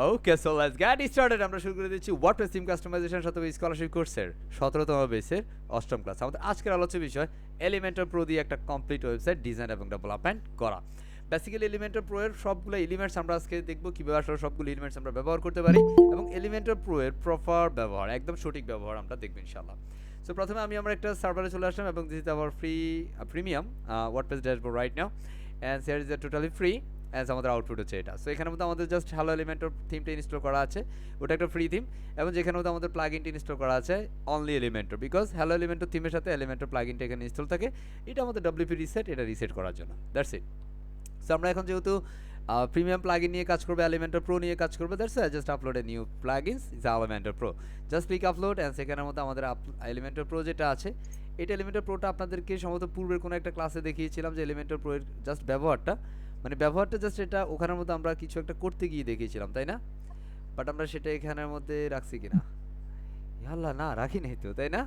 Okay, so let's get started. আমরা শুরু করে দিচ্ছি ওয়ার্ডপ্রেস থিম কাস্টমাইজেশন শতক স্কলারশিপ কোর্সের 17তম বেসের 8ম ক্লাস। আমাদের আজকের আলোচ্য বিষয় এলিমেন্টর প্রো দিয়ে একটা কমপ্লিট ওয়েবসাইট ডিজাইন এবং ডেভেলপমেন্ট করা। বেসিক্যালি এলিমেন্টর প্রো এর সবগুলো এলিমেন্টস আমরা আজকে দেখব কিভাবে আসলে সবগুলো এলিমেন্টস আমরা ব্যবহার করতে পারি এবং এলিমেন্টর প্রো এর প্রপার ব্যবহার, একদম সঠিক ব্যবহার আমরা দেখব ইনশাআল্লাহ। সো প্রথমে আমরা একটা সার্ভারে চলে আসলাম এবং this is our premium WordPress dashboard right now, and here is totally free as আমাদের আউটপুট হচ্ছে এটা। সো এখানের মধ্যে আমাদের জাস্ট হ্যালো এলিমেন্টর থিমটা ইনস্টল করা আছে, ওটা একটা ফ্রি থিম, এবং যেখানে মধ্যে আমাদের প্লাগইনটা ইনস্টল করা আছে only Elementor, because hello Elementor থিমের সাথে এলিমেন্টর প্লাগইনটা এখানে ইনস্টল থাকে। এটা আমাদের ডব্লিউপি রিসেট, এটা রিসেট করার জন্য, দ্যাটস ইট। সো আমরা এখন যেহেতু প্রিমিয়াম প্লাগইন নিয়ে কাজ করবে, এলিমেন্টর প্রো নিয়ে কাজ করবে, that's just upload a new plugins is Elementor pro. Just click upload and সেখানের মধ্যে আমাদের এলিমেন্টর প্রো যেটা আছে, এটা এলিমেন্টর প্রোটা আপনাদেরকে সম্ভবত পূর্বের কোনো একটা ক্লাসে দেখিয়েছিলাম যে এলিমেন্টর প্রো এর জাস্ট ব্যবহারটা, মানে ব্যবহারটা জাস্ট এটা ওখানের মধ্যে আমরা কিছু একটা করতে গিয়ে দেখিয়েছিলাম, তাই না? বাট আমরা সেটা এখানের মধ্যে রাখছি কিনা, আল্লাহ না রাখি নাই তো, তাই না?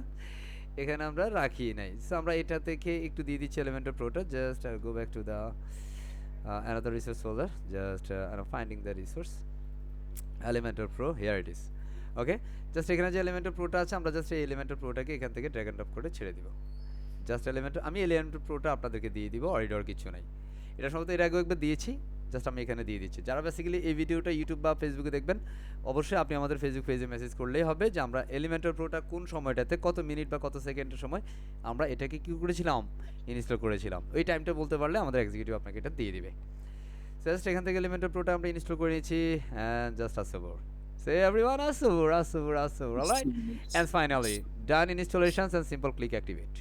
এখানে আমরা রাখি নাই। সো আমরা এটা থেকে একটু দিয়ে দিচ্ছি এলিমেন্টর প্রোটা, just go back to the another resource folder, just finding the resource elementor pro, here it is. Okay, just এখানে যে এলিমেন্টর প্রোটা আছে আমরা জাস্ট এই এলিমেন্টর প্রোটাকে এখান থেকে ড্র্যাগ এন্ড ড্রপ করে ছেড়ে দিব। জাস্ট এলিমেন্টর, আমি এলিমেন্টর প্রোটা আপনাদেরকে দিয়ে দিব, অরিডর কিছু নাই। এটা সম্ভবত এর আগেও একবার দিয়েছি, জাস্ট আমি এখানে দিয়ে দিচ্ছি। যারা বেসিক্যালি এই ভিডিওটা ইউটিউব বা ফেসবুকে দেখবেন, অবশ্যই আপনি আমাদের ফেসবুক পেজে মেসেজ করলেই হবে যে আমরা এলিমেন্টর প্রোটা কোন সময়টাতে কত মিনিট বা কত সেকেন্ডের সময় আমরা এটাকে কী করেছিলাম, ইনস্টল করেছিলাম, ওই টাইমটা বলতে পারলে আমাদের এক্সিকিউটিভ আপনাকে এটা দিয়ে দিবে। জাস্ট এখান থেকে এলিমেন্টর প্রোটা আমরা ইনস্টল করে নিয়েছি, অ্যান্ড জাস্ট আসুবর, সে এভরিওয়ান আসুবর আসুবর আসুবর, alright, and finally done installations and simple click activate.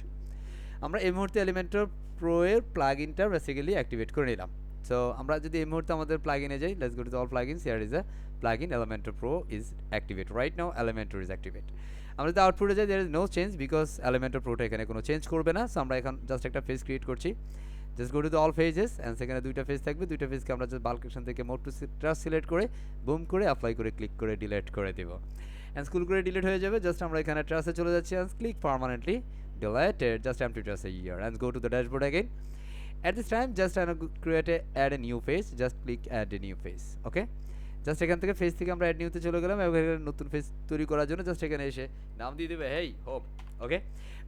আমরা এই মুহূর্তে এলিমেন্টর প্রো এর প্লাগইনটা বেসিক্যালি অ্যাক্টিভেট করে নিলাম। সো আমরা যদি এই মুহূর্তে আমাদের প্লাগইনে যাই, let's go to all plugins, here is a plugin Elementor Pro is activate right now, Elementor is activate. আমরা যদি আউটপুটে যাই, there is no change because Elementor প্রোটা এখানে কোনো চেঞ্জ করবে না। সো আমরা এখন জাস্ট একটা পেজ ক্রিয়েট করছি, just go to the all pages, and সেখানে দুইটা পেজ থাকবে, দুইটা পেজকে আমরা জাস্ট বাল্কেশন থেকে মোড টু ট্রাস্ট সিলেক্ট করে বুম করে অ্যাপ্লাই করে ক্লিক করে ডিলিট করে দেবো, অ্যান্ড স্কুল করে ডিলিট হয়ে যাবে। জাস্ট আমরা এখানে ট্রাস্টে চলে যাচ্ছি, and click permanently deleted, just empty trace here, and go to the dashboard again. At this time just add a new page, just click add a new page. Okay, just এখান থেকে phase থেকে আমরা add নিউতে চলে গেলাম এবং এখানে নতুন phase তৈরি করার জন্য জাস্ট এখানে এসে নাম দিয়ে দেবে হেই হোপ। ওকে,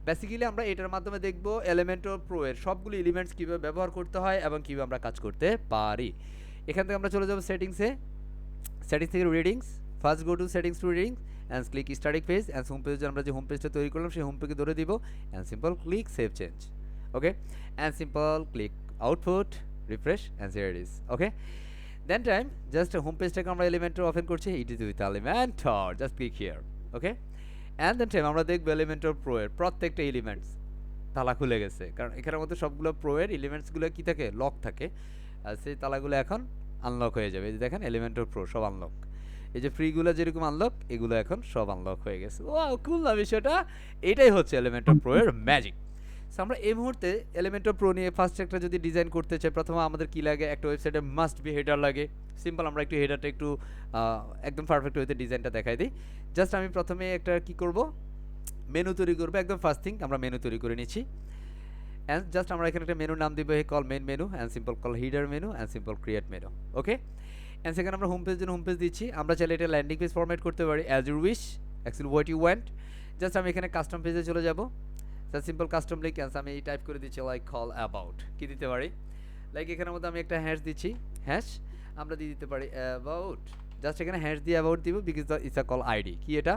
বেসিক্যালি আমরা এটার মাধ্যমে দেখব এলিমেন্টর প্রো এর সবগুলো এলিমেন্টস কীভাবে ব্যবহার করতে হয় এবং কীভাবে আমরা কাজ করতে পারি। এখান থেকে আমরা চলে যাব সেটিংসে, সেটিংস থেকে readings, first go to settings to readings and click static page, and home পেজে আমরা যে হোম পেজটা তৈরি করলাম সেই হোম পেজে ধরে দিব, and simple click save change. Okay, and simple click output refresh, and here it is. Okay, then time just home পেজটাকে আমরা এলিমেন্টর ওপেন করছি, it is with Elementor, just click here. Okay, and then time আমরা দেখব Elementor pro এর প্রত্যেকটা elements তালা খুলে গেছে, কারণ এখানের মধ্যে সবগুলো প্রো এর এলিমেন্টসগুলো কী থাকে, লক থাকে, আর সেই তালাগুলো এখন আনলক হয়ে যাবে। এই যে দেখেন এলিমেন্টর প্রো সব আনলক, এই যে ফ্রিগুলো যেরকম আনলক, এগুলো এখন সব আনলক হয়ে গেছে। ওয়াও, কুল না বিষয়টা? এটাই হচ্ছে এলিমেন্টর প্রো এর ম্যাজিক। সো আমরা এই মুহূর্তে এলিমেন্টর প্রো নিয়ে ফার্স্ট একটা যদি ডিজাইন করতে চাই, প্রথমে আমাদের কী লাগে, একটা ওয়েবসাইটে মাস্ট বি হেডার লাগে। সিম্পল, আমরা একটু হেডারটা একটু একদম পারফেক্ট ওয়েতে ডিজাইনটা দেখাই দিই। জাস্ট আমি প্রথমে একটা কি করব, মেনু তৈরি করবো। একদম ফার্স্ট থিং আমরা মেনু তৈরি করে নিচ্ছি, অ্যান্ড জাস্ট আমরা এখানে একটা মেনু নাম দিব, call main menu, and simple call header menu, and simple create menu. Okay, and সেখানে আমরা হোম পেজ জন্য হোম পেজ দিচ্ছি। আমরা চাইলে এটা ল্যান্ডিং পেজ ফরম্যাট করতে পারি, as you wish, actually what you want. Just আমি এখানে কাস্টম পেজে চলে যাব, just simple custom link, and আমি টাইপ করে দিচ্ছি লাইক কল অ্যাবাউট। কী দিতে পারি, লাইক এখানের মধ্যে আমি একটা হ্যাশ দিচ্ছি, হ্যাশ আমরা দিয়ে দিতে পারি অ্যাবাউট। জাস্ট এখানে হ্যাশ দিয়ে অ্যাবাউট দিব, because it's a call ID. কি এটা,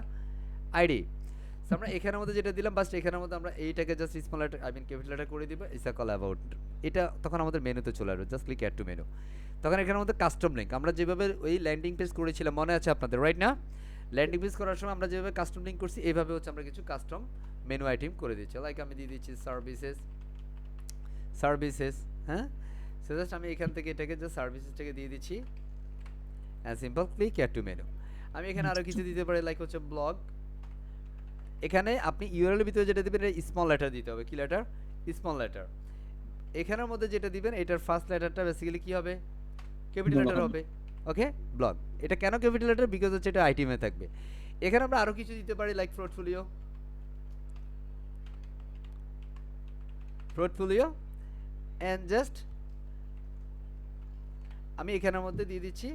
আইডি। সো আমরা এখানের মধ্যে যেটা দিলাম, বাস এখানের মধ্যে আমরা এইটাকে just small letter I mean capital letter করে দিব, ইটস আ কল অ্যাবাউট। এটা তখন আমাদের মেনুতে চলে আসবে, just click add to menu. তখন এখানের মধ্যে কাস্টম লিঙ্ক, আমরা যেভাবে ওই ল্যান্ডিং পেজ করেছিলাম মনে আছে আপনাদের, রাইট না? ল্যান্ডিং পেজ করার সময় আমরা যেভাবে কাস্টম লিঙ্ক করছি, এইভাবে হচ্ছে আমরা কিছু কাস্টম মেনু আইটেম করে দিচ্ছি। লাইক আমি দিয়ে দিচ্ছি সার্ভিসেস, সার্ভিসেস, হ্যাঁ। সো জাস্ট আমি এখান থেকে এটাকে জাস্ট সার্ভিসেসটাকে দিয়ে দিচ্ছি, and simple click add to menu. আমি এখানে আরও কিছু দিতে পারি, লাইক হচ্ছে ব্লগ। এখানে আপনি ইউআরএল এর ভিতরে যেটা দিবেন এটা স্মল লেটার দিতে হবে। কি লেটার, স্মল লেটার। এখানের মধ্যে যেটা দিবেন এটার ফার্স্ট লেটারটা বেসিক্যালি কি হবে, ক্যাপিটাল লেটার হবে। ওকে, ব্লগ। এটা কেন ক্যাপিটাল লেটার, বিকজ হচ্ছে এটা আইটেমে থাকবে। এখানে আমরা আরও কিছু দিতে পারি, like portfolio, portfolio, and just আমি এখানের মধ্যে দিয়ে দিচ্ছি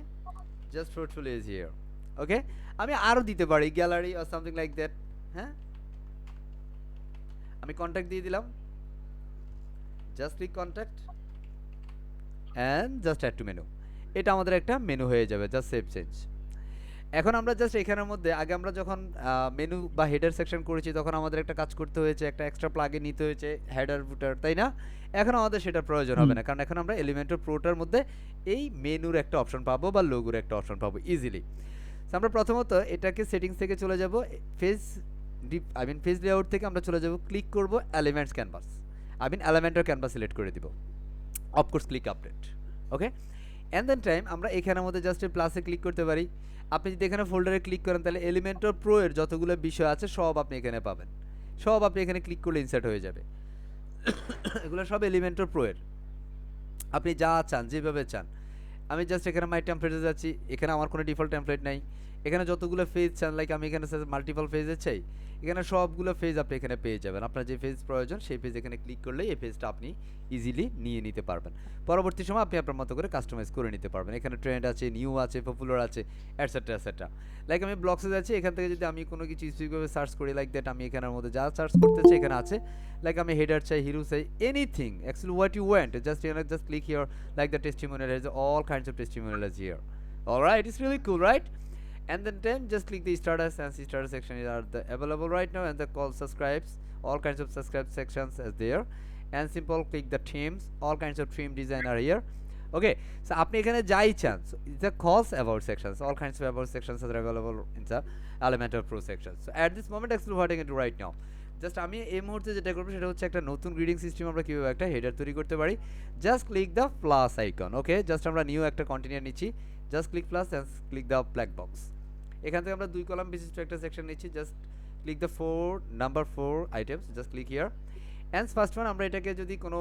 just portfolio is here. Okay, আমি আরো দিতে পারি gallery or something like that. হ্যাঁ, আমি কন্ট্যাক্ট দিয়ে দিলাম, just click contact and just add to menu. এটা আমাদের একটা মেনু হয়ে যাবে, জাস্ট সেভ চেঞ্জ। এখন আমরা জাস্ট এখানের মধ্যে আগে আমরা যখন মেনু বা হেডার সেকশন করেছি তখন আমাদের একটা কাজ করতে হয়েছে, একটা এক্সট্রা প্লাগইন নিতে হয়েছে হেডার ফুটার, তাই না? এখন আমাদের সেটা প্রয়োজন হবে না, কারণ এখন আমরা এলিমেন্টর প্রোটার মধ্যে এই মেনুর একটা অপশন পাবো বা লোগোর একটা অপশন পাবো ইজিলি। আমরা প্রথমত এটাকে সেটিংস থেকে চলে যাব, ফেজ ফেজ লেআউট থেকে আমরা চলে যাব, ক্লিক করব elements canvas, Elementor canvas select করে দিব, of course click update. Okay, and then time আমরা এখানের মধ্যে জাস্ট প্লাসে ক্লিক করতে পারি। আপনি যদি এখানে ফোল্ডারে ক্লিক করেন তাহলে এলিমেন্টর প্রো এর যতগুলো বিষয় আছে সব আপনি এখানে পাবেন, সব আপনি এখানে ক্লিক করলে ইনসার্ট হয়ে যাবে। এগুলো সব এলিমেন্টর প্রো এর, আপনি যা চান যেভাবে চান। আমি জাস্ট এখানে মাই টেমপ্লেটে যাচ্ছি, এখানে আমার কোনো ডিফল্ট টেমপ্লেট নাই। এখানে যতগুলো ফেজ চান, লাইক আমি এখানে মাল্টিপল ফেজে চাই, এখানে সবগুলো ফেজ আপনি এখানে পেয়ে যাবেন। আপনার যে ফেজ প্রয়োজন সেই ফেজ এখানে ক্লিক করলেই এই ফেজটা আপনি ইজিলি নিয়ে নিতে পারবেন। পরবর্তী সময় আপনি আপনার মতো করে কাস্টমাইজ করে নিতে পারবেন। এখানে ট্রেন্ড আছে, নিউ আছে, পপুলার আছে, অ্যাটসেট্রা অ্যাটসেট্রা। লাইক আমি ব্লগসে যাচ্ছি, এখান থেকে যদি আমি কোনো কিছু স্পেসিফিকভাবে সার্চ করি লাইক দ্যাট, আমি এখানের মধ্যে যা সার্চ করতে চাই এখানে আছে। লাইক আমি হেডার চাই, হিরো চাই, anything actually what you want, just click here like the testimonial has all kinds of testimonials here. All right, it's really cool, right? And then just click the status, and the status section are available right now, and the call subscribes, all kinds of subscribe sections as there, and simple click the themes, all kinds of theme design are here. Okay, so আপনি এখানে যাই চান, so the calls about sections, all kinds of about sections are available in the Elementor Pro section. So at this moment actually what I can do right now, just আমি এই মুহূর্তে যেটা করবো সেটা হচ্ছে একটা নতুন গ্রিডিং সিস্টেম আমরা কীভাবে একটা হেডার তৈরি করতে পারি। Just click the plus icon. Okay, just আমরা নিউ একটা কন্টেনার নিচ্ছি, just click plus and click the black box. এখান থেকে আমরা 2 কলাম বিশিষ্ট একটা সেকশন নিচ্ছি, just click the number 4 items, just click here and first one আমরা এটাকে যদি কোনো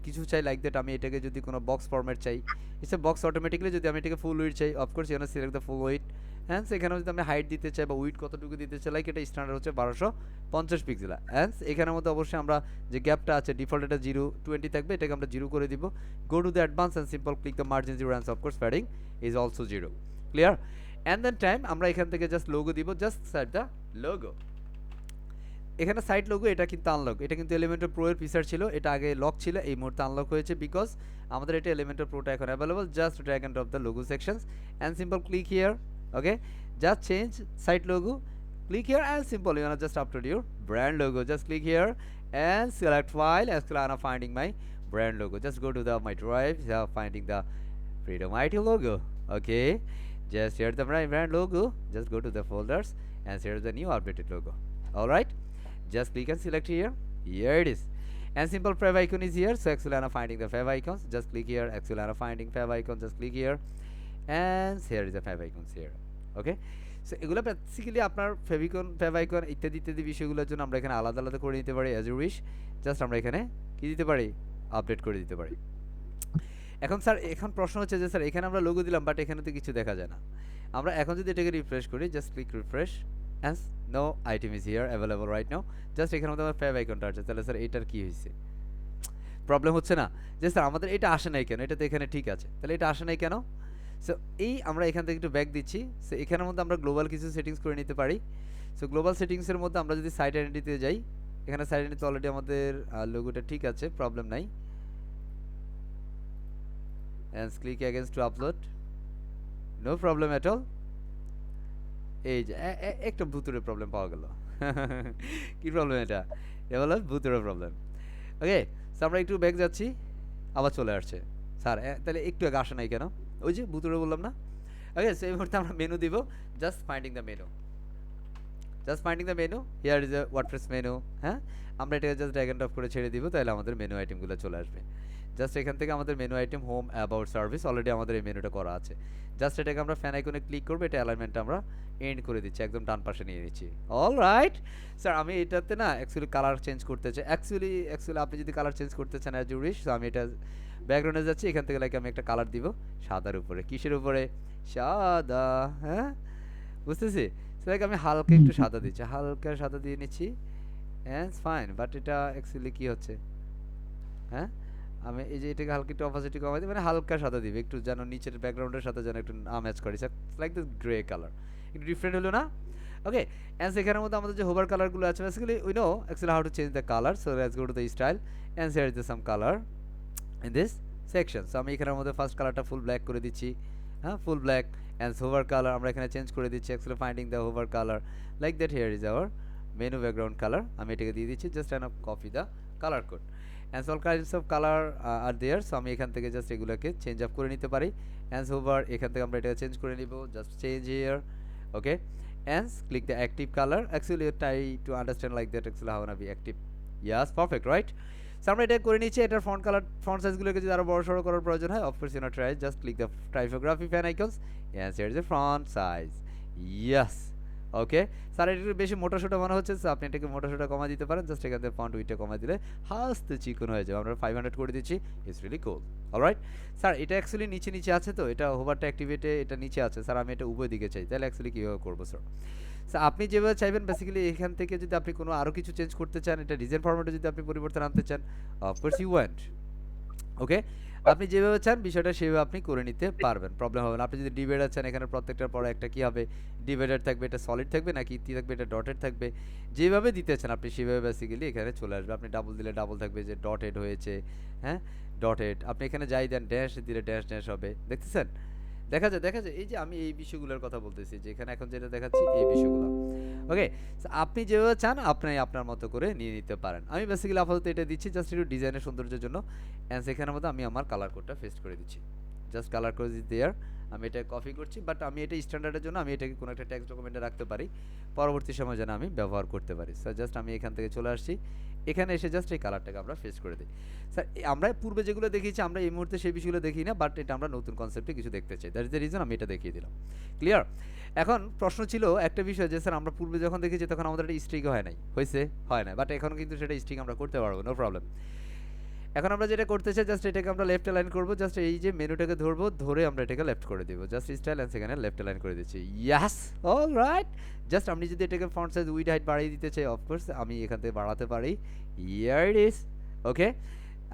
কিছু চাই লাইক দ্যাট, আমি এটাকে যদি কোনো বক্স ফরম্যাট চাই, ইটস এ বক্স অটোমেটিকলি। যদি আমি এটাকে ফুল উইড চাই, of course you select the full width hence. এখানেও যদি আমি হাইট দিতে চাই বা উইড কতটুকু দিতে চাই, লাইক এটা স্ট্যান্ডার্ড হচ্ছে 1250 পিক্সেল হ্যান্স। এখানের মধ্যে অবশ্যই আমরা যে গ্যাপটা আছে ডিফল্ট এটা 0.20 থাকবে, এটাকে আমরা 0 করে দিব। Go to the advance and simple click the margin 0 and of course padding is also 0। Clear? And then time আমরা এখান থেকে জাস্ট লোগো দিব, জাস্ট সেট দ্য লোগো। এখানে সাইট লোগো এটা কিন্তু আনলক, এটা কিন্তু এলিমেন্টর প্রো এর ফিচার ছিল, এটা আগে লক ছিল, এই মুহূর্তে আনলক হয়েছে বিকজ আমাদের এটা এলিমেন্টর প্রোটা এখন available. Just drag and drop the logo sections and simple click here. Okay, just change site logo, click here and simple you wanna just upload your brand logo, just click here and select file as I'm finding my brand logo, just go to the my drive, finding the Freedom IT logo. Okay, just here the brand logo, just go to the folders and here's the new updated logo. All right, just click and select here it is, and simple fav icon is here, so actually I'm finding the fav icons, just click here, actually I'm finding fav icons, just click here and here is the fav icons here. Okay, so এগুলো basically আপনার fave icon ইত্যাদি ইত্যাদি বিষয়গুলোর জন্য আমরা এখানে আলাদা আলাদা করে নিতে পারি অ্যাজ ইউ উইশ। জাস্ট আমরা এখানে কি দিতে পারি, আপডেট করে দিতে পারি। এখন স্যার এখন প্রশ্ন হচ্ছে যে স্যার এখানে আমরা লোগো দিলাম বাট এখানে তো কিছু দেখা যায় না। আমরা এখন যদি এটাকে রিফ্রেশ করি, just click refresh and no item is here available right now. Just এখানে মধ্যে আমার ফেভ আইকনটা আছে, তাহলে স্যার এটার কী হয়েছে, প্রবলেম হচ্ছে না যে স্যার আমাদের এটা আসে নাই কেন, এটা তো এখানে ঠিক আছে, তাহলে এটা আসে নাই কেন? সো এই আমরা এখান থেকে একটু ব্যাক দিচ্ছি। সো এখানের মধ্যে আমরা গ্লোবাল কিছু সেটিংস করে নিতে পারি। সো গ্লোবাল সেটিংসের মধ্যে আমরা যদি সাইট আইডেন্টিটিতে যাই, এখানে সাইট আইডেন্টিটি অলরেডি আমাদের লোগোটা ঠিক আছে, প্রবলেম নাই। And click again to upload, no problem at all. এই যে একটা ভুতুরে প্রবলেম পাওয়া গেল। কি প্রবলেম এটা? এটা হলো ভুতুরে প্রবলেম। ওকে, সো আমরা একটু ব্যাক যাচ্ছি, আবার চলে আসছে। স্যার তাহলে একটু আগে আসে নাই কেন? ওই যে ভুতুরে বললাম না। ওকে, সো এই মুহূর্তে আমরা মেনু দিব, just finding the menu, just finding the menu, here is A WordPress menu. হ্যাঁ, আমরা এটাকে জাস্ট ড্র্যাগ এন্ড ড্রপ করে ছেড়ে দিব, তাহলে আমাদের মেনু আইটেমগুলো চলে আসবে। জাস্ট এখান থেকে আমাদের menu item home about service already আমাদের এই মেনুটা করা আছে। জাস্ট এটাকে আমরা ফ্যান আইকনে ক্লিক করবো, এটা অ্যালাইনমেন্টটা আমরা এন্ড করে দিচ্ছি, একদম ডান পাশে নিয়ে নিচ্ছি। অল রাইট স্যার, আমি এটাতে না অ্যাকচুয়ালি কালার চেঞ্জ করতে চাই। অ্যাকচুয়ালি আপনি যদি কালার চেঞ্জ করতে চান অ্যাজ ইউ উইশ, তো আমি এটা ব্যাকগ্রাউন্ডে যাচ্ছি, এখান থেকে লাইক আমি একটা কালার দিব সাদার উপরে। কিসের উপরে? সাদা। হ্যাঁ, বুঝতেছি। লাইক আমি হালকা একটু সাদা দিচ্ছি, হালকা সাদা দিয়ে নিচ্ছি, হ্যাঁ ফাইন। বাট এটা অ্যাকচুয়ালি কী হচ্ছে? হ্যাঁ, আমি এই যে এটাকে হালকা একটু অপাসিটি কমাই দিই, মানে হালকা সাদা দিবে একটু, যেন নিচের ব্যাকগ্রাউন্ডের সাথে যেন একটু ম্যাচ করে, লাইক দিস গ্রে কালার, একটু ডিফারেন্ট হলো না? ওকে, অ্যান্ড সেখানের মধ্যে আমাদের যে হোভার কালারগুলো আছে, basically we know actually how two change the colour, so let's go to the style and here is some colour in this section. So আমি এখানের মধ্যে ফার্স্ট কালারটা ফুল ব্ল্যাক করে দিচ্ছি, হ্যাঁ, full black, and hover colour আমরা এখানে change করে দিচ্ছি, actually finding the hover colour like that, here is our menu background colour, আমি এটাকে দিয়ে দিচ্ছি, just an copy the colour code and all kinds of colour are there. So আমি এখান থেকে জাস্ট এগুলোকে চেঞ্জ আপ করে নিতে পারি, অ্যান্ড হোভার এখান থেকে আমরা এটাকে চেঞ্জ করে নিব, just change here, okay, and click the active color. Actually try to understand like that actually how gonna be active. Yes, perfect, right? So আমরা এটা করে নিচ্ছি, এটার ফন্ট কালার ফন্ট সাইজগুলোকে যদি আরো বড় সড়ো করার প্রয়োজন হয়, of course you know try, just click the typography fan icons and here is the font size. Yes, okay sir এটা একটু বেশি মোটা সোটা মনে হচ্ছে, so আপনি এটাকে মোটা সোটা কমা দিতে পারেন, জাস্ট এখান থেকে ফন্ট উইডটা কমা দিলে হাসতে চিকন হয়ে যাবে। আমরা 500 করে দিচ্ছি, it's really cool. Alright sir, এটা অ্যাকচুয়ালি নিচে নিচে আছে, তো এটা হোভারটা অ্যাক্টিভেটে এটা নিচে আছে স্যার, আমি এটা উভয় দিকে চাই, তাহলে অ্যাকচুয়ালি কীভাবে করবো স্যার? স্যার আপনি যেভাবে চাইবেন, বেসিক্যালি এখান থেকে যদি আপনি কোনো আরও কিছু চেঞ্জ করতে চান, এটা ডিজাইন ফরম্যাটে যদি আপনি পরিবর্তন আনতে চান, অফকোর্স ইউ ওয়ান্ট, ওকে, আপনি যেভাবে চান বিষয়টা সেভাবে আপনি করে নিতে পারবেন, প্রবলেম হবে না। আপনি যদি ডিভাইডার চান, এখানে প্রত্যেকটার পরে একটা কী হবে, ডিভাইডার থাকবে, এটা সলিড থাকবে নাকি টি থাকবে, এটা ডটেড থাকবে, যেভাবে দিতে চান আপনি সেভাবে বেসিক্যালি এখানে চলে আসবে। আপনি ডাবল দিলে ডাবল থাকবে, যে ডটেড হয়েছে, হ্যাঁ, ডটেড, আপনি এখানে যাই দেন ড্যাশ দিলে ড্যাশ ড্যাশ হবে, দেখতেছেন? দেখা যায় এই যে আমি এই বিষয়গুলোর কথা বলতেছি, যে এখানে এখন যেটা দেখাচ্ছি এই বিষয়গুলো, ওকে, আপনি যেভাবে চান আপনি আপনার মতো করে নিয়ে নিতে পারেন। আমি বেসিক্যালি আপাতত এটা দিচ্ছি জাস্ট একটু ডিজাইনের সৌন্দর্যের জন্য, অ্যান্ড সেখানের মধ্যে আমি আমার কালার কোডটা পেস্ট করে দিচ্ছি, just colour code is there, আমি এটা কপি করছি, বাট আমি এটা স্ট্যান্ডার্ডের জন্য আমি এটাকে কোনো একটা টেক্সট ডকুমেন্টে রাখতে পারি, পরবর্তী সময় যেন আমি ব্যবহার করতে পারি। স্যার জাস্ট আমি এখান থেকে চলে আসছি, এখানে এসে জাস্ট এই কালারটাকে আমরা পেস্ট করে দিই। স্যার আমরা পূর্বে যেগুলো দেখিয়েছি আমরা এই মুহূর্তে সেই বিষয়গুলো দেখি না, বাট এটা আমরা নতুন কনসেপ্টে কিছু দেখতে চাই, দ্যাট ইজ দ্য রিজন আমি এটা দেখিয়ে দিলাম। ক্লিয়ার? এখন প্রশ্ন ছিল একটা বিষয়, যে স্যার আমরা পূর্বে যখন দেখেছি তখন আমাদের একটা স্ট্রিক হয় নাই, হয়েছে হয় না, বাট এখন কিন্তু সেটা স্ট্রিক আমরা করতে পারবো, নো প্রবলেম। এখন আমরা যেটা করতে চাই, জাস্ট এটাকে আমরা লেফট অ্যালাইন করবো, জাস্ট এই যে মেনুটাকে ধরবো, ধরে আমরা এটাকে লেফট করে দিব, জাস্ট স্টাইল অ্যান্ড সেখানে লেফট অ্যালাইন করে দিচ্ছি। ইয়াস, অলরাইট, জাস্ট আপনি যদি এটাকে ফন্ট সাইজ উইড হাইট বাড়িয়ে দিতে চাই, অফকোর্স আমি এখান থেকে বাড়াতে পারি, ইয়ার ইট ইজ, ওকে।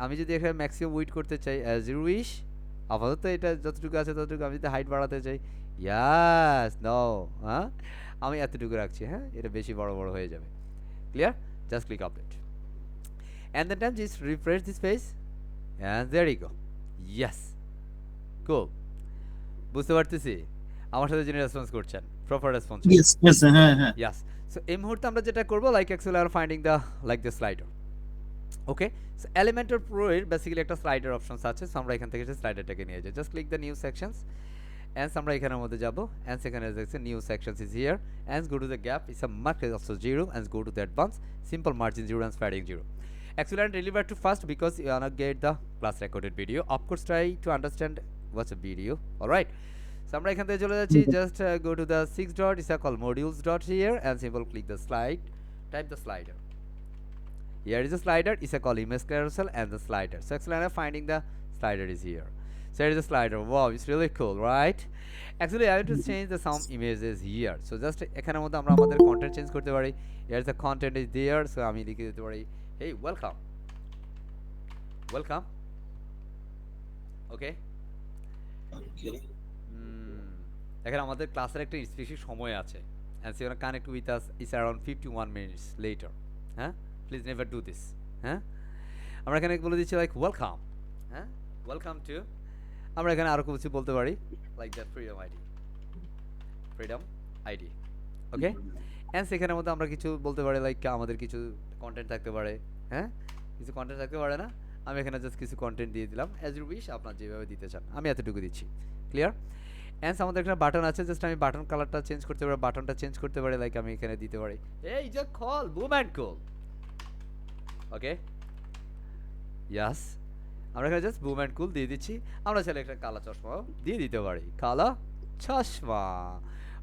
আমি যদি এখানে ম্যাক্সিমাম উইড করতে চাই, অ্যাজ ইউ উইশ, আপাতত এটা যতটুকু আছে ততটুকু, আমি যদি হাইট বাড়াতে চাই, ইয়াস, নো, হ্যাঁ, আমি এতটুকু রাখছি, হ্যাঁ, এটা বেশি বড় বড় হয়ে যাবে। Clear? Just click update and then just refresh this page and there you go. Yes, cool. বুঝতে পারতেছি আমার সাথে যিনি রেসপন্স করছেন, প্রপার রেসপন্স। Yes, yes, হ্যাঁ হ্যাঁ। ইয়াস, সো এই মুহূর্তে আমরা যেটা করবো, like actually are finding the like the slider, okay. So Elementor pro এর বেসিক্যালি একটা স্লাইডার অপশনস আছে, সো আমরা এখান থেকে সেই স্লাইডারটাকে নিয়ে যাই, just click the new sections and আমরা এখানের মধ্যে যাব, অ্যান্ড সেখানে দেখছে new sections is here, and go to the gap, it's a mark also 0 and go to the advanced simple margin 0 and padding 0. Actually, and deliver to first because you wanna get the class recorded video. Of course, try to understand what's a video. All right. So আমরা এখান থেকে চলে যাচ্ছি, just go to the 6 dot, it's called modules dot here, and simple click the slide, type the slider. Here is the slider, it's called image carousel and the slider. So actually, I'm finding the slider is here. So here is the slider. Wow, it's really cool, right? Actually, I have to change the some images here. So just এখানের মধ্যে আমরা আমাদের content change করতে পারি. Here's the content is there. So আমি লিখে দিতে পারি, hey, welcome, welcome, okay. এখানে আমাদের ক্লাসের একটা স্পেসিফিক সময় আছে, and so you wanna connect with us is around 51 minutes later, হ্যাঁ, please never do this, হ্যাঁ। আমরা এখানে বলে দিচ্ছি লাইক ওয়েলকাম, হ্যাঁ, ওয়েলকাম টু, আমরা এখানে আরো কিছু বলতে পারি like that freedom ID, freedom ID, okay. And সেখানের মধ্যে আমরা কিছু বলতে পারি, লাইক আমাদের কিছু কন্টেন্ট থাকতে পারে, হ্যাঁ, কিছু কন্টেন্ট থাকতে পারে না, আমি এখানে জাস্ট কিছু কন্টেন্ট দিয়ে দিলাম, অ্যাজ ইউ উইশ, আপনার যেভাবে দিতে চান, আমি এতটুকু দিচ্ছি। ক্লিয়ার? অ্যান্ড আমাদের একটা বাটন আছে, জাস্ট আমি বাটন কালারটা চেঞ্জ করতে পারি, বাটনটা চেঞ্জ করতে পারি, লাইক আমি এখানে দিতে পারি, এই যে কল বুম অ্যান্ড কল, ওকে। ইয়াস, আমরা এখানে জাস্ট বুম অ্যান্ড কুল দিয়ে দিচ্ছি, আমরা চাইলে একটা কালা চশমাও দিয়ে দিতে পারি, Kala Chashma,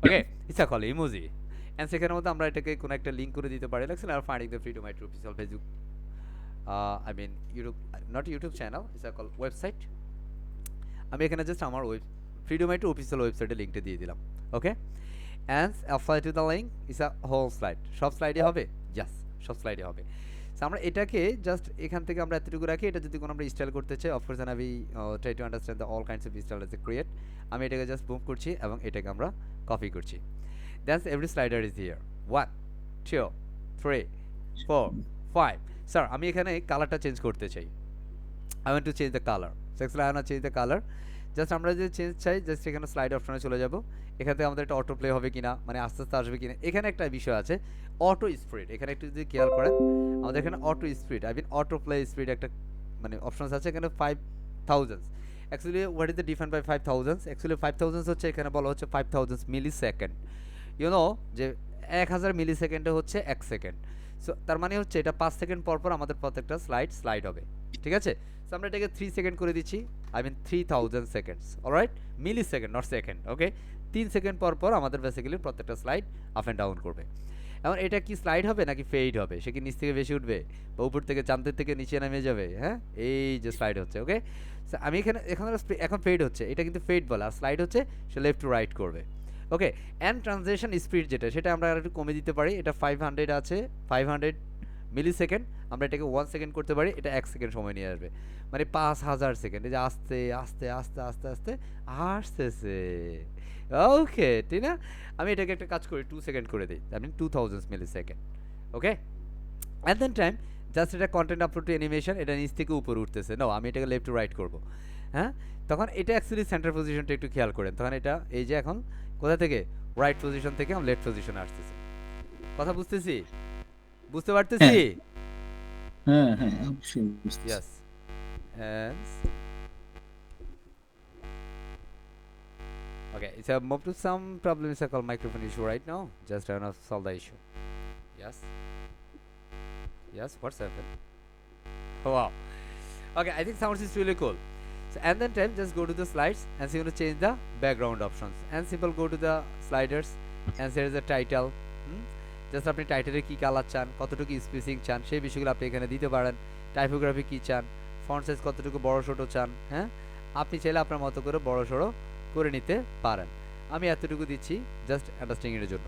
okay, it's a call emoji. And সেখানের মধ্যে আমরা এটাকে কোনো একটা লিঙ্ক করে দিতে পারি, like are finding the freedom ID official Facebook, I mean YouTube, not YouTube channel, it's a called website. আমি এখানে জাস্ট আমার ফ্রিডম আইডি অফিসিয়াল ওয়েবসাইটে লিঙ্কটা দিয়ে দিলাম, okay. And apply to the link is a whole slide, সব স্লাইডে হবে, জাস্ট সব স্লাইডে হবে। সো আমরা এটাকে জাস্ট এখান থেকে আমরা এতটুকু রাখি। এটা যদি কোনো আমরা স্টাইল করতে চাই, অফকোর্স এন্ড আমি try to understand the all kinds of style as a create. আমি এটাকে জাস্ট মুভ করছি এবং এটাকে আমরা কপি করছি। That's every slider is here. 1 2 3 4 5। Sir আমি এখানে কালারটা চেঞ্জ করতে চাই। I want to change the color. So actually I want to change the color. Just আমরা যদি চেঞ্জ চাই জাস্ট এখানে স্লাইড অপশনে চলে যাব। এখান থেকে আমাদের একটা অটো প্লে হবে কিনা, মানে আস্তে আস্তে আসবে কিনা। এখানে একটা বিষয় আছে অটো স্পিড। এখানে একটু যদি খেয়াল করেন আমাদের এখানে auto speed I mean auto play speed একটা মানে অপশনস আছে এখানে 5000। Actually what is the different by 5000? Actually 5000 হচ্ছে এখানে বলা হচ্ছে 5000 মিলি সেকেন্ড। ইউ নো যে 1000 মিলি সেকেন্ডে হচ্ছে 1 সেকেন্ড। সো তার মানে হচ্ছে এটা 5 সেকেন্ড পর পর আমাদের প্রত্যেকটা স্লাইড হবে। ঠিক আছে? সো আমরা এটাকে 3 সেকেন্ড করে দিচ্ছি। I mean 3000 seconds. Alright? Millisecond not second. Okay? 3 second পর পর আমাদের বেসিক্যালি প্রত্যেকটা স্লাইড আপ অ্যান্ড ডাউন করবে। এখন এটা কি স্লাইড হবে নাকি ফেড হবে? সে কি নিচ থেকে বেশি উঠবে বা উপর থেকে চাঁদের থেকে নিচে নেমে যাবে? হ্যাঁ, এই যে স্লাইড হচ্ছে। ওকে, আমি এখানে এখন ফেড হচ্ছে, এটা কিন্তু ফেড বলে, আর স্লাইড হচ্ছে সে লেফট টু রাইট করবে। ওকে, অ্যান্ড ট্রানজিশন স্পিড যেটা সেটা আমরা একটু কমে দিতে পারি। এটা 500 আছে, 500 মিলি সেকেন্ড। আমরা এটাকে 1 সেকেন্ড করতে পারি, এটা 1 সেকেন্ড সময় নিয়ে আসবে, মানে 5000 সেকেন্ড। এই যে আস্তে আস্তে আস্তে আস্তে আস্তে আসতেছে। ওকে, ঠিক না? আমি এটাকে একটা কাজ করি, 2 সেকেন্ড করে দিই, I mean 2000 millisecond. Okay, at then time just এটা কন্টেন্ট আপলোড টু অ্যানিমেশন, এটা নিচ থেকে উপরে উঠতেছে। নো, আমি এটাকে লেফট টু রাইট করবো। হ্যাঁ, তখন এটা অ্যাকচুয়ালি সেন্টার পজিশনটা একটু খেয়াল করেন। তখন এটা এই যে এখন কোথা থেকে রাইট পজিশন থেকে আমি লেফট পজিশনে আসতেছি। কথা বুঝতেছি? বুঝতে পারতেছি? হ্যাঁ হ্যাঁ হ্যাঁ অবশ্যই বুঝতেছি। Yes. And okay, it's a move to some problem is called microphone issue right now. Just trying to solve the issue. Yes. Yes. What's happened? Oh, wow. Okay, I think sounds is really cool. So and then time just go to the slides and so you want to change the background options and simple go to the sliders and there is a title. Just আপনি টাইটেলের কী colour চান, কতটুকু spacing চান, সেই বিষয়গুলো আপনি এখানে দিতে পারেন। টাইপোগ্রাফি কী চান, ফন্ট সাইজ কতটুকু বড় ছোটো চান, হ্যাঁ আপনি চাইলে আপনার মতো করে বড় সড়ো করে নিতে পারেন। আমি এতটুকু দিচ্ছি জাস্ট আন্ডারস্ট্যান্ডিংয়ের জন্য।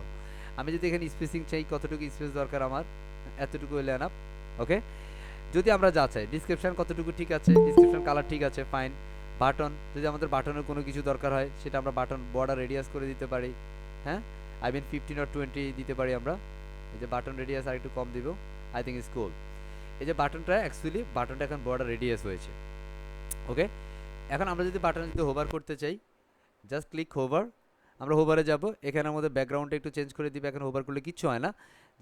আমি যদি এখানে স্পেসিং চাই, কতটুকু স্পেস দরকার আমার, এতটুকু হলে এনাফ। ওকে, যদি আমরা যা চাই ডিসক্রিপশান কতটুকু ঠিক আছে, ডিসক্রিপশান কালার ঠিক আছে, ফাইন। বাটন, যদি আমাদের বাটনের কোনো কিছু দরকার হয় সেটা আমরা বাটন বর্ডার রেডিয়াস করে দিতে পারি। হ্যাঁ, আই মিন 15 or 20 দিতে পারি আমরা। এই যে বাটন রেডিয়াস আর একটু কম দিব, আই থিঙ্ক ইজ কুল। এই যে বাটনটা অ্যাকচুয়ালি বাটনটা এখন বর্ডার রেডিয়াস হয়েছে। ওকে, এখন আমরা যদি বাটনে যদি হোভার করতে চাই জাস্ট ক্লিক হোভার, আমরা হোভারে যাব, এখানের মধ্যে ব্যাকগ্রাউন্ডটা একটু চেঞ্জ করে দিবে। এখন হোভার করলে কিচ্ছু হয় না,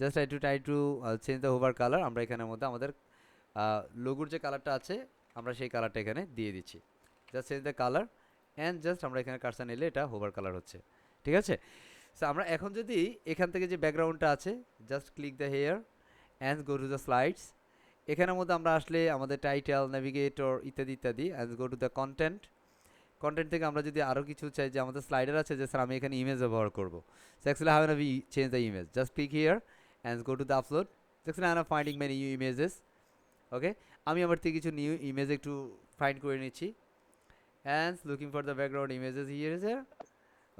just try to change the hover colour. আমরা এখানের মধ্যে আমাদের লোগোর যে কালারটা আছে আমরা সেই কালারটা এখানে দিয়ে দিচ্ছি। Just change the colour and just আমরা এখানে কার্সার নিলে এটা হোভার কালার হচ্ছে। ঠিক আছে? সো আমরা এখন যদি এখান থেকে যে ব্যাকগ্রাউন্ডটা আছে just click the here and go to the slides. এখানের মধ্যে আমরা আসলে আমাদের টাইটেল, নেভিগেটর ইত্যাদি ইত্যাদি, and go to the content. Content থেকে আমরা যদি আরও কিছু চাই, যে আমাদের স্লাইডার আছে যে স্যার আমি এখানে ইমেজ ব্যবহার করবো, so actually how we change the image, just click here and go to the upload. Actually I am finding many new images. Okay, আমি আমার থেকে কিছু নিউ ইমেজ একটু ফাইন্ড করে নিচ্ছি and looking for the background images here is here.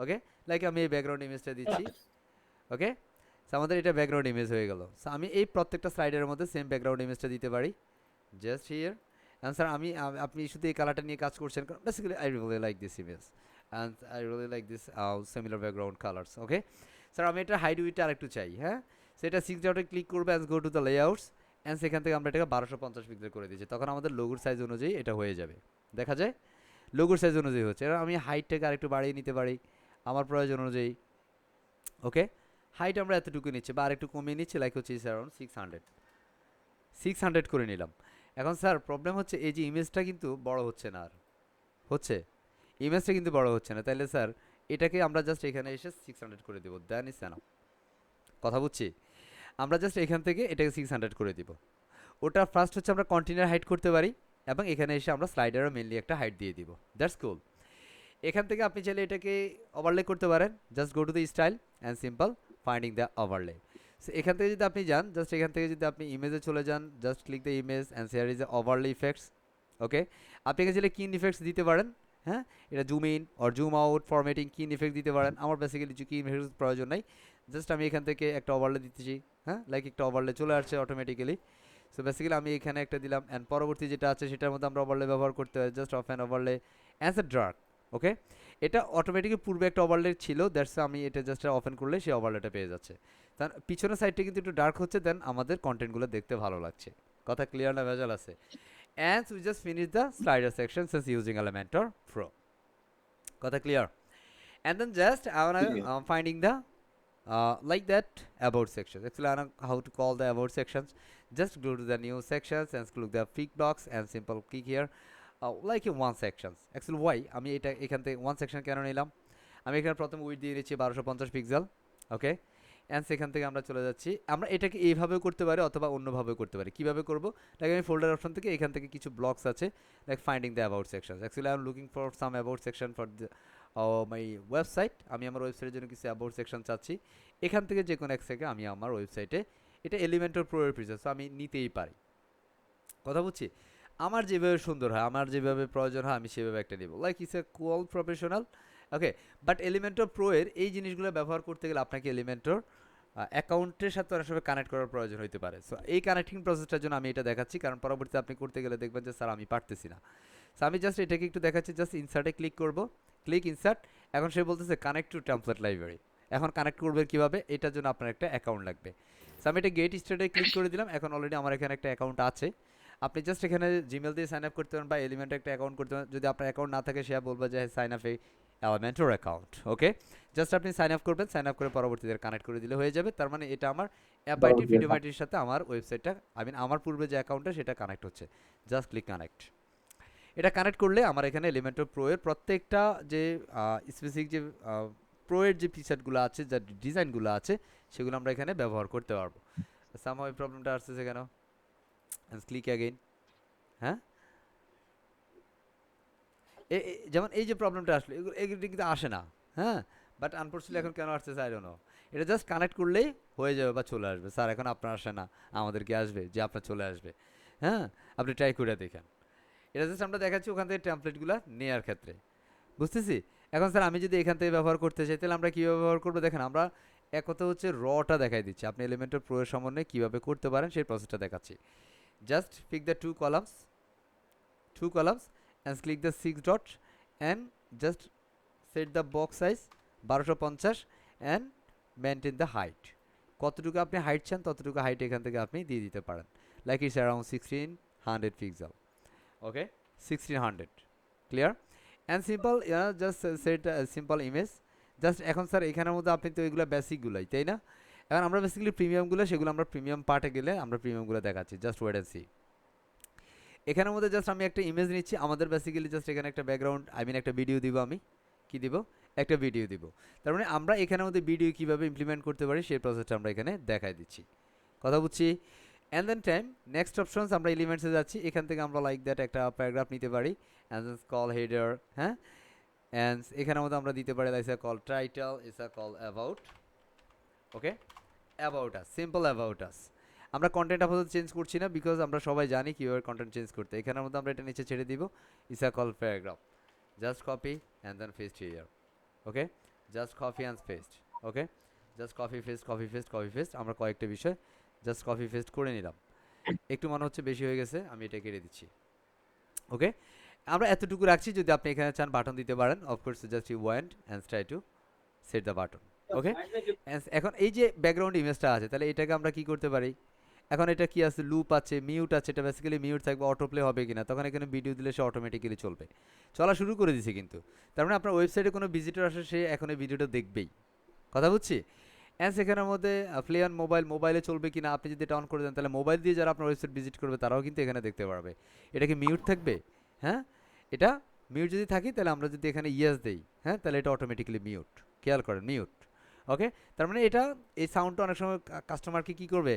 Okay, like আমি এই background ইমেজটা দিচ্ছি। ওকে, সো আমাদের এটা ব্যাকগ্রাউন্ড ইমেজ হয়ে গেল। সো আমি এই প্রত্যেকটা স্লাইডের মধ্যে সেম ব্যাকগ্রাউন্ড ইমেজটা দিতে পারি জাস্ট হিয়ার। অ্যান্ড স্যার আপনি শুধু এই কালারটা নিয়ে কাজ করছেন, basically I really like this image and I really like this similar background colours. Okay sir, আমি এটা হাইড উইথটা আরেকটু চাই। হ্যাঁ, সেটা 6 ডটে ক্লিক করবে and go to the layouts and সেখান থেকে আমরা এটাকে 1250 পিক্সেল করে দিচ্ছি। তখন আমাদের লোগোর সাইজ অনুযায়ী এটা হয়ে যাবে। দেখা যায় লোগোর সাইজ অনুযায়ী হচ্ছে। এবার আমি হাইটটাকে আরেকটু বাড়িয়ে নিতে পারি আমার প্রয়োজন অনুযায়ী। ওকে, হাইট আমরা এতটুকু নিচ্ছি বা আরেকটু কমিয়ে নিচ্ছি, লাইক হচ্ছে অ্যারাউন্ড 600 করে নিলাম। এখন স্যার প্রবলেম হচ্ছে এই যে ইমেজটা কিন্তু বড় হচ্ছে না, আর হচ্ছে ইমেজটা কিন্তু বড় হচ্ছে না। তাইলে স্যার এটাকে আমরা জাস্ট এখানে এসে 600 করে দেবো, দেন ইস এনাফ। কথা বুঝছি? আমরা জাস্ট এখান থেকে এটাকে 600 করে দিব। ওটা ফার্স্ট হচ্ছে আমরা কন্টিনিউর হাইট করতে পারি এবং এখানে এসে আমরা স্লাইডারও মেনলি একটা হাইট দিয়ে দিব। দ্যাটস কুল। এখান থেকে আপনি চাইলে এটাকে ওভারলে করতে পারেন, just go to the style and simple finding the overlay. So এখান থেকে যদি আপনি যান, জাস্ট এখান থেকে যদি আপনি ইমেজে চলে যান, just click the image and share is the overlay effects. Okay, আপনি এখানে চাইলে কিন ইফেক্টস দিতে পারেন। হ্যাঁ, এটা zoom in or zoom out formatting কিন ইফেক্ট দিতে পারেন। আমার বেসিক্যালি কিন ইফেক্টস প্রয়োজন নাই, জাস্ট আমি এখান থেকে একটা ওভারলে দিতেছি। হ্যাঁ, লাইক একটা ওভারলে চলে আসছে অটোমেটিক্যালি। সো বেসিক্যালি আমি এখানে একটা দিলাম, অ্যান্ড পরবর্তী যেটা আছে সেটার মধ্যে আমরা ওভারলে ব্যবহার করতে হয়, just off an overlay as a dark. Okay, এটা অটোমেটিকলি পূর্বে একটা ওভারলে ছিল, দ্যাটস আমি এটা জাস্ট ওপেন করলে সেই ওভারলেটা পেয়ে যাচ্ছে। তার পিছনের সাইডটা কিন্তু একটু ডার্ক হচ্ছে, দেন আমাদের কন্টেন্টগুলো দেখতে ভালো লাগছে। কথা ক্লিয়ার না ভেজাল আছে? And we just finish the slider section since using Elementor pro. কথা clear? And then just I wanna finding the like that about sections. Actually I know how to call the about sections. Just go to the new sections and click the pick box and simple click here, like in one sections. Actually why আমি এটা এখান থেকে one section কেন নিলাম, আমি এখানে প্রথম width দিয়ে নিচ্ছি 1250 পিক্সেল। ওকে, অ্যান্ড সেখান থেকে আমরা চলে যাচ্ছি, আমরা এটাকে এইভাবেও করতে পারি অথবা অন্যভাবেও করতে পারি। কীভাবে করব, লাইক আমি ফোল্ডার অপশন থেকে এখান থেকে কিছু ব্লকস আছে, like finding the about sections. Actually I am looking for some about section for the my website. আমি আমার ওয়েবসাইটের জন্য কিছু অ্যাবাউট সেকশন চাচ্ছি, এখান থেকে যে কোনো এক থেকে আমি আমার ওয়েবসাইটে, এটা এলিমেন্টর প্রো এর ফিচার, সো আমি নিতেই পারি। কথা বুঝছি? আমার যেভাবে সুন্দর হয়, আমার যেভাবে প্রয়োজন হয়, আমি সেভাবে একটা নেব, like it's a কোয়াল professional. Okay, but Elementor pro এর এই জিনিসগুলো ব্যবহার করতে গেলে আপনাকে এলিমেন্টর অ্যাকাউন্টের সাথে অনেক সময় কানেক্ট করার প্রয়োজন হতে পারে। সো এই কানেক্টিং প্রসেসটার জন্য আমি এটা দেখাচ্ছি, কারণ পরবর্তীতে আপনি করতে গেলে দেখবেন যে স্যার আমি পারতেছি না। সো আমি জাস্ট এটাকে একটু দেখাচ্ছি, জাস্ট ইনসার্টে ক্লিক করব, ক্লিক ইনসার্ট। এখন সে বলতেছে কানেক্ট টু টেমপ্লেট লাইব্রেরি। এখন কানেক্ট করবে কীভাবে, এটার জন্য আপনার একটা অ্যাকাউন্ট লাগবে। সো আমি এটা গেট স্টার্টে ক্লিক করে দিলাম, এখন অলরেডি আমার এখানে একটা অ্যাকাউন্ট আছে। আপনি জাস্ট এখানে জিমেল দিয়ে সাইন আপ করতে পারেন বা এলিমেন্টে একটা অ্যাকাউন্ট করতে পারেন। যদি আপনার অ্যাকাউন্ট না থাকে সে বলবে যে সাইন আপ এলিমেন্টর অ্যাকাউন্ট। ওকে, জাস্ট আপনি সাইন আপ করবেন, সাইন আপ করে পরবর্তীতে কানেক্ট করে দিলে হয়ে যাবে। তার মানে এটা আমার অ্যাপ আইডি ভিডিও আইডির সাথে আমার ওয়েবসাইটটা, আমার পূর্বে যে অ্যাকাউন্টটা সেটা কানেক্ট হচ্ছে। Just click connect. এটা কানেক্ট করলে আমার এখানে এলিমেন্টর প্রো এর প্রত্যেকটা যে স্পেসিফিক যে প্রো এর যে ফিচারগুলো আছে, যে ডিজাইনগুলো আছে, সেগুলো আমরা এখানে ব্যবহার করতে পারবো। সামহাউ এই প্রবলেমটা আসছে কেন, ক্লিক অ্যাগেইন। হ্যাঁ, যেমন এই যে প্রবলেমটা আসলো, এগুলো কিন্তু আসে না। হ্যাঁ, বাট আনফর্চুনেটলি এখন কেন আসছে আই ডোন্ট নো। এটা জাস্ট কানেক্ট করলেই হয়ে যাবে বা চলে আসবে। স্যার এখন আপনার আসে না, আমাদেরকে আসবে যে আপনার চলে আসবে। হ্যাঁ, আপনি ট্রাই করে দেখেন। এটা জাস্ট আমরা দেখাচ্ছি ওখান থেকে টেমপ্লেটগুলো নেওয়ার ক্ষেত্রে, বুঝতেছি। এখন স্যার আমি যদি এখান থেকে ব্যবহার করতে চাই, তাহলে আমরা কীভাবে ব্যবহার করবো দেখেন, আমরা এক কথা হচ্ছে রটা দেখাই দিচ্ছি, আপনি এলিমেন্টের প্রো এর সমন্বয়ে কীভাবে করতে পারেন সেই প্রসেসটা দেখাচ্ছি। Just pick the two columns and click the 6 dot and just set the box size 1250 and maintain the height. কতটুকু আপনি হাইট চান ততটুকু হাইট এখান থেকে আপনি দিয়ে দিতে পারেন, like it's around 1600 pixel. Okay, 1600 clear and simple. Just set simple image. Just এখন স্যার এখানের মধ্যে আপনি তো এগুলো বেসিকগুলোই, তাই না? এখন আমরা বেসিক্যালি প্রিমিয়ামগুলো, সেগুলো আমরা প্রিমিয়াম পার্টে গেলে আমরা প্রিমিয়ামগুলো দেখাচ্ছি। Just wait and see. এখানের মধ্যে জাস্ট আমি একটা ইমেজ নিচ্ছি, আমাদের বেসিক্যালি জাস্ট এখানে একটা ব্যাকগ্রাউন্ড, একটা ভিডিও দিব। আমি কি দিব? একটা ভিডিও দিব। তার মানে আমরা এখানের মধ্যে ভিডিও কীভাবে ইমপ্লিমেন্ট করতে পারি সেই প্রসেসটা আমরা এখানে দেখাই দিচ্ছি। কথা বুঝছি? And then time next options, আমরা এলিমেন্টসে যাচ্ছি। এখান থেকে আমরা লাইক দ্যাট একটা প্যারাগ্রাফ নিতে পারি, অ্যান্ড দেন কল হেডার। হ্যাঁ, অ্যান্ড এখানের মধ্যে আমরা দিতে পারি like call title, it's a call about. Okay, about us, simple about us. আমরা কন্টেন্ট আপাতত চেঞ্জ করছি না, বিকজ আমরা সবাই জানি কীভাবে কন্টেন্ট চেঞ্জ করতে। এখানের মধ্যে আমরা এটা নিচে ছেড়ে দিব, it's a call paragraph. Just copy and then paste here. Okay, just copy and paste. Okay, just copy paste, copy paste, copy paste. আমরা কয়েকটা বিষয় জাস্ট কপি পেস্ট করে নিলাম। একটু মনে হচ্ছে বেশি হয়ে গেছে, আমি এটা কেটে দিচ্ছি। ওকে, আমরা এতটুকু রাখছি। যদি আপনি এখানে চান বাটন দিতে পারেন, of course just you want and try to set the button. Okay, এখন এই যে ব্যাকগ্রাউন্ড ইমেজটা আছে, তাহলে এটাকে আমরা কি করতে পারি? এখন এটা কি আছে, লুপ আছে, মিউট আছে। এটা বেসিক্যালি মিউট থাকবে, অটো প্লে হবে কিনা, তখন এখানে ভিডিও দিলে সে অটোমেটিক্যালি চলবে। চলা শুরু করে দিছে কিন্তু, তার মানে আপনার ওয়েবসাইটে কোনো ভিজিটর আসে, সে এখন এই ভিডিওটা দেখবেই। কথা বুঝছি? অ্যান্ড সেখানের মধ্যে প্লে অন মোবাইলে চলবে কিনা, আপনি যদি এটা অন করে দেন তাহলে মোবাইল দিয়ে যারা আপনার ওয়েবসাইট ভিজিট করবে তারাও কিন্তু এখানে দেখতে পারবে। এটা কি মিউট থাকবে? হ্যাঁ, এটা মিউট যদি থাকে, তাহলে আমরা যদি এখানে ইয়েস দেই, হ্যাঁ, তাহলে এটা অটোমেটিক্যালি মিউট। খেয়াল করেন, মিউট। ওকে, তার মানে এটা এই সাউন্ডটা অনেক সময় কাস্টমারকে কী করবে,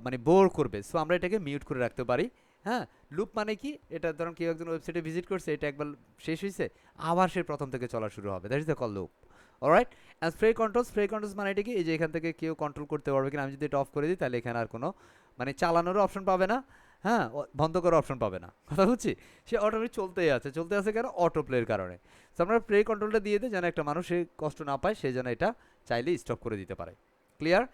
মানে বোর করবে। সো আমরা এটাকে মিউট করে রাখতে পারি। হ্যাঁ, লুপ মানে কি, এটা ধরুন কেউ একজন ওয়েবসাইটে ভিজিট করছে, এটা একবার শেষ হয়েছে, আবার সে প্রথম থেকে চলা শুরু হবে। That is the call loop. Alright, and spray controls মানে এটা কি, এই যে এখান থেকে কেউ কন্ট্রোল করতে পারবে কিনা। আমি যদি এটা অফ করে দিই, তাহলে এখানে আর কোনো মানে চালানোরও অপশন পাবে না, হ্যাঁ, বন্ধ করার অপশন পাবে না। কথা বুঝছি? সে অটোমেটিক চলতে আছে কেন? অটো প্লের কারণে। তো আমরা প্লে কন্ট্রোলটা দিয়ে দিই, যেন একটা মানুষ সে কষ্ট না পায়, সেই জন্য এটা চাইলে স্টপ করে দিতে পারে। ক্লিয়ার?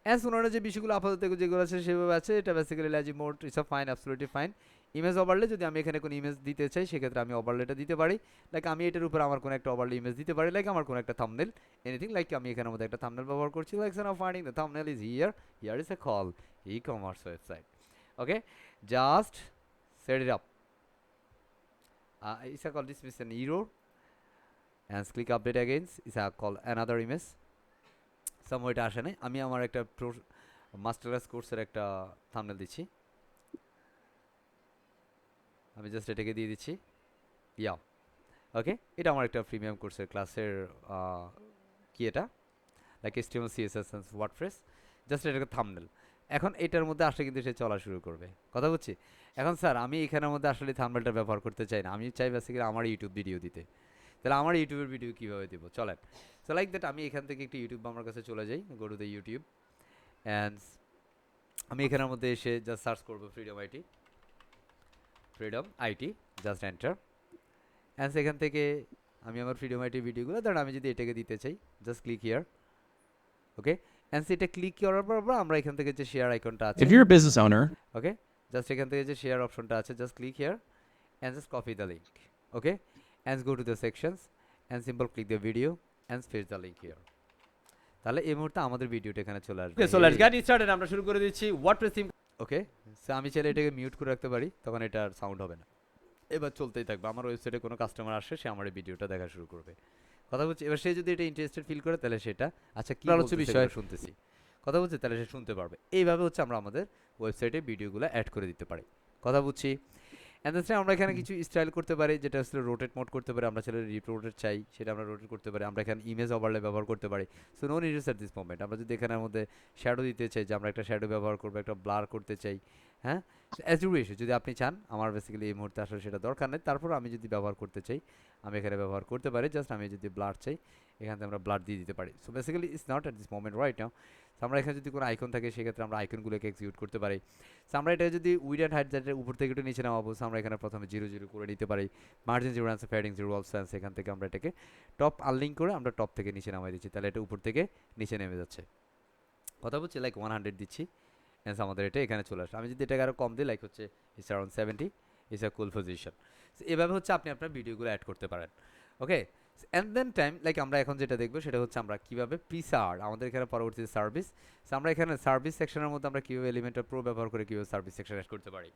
অ্যাজ অন্যান্য যে বিষয়গুলো আপাতত যেগুলো আছে সেভাবে আছে, এটা basically lazy mode it's a fine, absolutely fine. Image overlay যদি আমি এখানে কোনো ইমেজ দিতে চাই সেক্ষেত্রে আমি ওভারলেটা দিতে পারি, লাইক আমি এটার উপর আমার কোনো একটা ওভারলে ইমেজ দিতে পারি, লাইক আমার কোনো একটা থাম্বনেল এনিথিং, লাইক আমি এখানের মধ্যে একটা থাম্বনেল ব্যবহার করছি, like sun of finding the thumbnail is here is a call e-commerce website. Okay, just set it up, it's a call dismiss an error and click update again, it's a call another image সামো, এটা আসে নাই, আমি আমার একটা master class কোর্সের একটা thumbnail দিচ্ছি, আমি জাস্ট এটাকে দিয়ে দিচ্ছি ইয়া। ওকে, এটা আমার একটা প্রিমিয়াম কোর্সের ক্লাসের কি এটা like HTML CSS and WordPress, just এটাকে থাম্বনেল। এখন এটার মধ্যে আসলে কিন্তু সে চলা শুরু করবে, কথা বুঝছি। এখন স্যার আমি এখানের মধ্যে আসলে থাম্বনেলটা ব্যবহার করতে চাই না, আমি চাই বেসিক্যালি আমার ইউটিউব ভিডিও দিতে, তাহলে আমার ইউটিউবের ভিডিও কীভাবে দেবো চলেন। সো লাইক দ্যাট আমি এখান থেকে একটি ইউটিউব আমার কাছে চলে যাই, গো টু দ্য ইউটিউব অ্যান্ড আমি এখানের মধ্যে এসে জাস্ট সার্চ করবো freedom IT, just enter and সেখান থেকে আমি আমার ফ্রিডম আইটি ভিডিওগুলো, ধরেন আমি যদি এটাকে দিতে চাই just click here. Okay, and সেটা ক্লিক করার পর আমরা এখান থেকে যে শেয়ার আইকনটা আছে, If you're a business owner, okay, just এখান থেকে যে শেয়ার অপশনটা আছে just click here and just copy the link. Okay, and go to the sections and simple click the video and paste the link here. তাহলে এই মুহূর্তে আমাদের ভিডিওটা এখানে চলে আসবে। Okay, so let's get started, আমরা শুরু করে দিচ্ছি ওয়ার্ডপ্রেস থিম। ওকে, সো আমি চাইলে এটাকে মিউট করে রাখতে পারি, তখন এটার সাউন্ড হবে না, এবার চলতেই থাকবে। আমার ওয়েবসাইটে কোনো কাস্টমার আসে, সে আমার এই ভিডিওটা দেখা শুরু করবে, কথা বলছি। এবার সে যদি এটা ইন্টারেস্টেড ফিল করে তাহলে সেটা আচ্ছা কি আলোচ্য বিষয় শুনতেছি, কথা বলছি, তাহলে সে শুনতে পারবে। এইভাবে হচ্ছে আমরা আমাদের ওয়েবসাইটে ভিডিওগুলো অ্যাড করে দিতে পারি, কথা বুঝছি। অ্যান্ড দেন আমরা এখানে কিছু স্টাইল করতে পারি, যেটা আসলে রোটেট মোড করতে পারি, আমরা ছেলে রোটেট চাই সেটা আমরা রোটেট করতে পারি, আমরা এখানে ইমেজ ওভারলে ব্যবহার করতে পারি। So no needs at this moment. আমরা যদি এখানের মধ্যে শ্যাডো দিতে চাই, যে আমরা একটা শ্যাডো ব্যবহার করবো, একটা ব্লার করতে চাই, হ্যাঁ, অ্যাজ ইউ উইশ, যদি আপনি চান। আমার বেসিক্যালি এই মুহূর্তে আসলে সেটা দরকার নেই, তারপর আমি যদি ব্যবহার করতে চাই আমি এখানে ব্যবহার করতে পারি। জাস্ট আমি যদি ব্লার চাই এখান থেকে আমরা ব্লার দিয়ে দিতে পারি। So basically it's not at this moment right now. আমরা এখানে যদি কোনো আইকন থাকে সেক্ষেত্রে আমরা আইকনগুলোকে এক্সিকিউট করতে পারি। সো আমরা এটা যদি উইড অ্যান্ড হাইট যেটা উপর থেকে একটু নিচে নামাবো, আমরা এখানে প্রথমে 0 করে নিতে পারি, margin 0 and fading 0 also, and সেখান থেকে আমরা এটাকে টপ আনলিঙ্ক করে আমরা টপ থেকে নিচে নামাই দিচ্ছি, তাহলে এটা উপর থেকে নিচে নেমে যাচ্ছে, কথা বলছি। লাইক 100 দিচ্ছি, অ্যান্ড আমাদের এটা এখানে চলে আসে। আমি যদি এটাকে আরও কম দিই, লাইক হচ্ছে it's around 70, it's a cool position. এভাবে হচ্ছে আপনি আপনার ভিডিওগুলো অ্যাড করতে পারেন। ওকে, অ্যান্ড দেন টাইম লাইক আমরা এখন যেটা দেখবো সেটা হচ্ছে আমরা কীভাবে পিসার, আমাদের এখানে পরবর্তী সার্ভিস। সো আমরা এখানে সার্ভিস সেকশনের মধ্যে আমরা কীভাবে এলিমেন্টার প্রো ব্যবহার করে কীভাবে সার্ভিস সেকশন অ্যাড করতে পারি।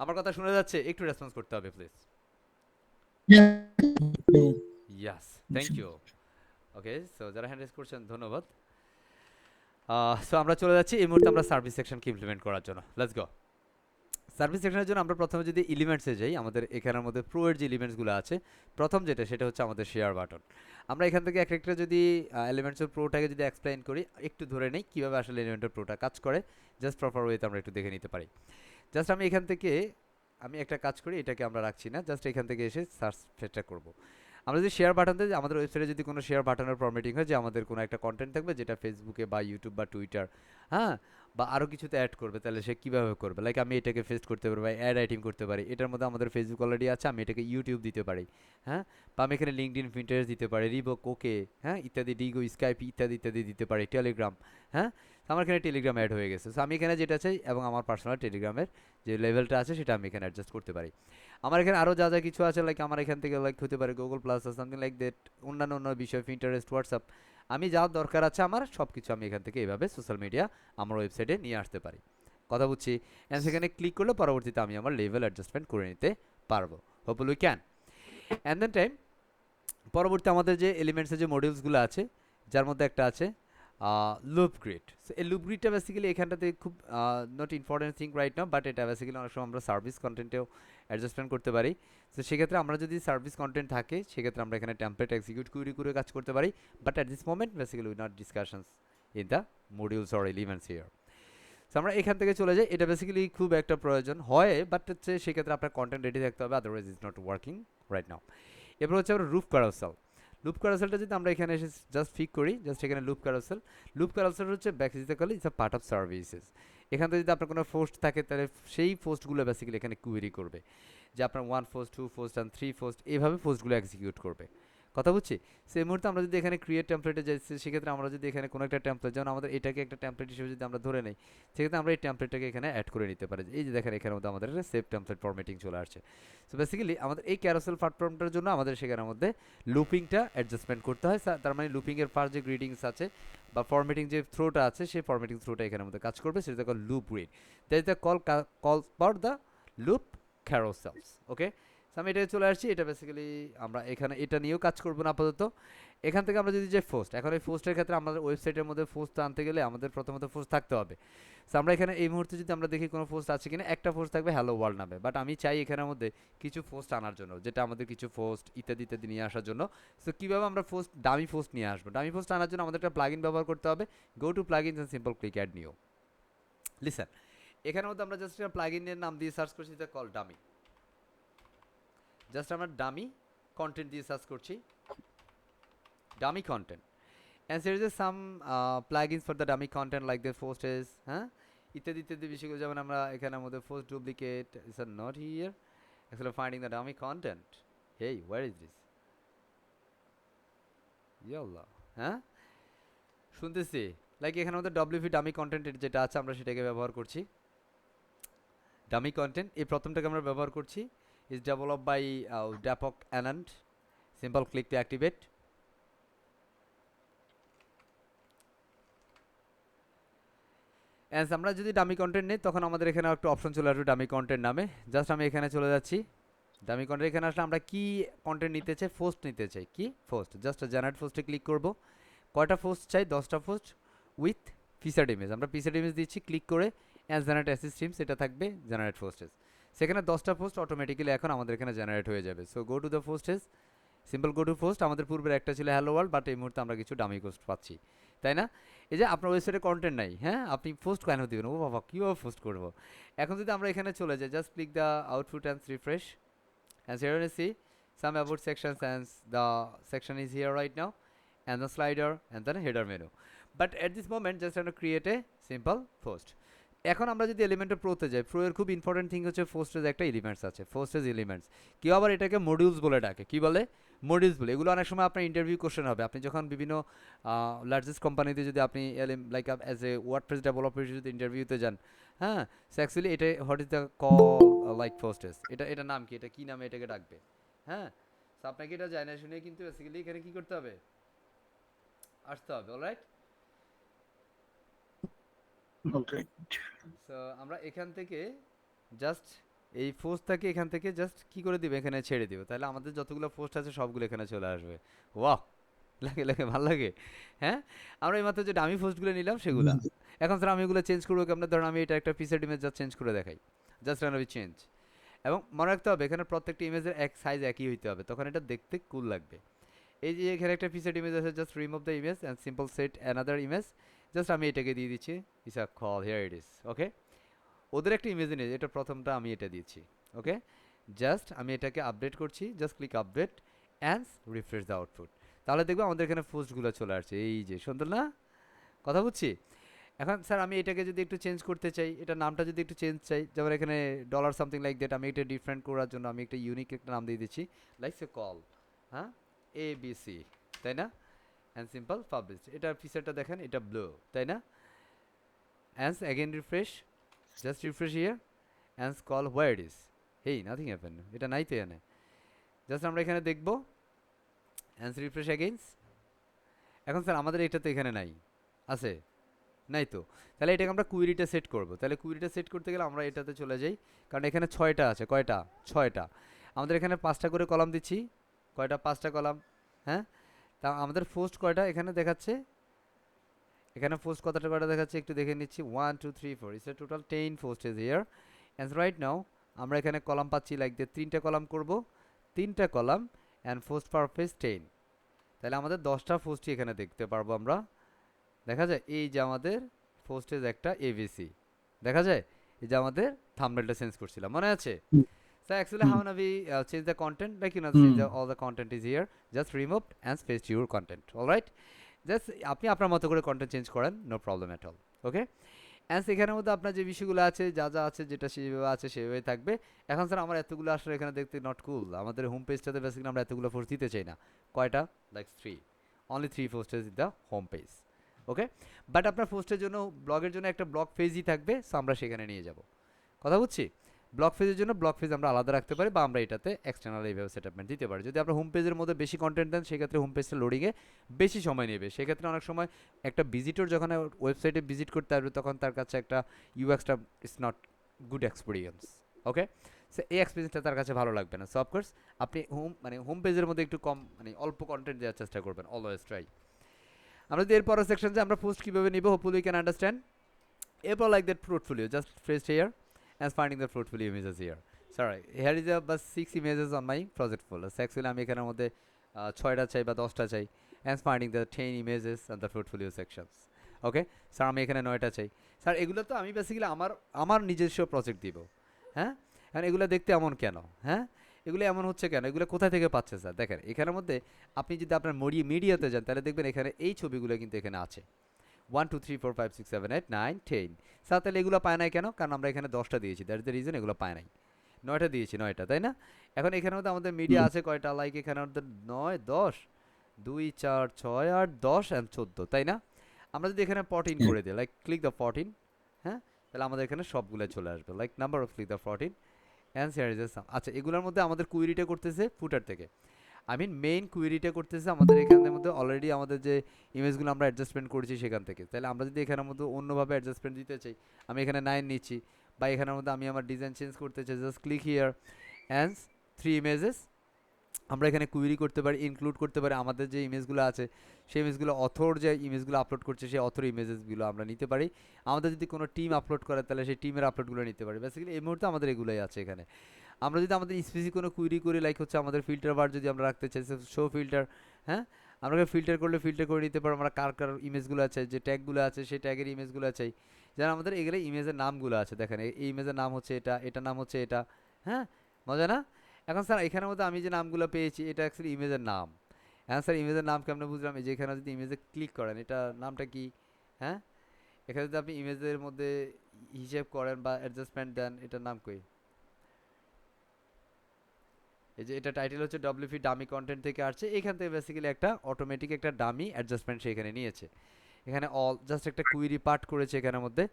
আমার কথা শোনা যাচ্ছে? একটু রেসপন্স করতে হবে please. Yes, thank you. Okay, so যারা হ্যান্ড রেজ করছেন ধন্যবাদ। সো আমরা চলে যাচ্ছি এই মুহূর্তে আমরা সার্ভিস সেকশনকে ইমপ্লিমেন্ট করার জন্য। Let's go. সার্ভিস সেকশনের জন্য আমরা প্রথমে যদি এলিমেন্টসে যাই, আমাদের এখানের মধ্যে প্রো এর যে এলিমেন্টসগুলো আছে, প্রথম যেটা সেটা হচ্ছে আমাদের শেয়ার বাটন। আমরা এখান থেকে এক একটা যদি এলিমেন্টসের প্রোটাকে যদি এক্সপ্লেইন করি, একটু ধরে নেই কীভাবে আসলে এলিমেন্টের প্রোটা কাজ করে, জাস্ট প্রপার ওয়েতে আমরা একটু দেখে নিতে পারি। জাস্ট আমি এখান থেকে আমি একটা কাজ করি, এটাকে আমরা রাখছি না, জাস্ট এখান থেকে এসে সার্চ সেটটা করবো। আমরা যদি শেয়ার বাটন দিই, আমাদের ওয়েবসাইটে যদি কোনো শেয়ার বাটনের ফরম্যাটিং হয়, যে আমাদের কোনো একটা কন্টেন্ট থাকবে যেটা ফেসবুকে বা ইউটিউব বা টুইটার, হ্যাঁ, বা আরও কিছুতে অ্যাড করবে, তাহলে সে কীভাবে করবে। লাইক আমি এটাকে পেস্ট করতে পারি বা অ্যাড আইটেম করতে পারি, এটার মধ্যে আমাদের ফেসবুক অলরেডি আছে, আমি এটাকে ইউটিউব দিতে পারি, হ্যাঁ, বা আমি এখানে লিঙ্কডইন, পিন্টারেস্ট দিতে পারি, রিবক, ওকে, হ্যাঁ, ইত্যাদি, ডিগো, স্কাইপ ইত্যাদি ইত্যাদি দিতে পারি, টেলিগ্রাম, হ্যাঁ। আমার এখানে টেলিগ্রাম অ্যাড হয়ে গেছে। সো আমি এখানে যেটা চাই এবং আমার পার্সোনাল টেলিগ্রামের যে লেভেলটা আছে সেটা আমি এখানে অ্যাডজাস্ট করতে পারি। আমার এখানে আরও যা যা কিছু আছে, লাইক আমার এখান থেকে লাইক হতে পারে গুগল প্লাস আর সামথিং লাইক দ্যাট, অন্য বিষয়, পিন্টারেস্ট, হোয়াটসঅ্যাপ, আমি যা দরকার আছে আমার সব কিছু আমি এখান থেকে এইভাবে সোশ্যাল মিডিয়া আমার ওয়েবসাইটে নিয়ে আসতে পারি, কথা বুঝছি। অ্যান্ড সেখানে ক্লিক করলে পরবর্তীতে আমি আমার লেভেল অ্যাডজাস্টমেন্ট করে নিতে পারবো, hopefully we can. And then time পরবর্তী আমাদের যে এলিমেন্টসের যে মডিউলসগুলো আছে, যার মধ্যে একটা আছে লুপ গ্রিড। সো এই লুপ গ্রিডটা বেসিক্যালি এখানটাতে খুব not important thing right now, but এটা বেসিক্যালি অনেক সময় আমরা সার্ভিস কন্টেন্টেও অ্যাডজাস্টমেন্ট করতে পারি। তো সেক্ষেত্রে আমরা যদি সার্ভিস কন্টেন্ট থাকে সেক্ষেত্রে আমরা এখানে টেমপ্লেট এক্সিকিউট করে কাজ করতে পারি, but at this moment basically we not discussions in the modules or elements here. So আমরা এখান থেকে চলে যাই, এটা বেসিক্যালি খুব একটা প্রয়োজন হয়, বাট হচ্ছে সেক্ষেত্রে আপনার কন্টেন্ট রেডি থাকতে হবে, otherwise is not working right now. এরপর হচ্ছে আমরা রুফ ক্যারোসেল। লুপ ক্যারোসেলটা যদি আমরা এখানে এসে জাস্ট ফিক করি, জাস্ট এখানে লুপ ক্যারোসেল হচ্ছে basically it's a part of services. এখান থেকে যদি আপনার কোনো পোস্ট থাকে তাহলে সেই পোস্টগুলো বেসিক্যালি এখানে কুয়েরি করবে, যে আপনার 1 পোস্ট, 2 পোস্ট অ্যান্ড 3 পোস্ট, এইভাবে পোস্টগুলো এক্সিকিউট করবে, কথা বুঝছি? সেই মুহূর্তে আমরা যদি এখানে ক্রিয়েট টেমপ্লেটে যাই সেক্ষেত্রে আমরা যদি এখানে কোনো একটা টেমপ্লেট যেমন আমাদের এটাকে একটা টেমপ্লেট হিসেবে যদি আমরা ধরে নেই সেক্ষেত্রে আমরা এই টেমপ্লেটটাকে এখানে অ্যাড করে নিতে পারি এই যে দেখেন এখানের মধ্যে আমাদের একটা সেভ টেমপ্লেট ফরম্যাটিং চলে আসছে সো বেসিক্যালি আমাদের এই ক্যারোসেল প্ল্যাটফর্মটার জন্য আমাদের সেখানের মধ্যে লুপিংটা অ্যাডজাস্টমেন্ট করতে হয় তার মানে লুপিংয়ের পার যে গ্রিডিংস আছে বা ফরম্যাটিং যে থ্রোটা আছে সেই ফরম্যাটিং থ্রোটা এখানের মধ্যে কাজ করবে সেটা call loop grid that is the call for the loop carousels okay আমি এটা চলে আসছি এটা বেসিক্যালি আমরা এখানে এটা নিয়েও কাজ করবো না আপাতত এখান থেকে আমরা যদি যে পোস্ট এখন এই পোস্টের ক্ষেত্রে আমাদের ওয়েবসাইটের মধ্যে পোস্ট আনতে গেলে আমাদের প্রথমত পোস্ট থাকতে হবে সো আমরা এখানে এই মুহূর্তে যদি আমরা দেখি কোনো পোস্ট আছে কিনা একটা পোস্ট থাকবে হ্যালো ওয়ার্ল্ড নামে বাট আমি চাই এখানের মধ্যে কিছু পোস্ট আনার জন্য যেটা আমাদের কিছু পোস্ট ইত্যাদি ইত্যাদি নিয়ে আসার জন্য সো কীভাবে আমরা পোস্ট ডামি পোস্ট নিয়ে আসবো ডামি পোস্ট আনার জন্য আমাদের একটা প্লাগইন ব্যবহার করতে হবে go to plugins and simple click add new listen এখানের মধ্যে আমরা জাস্ট একটা প্লাগইনের নাম দিয়ে সার্চ করছি দ্য কল ডামি জাস্ট আমরা ডামি কন্টেন্ট দিয়ে সার্চ করছি dummy content and there is some plugins for the dummy content like the posts হ্যাঁ ইত্যাদি ইত্যাদি বিষয়গুলো যেমন আমরা এখানের মধ্যে post duplicate is not here actually finding the dummy content hey where is this yalla হ্যাঁ শুনতেছি লাইক এখানে আমাদের wp dummy content যেটা আছে আমরা সেটাকে ব্যবহার করছি dummy content এই প্রথমটাকে আমরা ব্যবহার করছি is developed by Dapok Anand simple click to activate and আমরা যদি ডামি কন্টেন্ট নেই তখন আমাদের এখানে একটা অপশন চলে আসবে ডামি কন্টেন্ট নামে জাস্ট আমি এখানে চলে যাচ্ছি ডামি কন্টেন্ট এখানে আসলে আমরা কি কন্টেন্ট নিতে চাই পোস্ট নিতে চাই কি পোস্ট জাস্ট জেনারেট পোস্টে ক্লিক করব কয়টা পোস্ট চাই 10টা পোস্ট উইথ ফিচার্ড ইমেজ আমরা ফিচার্ড ইমেজ দিচ্ছি ক্লিক করে অ্যাজ জেনারেট অ্যাসিস্টিম সেটা থাকবে জেনারেট পোস্টেজ সেখানে 10টা পোস্ট অটোমেটিক্যালি এখন আমাদের এখানে জেনারেট হয়ে যাবে so go to the postage simple go to post আমাদের পূর্বের একটা ছিল হ্যালো ওয়ার্ল্ড বাট এই মুহূর্তে আমরা কিছু ডামি পোস্ট পাচ্ছি তাই না এই যে আপনার ওয়েবসাইটে কন্টেন্ট নাই হ্যাঁ আপনি পোস্ট কেন দিবেন ও বাবা কীভাবে পোস্ট করবো এখন যদি আমরা এখানে চলে যাই just click the output and refresh and here see some about sections and the section is here right now and the slider and the header menu but at this moment just আমরা create a simple post এখন আমরা যদি এলিমেন্টের প্রোতে যাই pro এর খুব important thing হচ্ছে postage একটা এলিমেন্টস আছে পোস্টেজ এলিমেন্টস কেউ আবার এটাকে মডিউলস বলে ডাকে কী বলে মডিউলস বলে এগুলো অনেক সময় আপনার ইন্টারভিউ কোশ্চেন হবে আপনি যখন বিভিন্ন লার্জেস্ট কোম্পানিতে যদি আপনি like as a WordPress developer যদি ইন্টারভিউতে যান হ্যাঁ সো অ্যাকচুয়ালি এটা what is the call like postage এটা নাম কি এটা কী নামে এটাকে ডাকবে হ্যাঁ সো আপনাকে এটা জানা শুনে কিন্তু বেসিক্যালি এখানে কী করতে হবে আসতে হবে অলরাইট সো আমরা এখান থেকে জাস্ট এই পোস্টটাকে এখান থেকে জাস্ট কি করে দিব এখানে ছেড়ে দিব তাহলে আমাদের যতগুলো পোস্ট আছে সবগুলো এখানে চলে আসবে ওয়াও লাগে ভালো লাগে হ্যাঁ আমরা এইমাত্র যে ডামি পোস্টগুলো নিলাম সেগুলো এখন স্যার আমি এগুলো চেঞ্জ করবো কেমন ধরুন আমি এটা একটা পিসের ইমেজ জাস্ট চেঞ্জ করে দেখাই জাস্ট রান চেঞ্জ এবং মনে রাখতে হবে এখানে প্রত্যেকটা ইমেজের এক সাইজ একই হইতে হবে তখন এটা দেখতে কুল লাগবে এই যে এখানে একটা পিসের ইমেজ আছে just remove the image and simple set another image just আমি এটাকে দিয়ে দিচ্ছি ইস আ কল হিয়ার ইট ইস ওকে ওদের একটা ইমেজ নিয়ে এটা প্রথমটা আমি এটা দিচ্ছি ওকে জাস্ট আমি এটাকে আপডেট করছি just click update and refresh the output তাহলে দেখবো আমাদের এখানে পোস্টগুলো চলে আসছে এই যে সুন্দর না কথা বুঝছি এখন স্যার আমি এটাকে যদি একটু চেঞ্জ করতে চাই এটা নামটা যদি একটু চেঞ্জ চাই যেমন এখানে ডলার সামথিং লাইক দ্যাট আমি এটা ডিফারেন্ট করার জন্য আমি একটা ইউনিক একটা নাম দিয়ে দিচ্ছি লাইক এ কল হ্যাঁ ABC তাই না অ্যান্ড সিম্পল পাবলিশ এটার ফিচারটা দেখেন এটা ব্লু তাই না and again refresh just refresh here and call where it is hey nothing happen এটা নাই তো এখানে জাস্ট আমরা এখানে দেখবো অ্যান্ড রিফ্রেশ অ্যাগেইনস এখন স্যার আমাদের এটা তো এখানে নাই আছে নাই তো তাহলে এটাকে আমরা কুইরিটা সেট করব তাহলে কুইরিটা সেট করতে গেলে আমরা এটাতে চলে যাই কারণ এখানে 6টা আছে কয়টা 6টা আমাদের এখানে 5টা করে কলাম দিচ্ছি কয়টা 5টা কলাম হ্যাঁ তা আমাদের পোস্ট কয়টা এখানে দেখাচ্ছে এখানে পোস্ট কয়টা দেখাচ্ছে একটু দেখে নিচ্ছি 1 2 3 4 it's a total 10 post is here and right now আমরা এখানে কলাম পাচ্ছি লাইক দিয়ে 3টা কলাম করব 3টা column and post per page 10 তাহলে আমাদের 10টা পোস্টই এখানে দেখতে পারবো আমরা দেখা যায় এই যে আমাদের পোস্টেজ একটা ABC দেখা যায় এই যে আমাদের থাম্বনেলটা চেঞ্জ করছিলাম মনে আছে So actually how now we change the content like you know see all the content is here just remove and paste your content all right just আপনি আপনার মতো করে কন্টেন্ট চেঞ্জ করেন no problem at all okay and এখানের মধ্যে আপনার যে বিষয়গুলো আছে যা যা আছে যেটা সেভাবে আছে সেভাবে থাকবে। এখন স্যার আমার এতগুলো আসলে এখানে দেখতে নট কুল, আমাদের হোম পেজটাতে বেসিক্যালি আমরা এতগুলো ফোর্স দিতে চাই না। কয়টা? Like 3, only 3 postage in the home page. Okay, but আপনার পোস্টের জন্য ব্লগের জন্য একটা ব্লগ পেজই থাকবে, সো আমরা সেখানে নিয়ে যাব। কথা বুঝছি? ব্লগ পেজের জন্য ব্লগ পেজ আমরা আলাদা রাখতে পারি, বা আমরা এটাতে এক্সটার্নাল এইভাবে সেটআপমেন্ট দিতে পারি। যদি আপনার হোম পেজের মধ্যে বেশি কন্টেন্ট দেন সেক্ষেত্রে হোম পেজটা লোডিংয়ে বেশি সময় নেবে। সেক্ষেত্রে অনেক সময় একটা ভিজিটর যখন ওয়েবসাইটে ভিজিট করতে আসবে তখন তার কাছে একটা ইউএক্সটা it's not good experience. Okay, so এই এক্সপিরিয়েন্সটা তার কাছে ভালো লাগবে না। সো অফকোর্স আপনি হোম পেজের মধ্যে একটু কম অল্প কন্টেন্ট দেওয়ার চেষ্টা করবেন, অলওয়েজ ট্রাই। আমরা যদি এরপরের সেকশন যে আমরা পোস্ট কীভাবে নিব, হোপফুলি ইউ ক্যান আন্ডারস্ট্যান্ড। এরপর like that portfolio, just fresh here and finding the portfolio images here. Sorry, here is a but 6 images on my project folder. So actually আমি এখানের মধ্যে 6টা চাই বা 10টা চাই, and finding the 10 images and the portfolio sections. Okay sir, আমি এখানে 9টা চাই। স্যার এগুলো তো আমি বেসিক্যালি আমার নিজস্ব প্রজেক্ট দিব। হ্যাঁ, এখন এগুলো দেখতে এমন কেন? হ্যাঁ, এগুলো এমন হচ্ছে কেন? এগুলো কোথা থেকে পাচ্ছে স্যার? দেখেন এখানের মধ্যে আপনি যদি আপনার মিডিয়াতে যান তাহলে দেখবেন এখানে এই ছবিগুলো কিন্তু এখানে আছে 1 2 3 4 5 6 7 8 9 10। স্যার তাহলে এগুলো পায় নাই কেন? কারণ আমরা এখানে 10টা দিয়েছি, দ্যাটস দ্য রিজন এগুলো পায় নাই। 9টা দিয়েছি, 9টা, তাই না? এখন এখানে মধ্যে আমাদের মিডিয়া আছে কয়টা? লাইক এখানে আমাদের 9 10 2 4 6 8 10 and 14, তাই না? আমরা যদি এখানে 14 করে দিই, লাইক ক্লিক দ্য 14, হ্যাঁ, তাহলে আমাদের এখানে সবগুলো চলে আসবে, like number of click the 14 and here is সাম। আচ্ছা, এগুলোর মধ্যে আমাদের কুইরিটা করতেছে ফুটার থেকে, আই মিন মেইন কুয়েরিটা করতেছে আমাদের এখানের মধ্যে অলরেডি আমাদের যে ইমেজগুলো আমরা অ্যাডজাস্টমেন্ট করেছি সেখান থেকে। তাহলে আমরা যদি এখানের মধ্যে অন্যভাবে অ্যাডজাস্টমেন্ট দিতে চাই, আমি এখানে 9 নিচ্ছি, বা এখানের মধ্যে আমি আমার ডিজাইন চেঞ্জ করতে চাই, just click here and 3 images. আমরা এখানে কুয়েরি করতে পারি, ইনক্লুড করতে পারি আমাদের যে ইমেজগুলো আছে সেই ইমেজগুলো, অথর যে ইমেজগুলো আপলোড করছে সেই অথর ইমেজেসগুলো আমরা নিতে পারি। আমাদের যদি কোনো টিম আপলোড করে তাহলে সেই টিমের আপলোডগুলো নিতে পারি। বেসিক্যালি এই মুহূর্তে আমাদের এগুলোই আছে এখানে। আমরা যদি আমাদের স্পেসিফিক কোনো কুইরি করি, লাইক হচ্ছে আমাদের ফিল্টার বার যদি আমরা রাখতে চাই, শো ফিল্টার, হ্যাঁ, আমরা ফিল্টার করলে ফিল্টার করে নিতে পারবো। আমরা কার কার ইমেজগুলো আছে, যে ট্যাগগুলো আছে সেই ট্যাগের ইমেজগুলো চাই, যেন আমাদের এগুলো ইমেজের নামগুলো আছে। দেখেন এই ইমেজের নাম হচ্ছে এটা, এটা নাম হচ্ছে এটা, হ্যাঁ, মজা না? এখন স্যার এখানের মধ্যে আমি যে নামগুলো পেয়েছি এটা অ্যাকচুয়ালি ইমেজের নাম। হ্যাঁ স্যার, ইমেজের নাম কেমন বুঝলাম? এই যে এখানে যদি ইমেজে ক্লিক করেন, এটা নামটা কি? হ্যাঁ, এখানে যদি আপনি ইমেজের মধ্যে হিসেব করেন বা অ্যাডজাস্টমেন্ট দেন, এটার নাম কই? এই যে এটা টাইটেল হচ্ছে ডব্লিউপি ডামি কন্টেন্ট থেকে আসছে, এখান থেকে বেসিক্যালি একটা অটোমেটিক একটা ডামি অ্যাডজাস্টমেন্ট সেখানে নিয়েছে। এখানে অল জাস্ট একটা কুইরি পার্ট করেছে এখানের মধ্যে।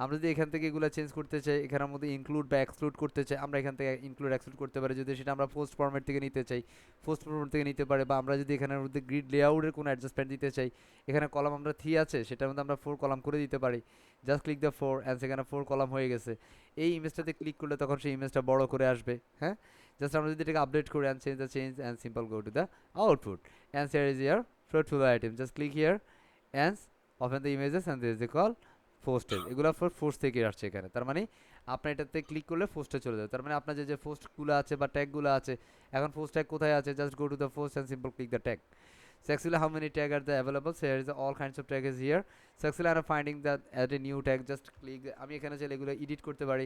আমরা যদি এখান থেকে এগুলো চেঞ্জ করতে চাই, এখানের মধ্যে ইনক্লুড বা এক্সক্লুড করতে চাই, আমরা এখান থেকে ইনক্লুড এক্সক্লুড করতে পারি। যদি সেটা আমরা পোস্ট ফরম্যাট থেকে নিতে চাই, পোস্ট ফরম্যাট থেকে নিতে পারে। বা আমরা যদি এখানের মধ্যে গ্রিড লেআউটের কোনো অ্যাডজাস্টমেন্ট দিতে চাই, এখানে কলাম আমরা 3 আছে, সেটার মধ্যে আমরা 4 কলাম করে দিতে পারি। জাস্ট ক্লিক দ্য 4 অ্যান্ড সেখানে 4 কলাম হয়ে গেছে। এই ইমেজটাতে ক্লিক করলে তখন সেই ইমেজটা বড় করে আসবে। হ্যাঁ, জাস্ট আমরা যদি এটাকে আপডেট করি and change the change and simple go to the output and here is year fruitful item. Just click here and open the images and this is call postage. এগুলো ফোর্স থেকে আসছে এখানে, তার মানে আপনার এটাতে ক্লিক করলে পোস্টে চলে যাবে। তার মানে আপনার যে পোস্টগুলো আছে বা ট্যাগগুলো আছে, এখন পোস্ট ট্যাগ কোথায় আছে? Just go to the post and simple click the tag. So actually how many tag are there available? So here is all kinds of tag is here. So actually I'm finding that add a new tag, just click, আমি এখানে চাইলে এগুলো edit করতে পারি।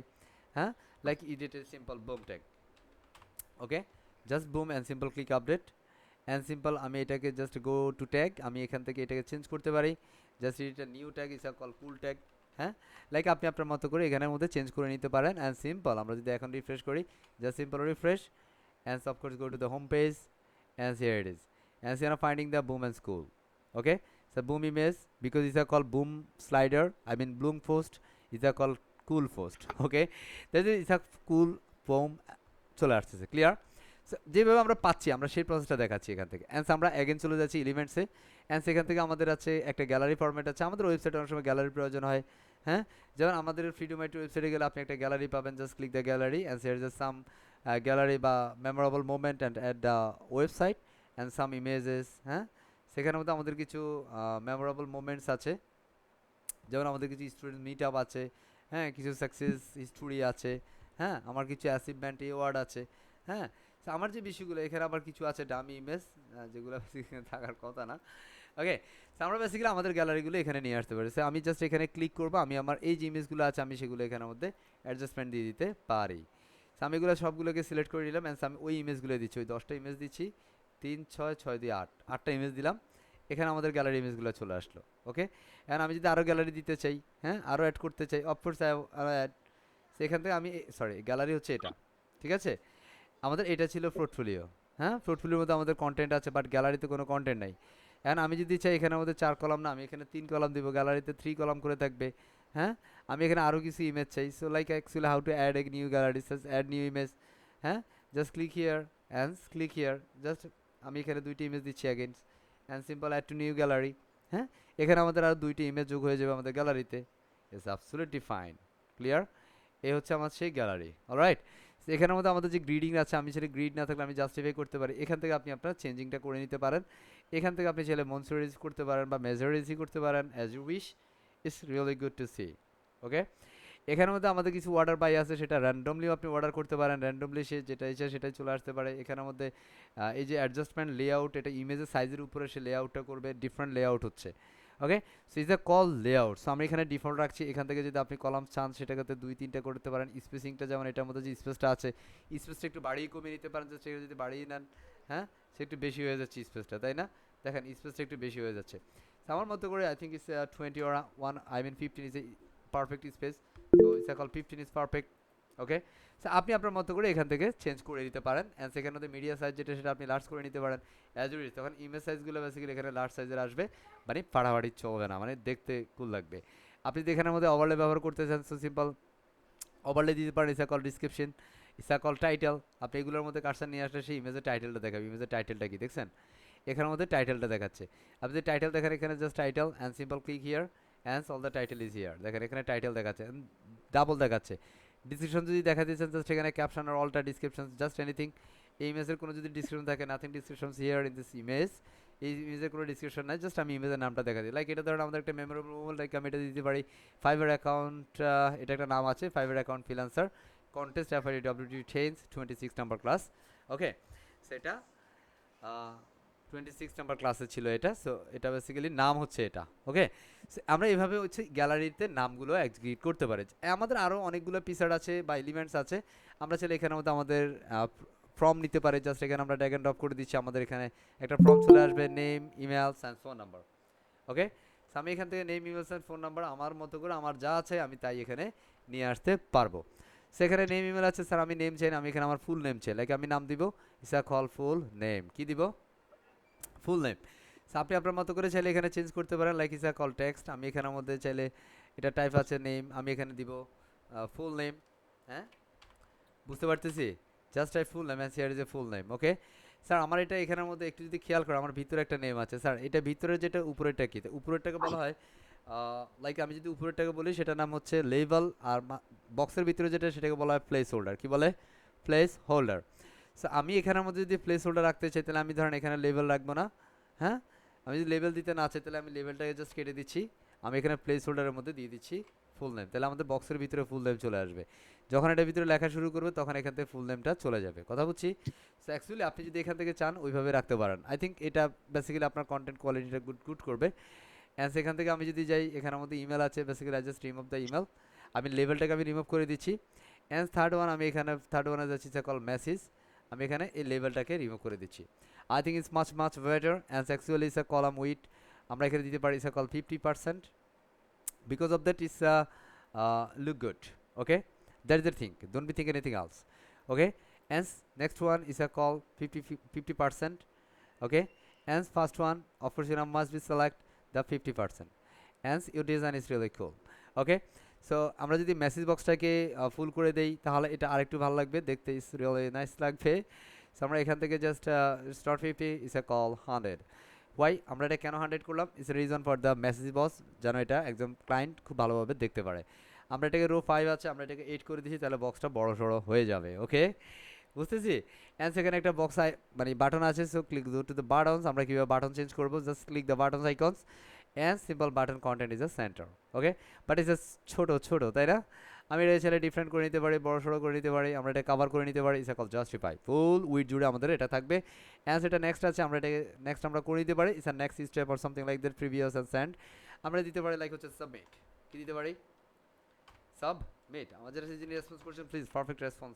হ্যাঁ, like edit a simple boom tag, okay, just broom and simple click update and simple. আমি এটাকে just go two tag, আমি এখান থেকে এটাকে চেঞ্জ করতে পারি। জাস্ট এটা new tag is call cool tag. হ্যাঁ, লাইক আপনি আপনার মতো করে এখানের মধ্যে চেঞ্জ করে নিতে পারেন অ্যান্ড সিম্পল। আমরা যদি এখন রিফ্রেশ করি, just simple refresh and of course go to the home page and here it is and seer finding the boom and school. Okay, so boom image because is call boom slider, I mean bloom post is call cool post. Okay, that is cool boom চলে আসতেছে, clear? যেভাবে আমরা পাচ্ছি আমরা সেই প্রসেসটা দেখাচ্ছি এখান থেকে। অ্যান্স আমরা অ্যাগেন চলে যাচ্ছি এলিমেন্টসে অ্যান্ড সেখান থেকে আমাদের আছে একটা গ্যালারি ফরম্যাট আছে। আমাদের ওয়েবসাইটে অনেক সময় গ্যালারির প্রয়োজন হয়। হ্যাঁ, যেমন আমাদের ফ্রিডোমাইট ওয়েবসাইটে গেলে আপনি একটা গ্যালারি পাবেন, just click the gallery and here is some gallery বা memorable moment and at the website and some images. হ্যাঁ, সেখানের মধ্যে আমাদের কিছু মেমোরেবল মোমেন্টস আছে, যেমন আমাদের কিছু স্টুডেন্ট মিট আপ আছে, হ্যাঁ, কিছু সাকসেস হিস্টোরি আছে, হ্যাঁ, আমার কিছু অ্যাচিভমেন্ট অ্যাওয়ার্ড আছে। হ্যাঁ, আমার যে বিষয়গুলো এখানে আবার কিছু আছে ডামি ইমেজ, যেগুলো থাকার কথা না। ওকে, আমরা বেসিক্যালি আমাদের গ্যালারিগুলো এখানে নিয়ে আসতে পারি। আমি জাস্ট এখানে ক্লিক করবো, আমি আমার এই যে ইমেজগুলো আছে আমি সেগুলো এখানের মধ্যে অ্যাডজাস্টমেন্ট দিয়ে দিতে পারি। আমি এগুলো সবগুলোকে সিলেক্ট করে নিলাম অ্যান্ড আমি ওই ইমেজগুলো দিচ্ছি, ওই 10টা ইমেজ দিচ্ছি, 3 6 6 দিয়ে 8, 8টা ইমেজ দিলাম এখানে আমাদের গ্যালারি ইমেজগুলো চলে আসলো। ওকে, এখন আমি যদি আরও গ্যালারি দিতে চাই, হ্যাঁ, আরও অ্যাড করতে চাই, অফকোর্স আরও অ্যাড, সেখান থেকে আমি সরি গ্যালারি হচ্ছে এটা, ঠিক আছে। আমাদের এটা ছিল পোর্টফোলিও, হ্যাঁ, পোর্টফোলিওর মধ্যে আমাদের কন্টেন্ট আছে, বাট গ্যালারিতে কোনো কন্টেন্ট নাই। এখন আমি যদি চাই এখানে আমাদের 4 কলাম না, আমি এখানে 3 কলাম দিব, গ্যালারিতে 3 কলাম করে থাকবে, হ্যাঁ। আমি এখানে আরও কিছু ইমেজ চাই, so like actually how to add a new gallery, add new image, হ্যাঁ, just click here and click here, just আমি এখানে 2টি ইমেজ দিচ্ছি অ্যাগেন্স and simple add to new gallery, হ্যাঁ। এখানে আমাদের আর 2টি ইমেজ যোগ হয়ে যাবে আমাদের গ্যালারিতে। It's absolutely fine, clear. এই হচ্ছে আমার সেই গ্যালারি, অলরাইট। এখানের মধ্যে আমাদের যে গ্রিডিং আছে, আমি সেটা গ্রিড না থাকলে আমি জাস্টিফাই করতে পারি, এখান থেকে আপনি আপনার চেঞ্জিংটা করে নিতে পারেন। এখান থেকে আপনি চাইলে মনসুরাইজ করতে পারেন বা মেজরাইজই করতে পারেন, as you wish. It's really good to see. Okay, এখানের মধ্যে আমাদের কিছু অর্ডার বাই আছে, সেটা র্যান্ডমলিও আপনি অর্ডার করতে পারেন, র্যান্ডমলি সে যেটা ইচ্ছা সেটাই চলে আসতে পারে। এখানের মধ্যে এই যে অ্যাডজাস্টমেন্ট লেআউট, এটা ইমেজের সাইজের উপরে সে লেআউটটা করবে, ডিফারেন্ট লেআউট হচ্ছে। Okay, so is the call layout. So আমি এখানে ডিফল্ট রাখছি, এখান থেকে যদি আপনি কলাম চান সেটাকে 2-3টা করতে পারেন। স্পেসিংটা যেমন এটার মধ্যে যে স্পেসটা আছে, স্পেসটা একটু বাড়িয়ে কমিয়ে নিতে পারেন, যে সেটা যদি বাড়িয়ে নেন, হ্যাঁ, সে একটু বেশি হয়ে যাচ্ছে স্পেসটা, তাই না? দেখেন স্পেসটা একটু বেশি হয়ে যাচ্ছে। আমার মতো করে I think it's 20 or 1, I mean 15 is a perfect space, so it's called 15 is perfect. Okay, so আপনি আপনার মতো করে এখান থেকে চেঞ্জ করে দিতে পারেন। অ্যান্ড সেখানে মধ্যে মিডিয়া সাইজ যেটা সেটা আপনি লার্জ করে নিতে পারেন অ্যাজ ইট ইজ। তখন ইমেজ সাইজগুলো বেসিক্যালি এখানে লার্জ সাইজের আসবে, মানে ফাড়াফাড়ি চলবে না, মানে দেখতে কুল লাগবে। আপনি যদি এখানের মধ্যে ওভারলে ব্যবহার করতে চান, সো সিম্পল ওভারলে দিতে পারেন। ইসা কল ডিসক্রিপশন, ইসা কল টাইটেল। আপনি এগুলোর মধ্যে কারসার নিয়ে আসলে সেই ইমেজের টাইটেলটা দেখাবে। ইমেজের টাইটেলটা কি দেখছেন? এখানের মধ্যে টাইটেলটা দেখাচ্ছে। আপনি যদি টাইটেল দেখেন, এখানে just title and simple click here and all the title is here. দেখেন এখানে টাইটেল দেখাচ্ছে, ডাবল দেখাচ্ছে। ডিসক্রিপশন যদি দেখা দিচ্ছেন, জাস্ট এখানে ক্যাপশন আর অল্টার ডিসক্রিপশন, জাস্ট এনিথিং। এই ইমেজের কোনো যদি ডিসক্রিপশন থাকে, nothing description here in this image. এই ইমেজের কোনো ডিসক্রিপশন নাই, জাস্ট আমি ইমেজের নামটা দেখা দিই। লাইক এটা ধরেন আমাদের একটা মেমোরেবল মোমেন্ট, লাইক আমি এটা দিতে পারি ফাইবার অ্যাকাউন্ট, এটা একটা নাম আছে Fiverr account freelancer contest FID WT change 26 number class. Okay, সেটা 26 নাম্বার ক্লাসে ছিল এটা। সো এটা বেসিক্যালি নাম হচ্ছে এটা। ওকে, আমরা এইভাবে হচ্ছে গ্যালারিতে নামগুলো এক্সিকিউট করতে পারি। আমাদের আরও অনেকগুলো পিসার আছে বা এলিমেন্টস আছে। আমরা চাইলে এখানের মধ্যে আমাদের ফর্ম নিতে পারি। জাস্ট এখানে আমরা ড্র্যাগ এন্ড ড্রপ করে দিচ্ছি, আমাদের এখানে একটা ফর্ম চলে আসবে, name, emails and phone number. Okay, so আমি এখান থেকে name, emails and phone number আমার মতো করে আমার যা আছে আমি তাই এখানে নিয়ে আসতে পারবো। সেখানে নেম, ইমেল আছে, স্যার আমি নেম চাই না, আমি এখানে আমার ফুল নেম চাই। লাইক আমি নাম দিব ইসা কল ফুল নেম, কি দিব? Full name. সো আপনি আপনার মতো করে চাইলে এখানে চেঞ্জ করতে পারেন, লাইক ইসা কল টেক্সট। আমি এখানের মধ্যে চাইলে এটা টাইপ আছে নেম, আমি এখানে দিব ফুল নেম। হ্যাঁ, বুঝতে পারতেছি? Just type full name and here is A full name. Okay, sir আমার এটা এখানের মধ্যে একটু যদি খেয়াল করেন, আমার ভিতরে একটা নেম আছে। স্যার এটা ভিতরে যেটা উপরেরটা কি? উপরেরটাকে বলা হয় লাইক আমি যদি উপরেরটাকে বলি সেটার নাম হচ্ছে লেভেল, আর বক্সের ভিতরে যেটা সেটাকে বলা হয় প্লেস হোল্ডার। কি বলে? Place holder. সো আমি এখানের মধ্যে যদি প্লেস হোল্ডার রাখতে চাই, তাহলে আমি ধরেন এখানে লেভেল রাখবো না। হ্যাঁ, আমি যদি লেভেল দিতে না চাই, তাহলে আমি লেভেলটাকে জাস্ট কেটে দিচ্ছি, আমি এখানে প্লেস হোল্ডারের মধ্যে দিয়ে দিচ্ছি ফুল নেম। তাহলে আমাদের বক্সের ভিতরে ফুল নেম চলে আসবে। যখন এটার ভিতরে লেখা শুরু করবে তখন এখান থেকে ফুল নেমটা চলে যাবে। কথা বুঝছি? সো অ্যাকচুয়ালি আপনি যদি এখান থেকে চান ওইভাবে রাখতে পারেন। আই থিঙ্ক এটা বেসিক্যালি আপনার কন্টেন্ট কোয়ালিটিটা গুড করবে। অ্যান্ড সেখান থেকে আমি যদি যাই, এখানের মধ্যে ইমেল আছে, basically I just remove the email. আমি লেভেলটাকে আমি রিমুভ করে দিচ্ছি। অ্যান্ড থার্ড ওয়ান, আমি এখানে থার্ড ওয়ানে যাচ্ছি কল মেসেজ। আমি এখানে এই লেভেলটাকে রিমুভ করে দিচ্ছি। I think it's much better. And actually it's a column with আমরা এখানে দিতে পারি it's a call 50%। Because of that it's look good. Okay, that is the thing, don't be think anything else. Okay, and next one is a call 50%. Okay, and first one of course you must be select the 50%, and your design is really cool. Okay, so আমরা যদি message বক্সটাকে ফুল করে দেই তাহলে এটা আরেকটু ভালো লাগবে দেখতে, ইস রিয়েলি নাইস লাগবে। সো আমরা এখান থেকে just start 50 is a call 100। Why আমরা এটা কেন 100 করলাম? It's a reason for the message box, যেন এটা একদম ক্লায়েন্ট খুব ভালোভাবে দেখতে পারে। আমরা এটাকে রো 5 আছে, আমরা এটাকে 8 করে দিচ্ছি, তাহলে বক্সটা বড় সড়ো হয়ে যাবে। ওকে, বুঝতেছি? অ্যান্ড সেখানে একটা বক্স মানে বাটন আছে, so click to the buttons. আমরা কীভাবে বাটন চেঞ্জ করবো? Just click the buttons icons and simple button content is a centre. Okay, but it's ছোট, তাই না? আমি এটা ছেলে ডিফারেন্ট করে নিতে পারি, বড় সড়ো করে নিতে পারি, আমরা এটা কভার করে নিতে পারি। It's call justify, full with জুড়ে আমাদের এটা থাকবে। অ্যান্ড সেটা নেক্সট আছে, আমরা এটাকে নেক্সট আমরা করে নিতে পারি। It's next step or something like that, previous and send আমরা দিতে পারি। লাইক হচ্ছে সাবমিট, কি দিতে পারি? সাবমিট। আমাদের যিনি রেসপন্স করছেন প্লিজ পারফেক্ট রেসপন্স।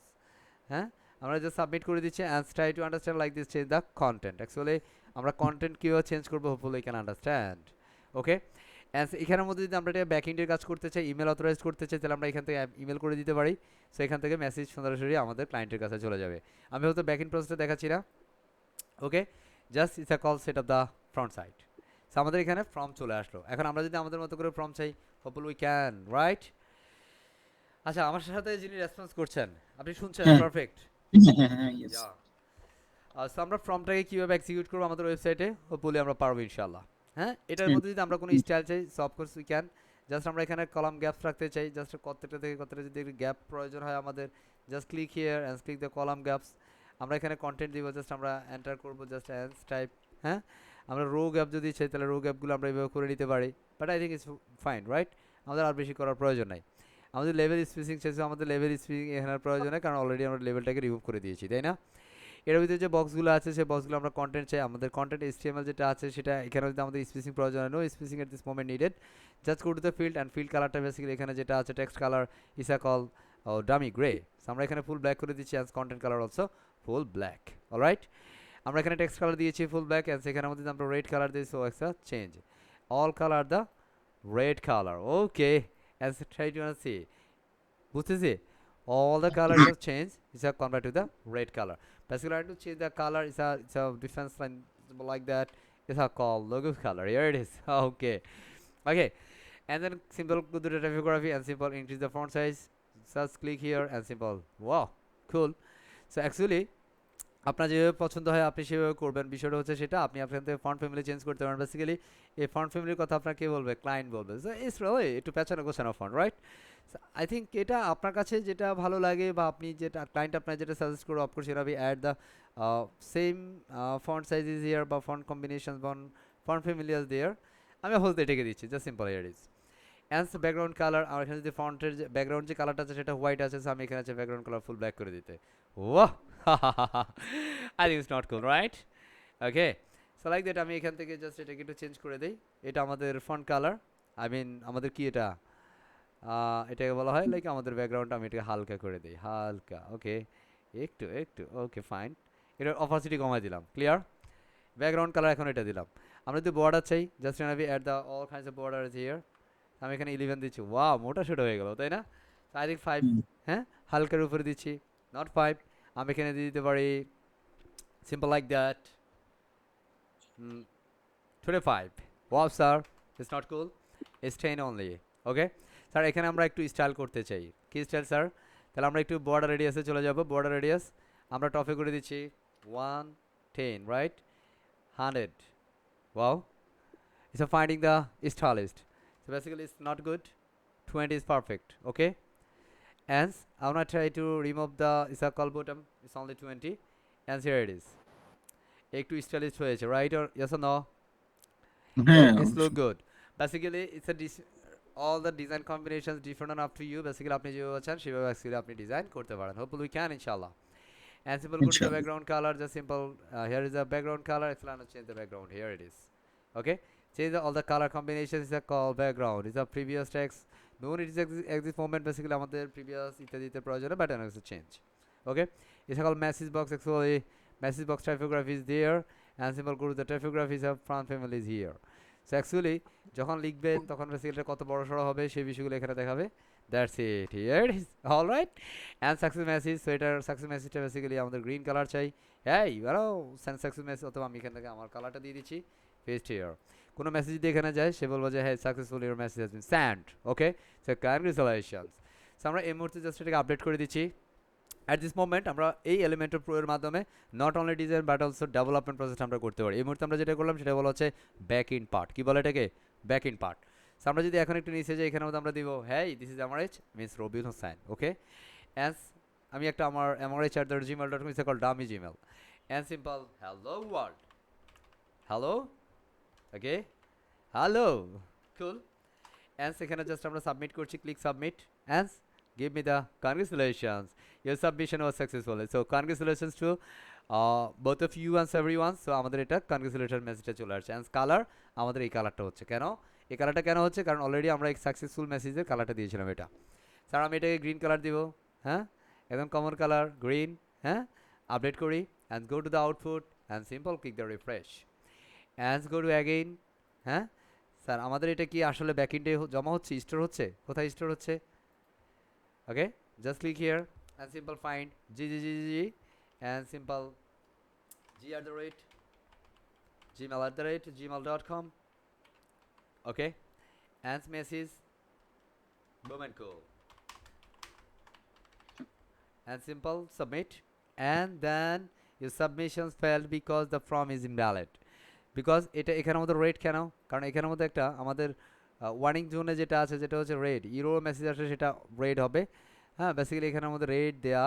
হ্যাঁ, আমরা জাস্ট সাবমিট করে দিচ্ছি and try to understand like this change the content. Actually আমরা কন্টেন্ট কীভাবে চেঞ্জ করবো hopefully you can understand. Okay, and এখানের মধ্যে যদি আমরা এটা ব্যাকএন্ডের কাজ করতে চাই, ইমেল অথরাইজ করতে চাই, তাহলে আমরা এখান থেকে ইমেল করে দিতে পারি। সো এখান থেকে মেসেজ সরাসরি আমাদের ক্লায়েন্টের কাছে চলে যাবে। আমি হয়তো ব্যাকএন্ড প্রসেসটা দেখাচ্ছি না। Okay, just it's a call set of the front side. So আমাদের এখানে ফর্ম চলে আসলো। এখন আমরা যদি আমাদের মতো করে ফর্ম চাই, হোপফুলি উই ক্যান, রাইট? আচ্ছা, আমার সাথে যিনি রেসপন্স করছেন আপনি শুনছেন? হ্যাঁ পারফেক্ট। হ্যাঁ ইয়েস। সো আমরা ফর্মটাকে কীভাবে এক্সিকিউট করবো আমাদের ওয়েবসাইটে, হোপফুলি আমরা পারবো ইনশাল্লাহ। হ্যাঁ, এটার মধ্যে যদি আমরা কোনো স্টাইল চাই, so of course we can. Just আমরা এখানে কলাম গ্যাপস রাখতে চাই, জাস্ট কতটা থেকে কতটা যদি গ্যাপ প্রয়োজন হয় আমাদের, just click here and click the column gaps. আমরা এখানে কন্টেন্ট দিব, জাস্ট আমরা এন্টার করবো, জাস্ট অ্যান্ড টাইপ। হ্যাঁ, আমরা রো গ্যাপ যদি চাই তাহলে রো গ্যাপগুলো আমরা এইভাবে করে নিতে পারি, but I think it's fine, right? আমাদের আর বেশি করার প্রয়োজন নাই। আমাদের লেভেল স্পেসিং চাইছে, আমাদের লেভেল স্পেসিং এখানে প্রয়োজন নেই, কারণ অলরেডি আমরা লেভেলটাকে রিমুভ করে দিয়েছি, তাই না? এর ভিতরে যে বক্সগুলো আছে সেই বক্সগুলো আমরা কন্টেন্ট চাই, আমাদের কন্টেন্ট HTML যেটা আছে সেটা এখানে যদি আমাদের স্পেসিং প্রয়োজন হয়, no spacing at this moment needed. Just go to the field and field কালারটা বেসিক্যালি এখানে যেটা আছে text colour is a call dummy grey. আমরা এখানে ফুল ব্ল্যাক করে দিচ্ছি and content colour also full black. Alright, আমরা এখানে টেক্সট কালার দিয়েছি ফুল ব্ল্যাক অ্যান্ড সেখানের মধ্যে আমরা রেড কালার দিয়েছি, সো একটা change all colour the red colour. Okay, as try to see, বুঝতেছি? all the colors have changed, is a convert to the red color. Basically I want to change the color, it's a defense line like that, it's a call logo color, here it is. Okay, okay, and then simple go to the typography and simple increase the font size, just click here and simple, wow, cool. So actually আপনার যেভাবে পছন্দ হয় আপনি সেভাবে করবেন। বিষয়টা হচ্ছে সেটা আপনি আপনার থেকে ফন্ট ফ্যামিলি চেঞ্জ করতে পারেন। বেসিক্যালি এই ফন্ট ফ্যামিলির কথা আপনার কে বলবে? ক্লায়েন্ট বলবে। সো ইটস রিয়েলি একটু পেছানো গোছানো ফন্ট, রাইট? আই থিঙ্ক এটা আপনার কাছে যেটা ভালো লাগে বা আপনি যেটা ক্লায়েন্ট আপনার যেটা সাজেস্ট করবে, of course you be add the same font size is here বা font combination font family is there. আমি হলতে এটাকে দিচ্ছি, just simple here is. And background colour, আমার এখানে যদি ফন্টের যে ব্যাকগ্রাউন্ড যে কালারটা আছে সেটা হোয়াইট আছে, সো আমি এখানে আছে ব্যাকগ্রাউন্ড কালার ফুল ব্ল্যাক করে দিতে। ওয়াহ, I think it's not cool, right? Okay, so like that আমি এখান থেকে জাস্ট এটাকে একটু চেঞ্জ করে দেই। এটা আমাদের ফন্ট কালার, আই মিন আমাদের কি এটা এটাকে বলা হয় লাইক আমাদের ব্যাকগ্রাউন্ড, আমি এটাকে হালকা করে দিই, হালকা। ওকে, একটু একটু, ওকে ফাইন। এটার অপাসিটি কমাই দিলাম, ক্লিয়ার? ব্যাকগ্রাউন্ড কালার এখন এটা দিলাম। আমরা যদি বর্ডার চাই, জাস্ট আমি add the all kinds of border is here. আমি এখানে 11 দিচ্ছি, ওয়াও মোটা ছোট হয়ে গেল, তাই না? আই থিঙ্ক 5, হ্যাঁ হালকার উপরে দিচ্ছি, নট 5। আমি এখানে দিয়ে দিতে পারি simple like that, 25. Wow sir, it's not cool, it's 10 only. Okay sir, এখানে আমরা একটু স্টাইল করতে চাই। কি স্টাইল স্যার? তাহলে আমরা একটু বর্ডার রেডিয়াসে চলে যাব। বর্ডার রেডিয়াস আমরা টপে করে দিচ্ছি 110, right? 100, wow, it's a finding the stylist, so basically it's not good, 20 is perfect. Okay, and I'm gonna try to remove the call bottom, it's only 20, and here it is, একটু stylish হয়েছে, right? Or yes or no? হ্যাঁ it's look good. Basically it's all the design combinations different up to you. Basically আপনি যেভাবে চান সেভাবে actually আপনি design করতে পারেন। হোপফুলি উই ক্যান ইনশাআল্লাহ। And simple go to the background color, just simple here is the background color, excellent, change the background, here it is. Okay, change all the color combinations is a call background, is a previous text, no need is at this moment basically আমাদের previous ইত্যাদিতে প্রয়োজনে button আছে change. Okay, it's called message box, actually message box typography is there, and simple go to the typography is a font family is here. So actually যখন লিখবেন তখন basically কত বড় সড়ো হবে সেই বিষয়গুলো এখানে দেখাবে। That's it, here it is. All right, and success message, so এটার সাকসেস মেসেজটা বেসিক্যালি আমাদের গ্রিন কালার চাই। হ্যাঁ ইউনো সেন্ড সাকসেস মেসেজ, অথবা আমি এখান থেকে আমার কালারটা দিয়ে দিচ্ছি, পেস্ট হিয়ার। কোনো মেসেজ যদি এখানে যায় সে বলবো যে হ্যাঁ successful your message has bin send. Okay, so congratulations. So আমরা এই মুহূর্তে জাস্ট এটাকে আপডেট করে দিচ্ছি। অ্যাট দিস মোমেন্ট আমরা এই এলিমেন্টর প্রো এর মাধ্যমে not only design but also development প্রসেসটা আমরা করতে পারি। এই মুহূর্তে আমরা যেটা করলাম সেটা বলা হচ্ছে ব্যাক ইন পার্ট। কি বলে এটাকে? Back in part. সো আমরা যদি এখন একটু নিচে যাই, এখানে মধ্যে আমরা দিব হ্যাঁ this is MRH means Robin Hossain. Okay, and আমি একটা আমার mrh@gmail.com ইজ call dummy Gmail, and simple hello world, hello, okay hello, cool. And সেখানে জাস্ট আমরা সাবমিট করছি, click submit, and give me the congratulations, your submission was successful. So congratulations to both of you and everyone. So আমাদের এটা congratulation মেসেজটা চলে আসছে। And colour আমাদের এই কালারটা হচ্ছে, কেন এই কালারটা কেন হচ্ছে? কারণ অলরেডি আমরা এই সাকসেসফুল মেসেজের কালারটা দিয়েছিলাম এটা। স্যার আমি এটাকে গ্রিন কালার দিব, হ্যাঁ একদম কমন কালার গ্রিন, হ্যাঁ আপডেট করি and go to the output and simple click the refresh and go to again হ্যাঁ স্যার আমাদের এটা কি আসলে ব্যাকএন্ডে জমা হচ্ছে স্টোর হচ্ছে কোথায় স্টোর হচ্ছে ওকে just click here and simple find g and simple gmail@gmail.com okay and message boom and go and simple submit and then your submissions failed because the form is invalid because এটা এখানের মধ্যে red কেন কারণ এখানের মধ্যে একটা আমাদের warning জোনে যেটা আছে যেটা হচ্ছে রেড ইরো মেসেজ আসে সেটা রেড হবে হ্যাঁ বেসিক্যালি এখানের মধ্যে রেড দেয়া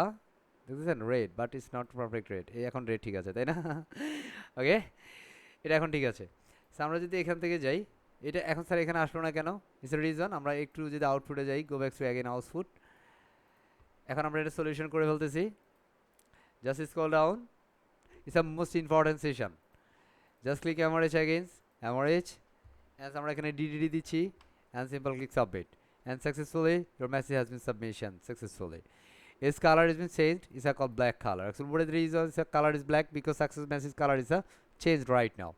দেখতেছেন red but it's not perfect red এই এখন রেড ঠিক আছে তাই না ওকে এটা এখন ঠিক আছে সো আমরা যদি এখান থেকে যাই এটা এখন স্যার এখানে আসলো না কেন ইটস এ রিজন আমরা একটু যদি আউটপুটে যাই go back to again output এখন আমরা এটা সলিউশন করে ফেলতেছি just scroll down it's a most important session just click MRH অ্যাগেন্স এমআরএইচ অ্যান্ড আমরা এখানে ডিডিডি দিচ্ছি and simple click submit and successfully your message has been submission successfully its color has been changed is a called black color actually what is the reason the color is black because success message color is changed right now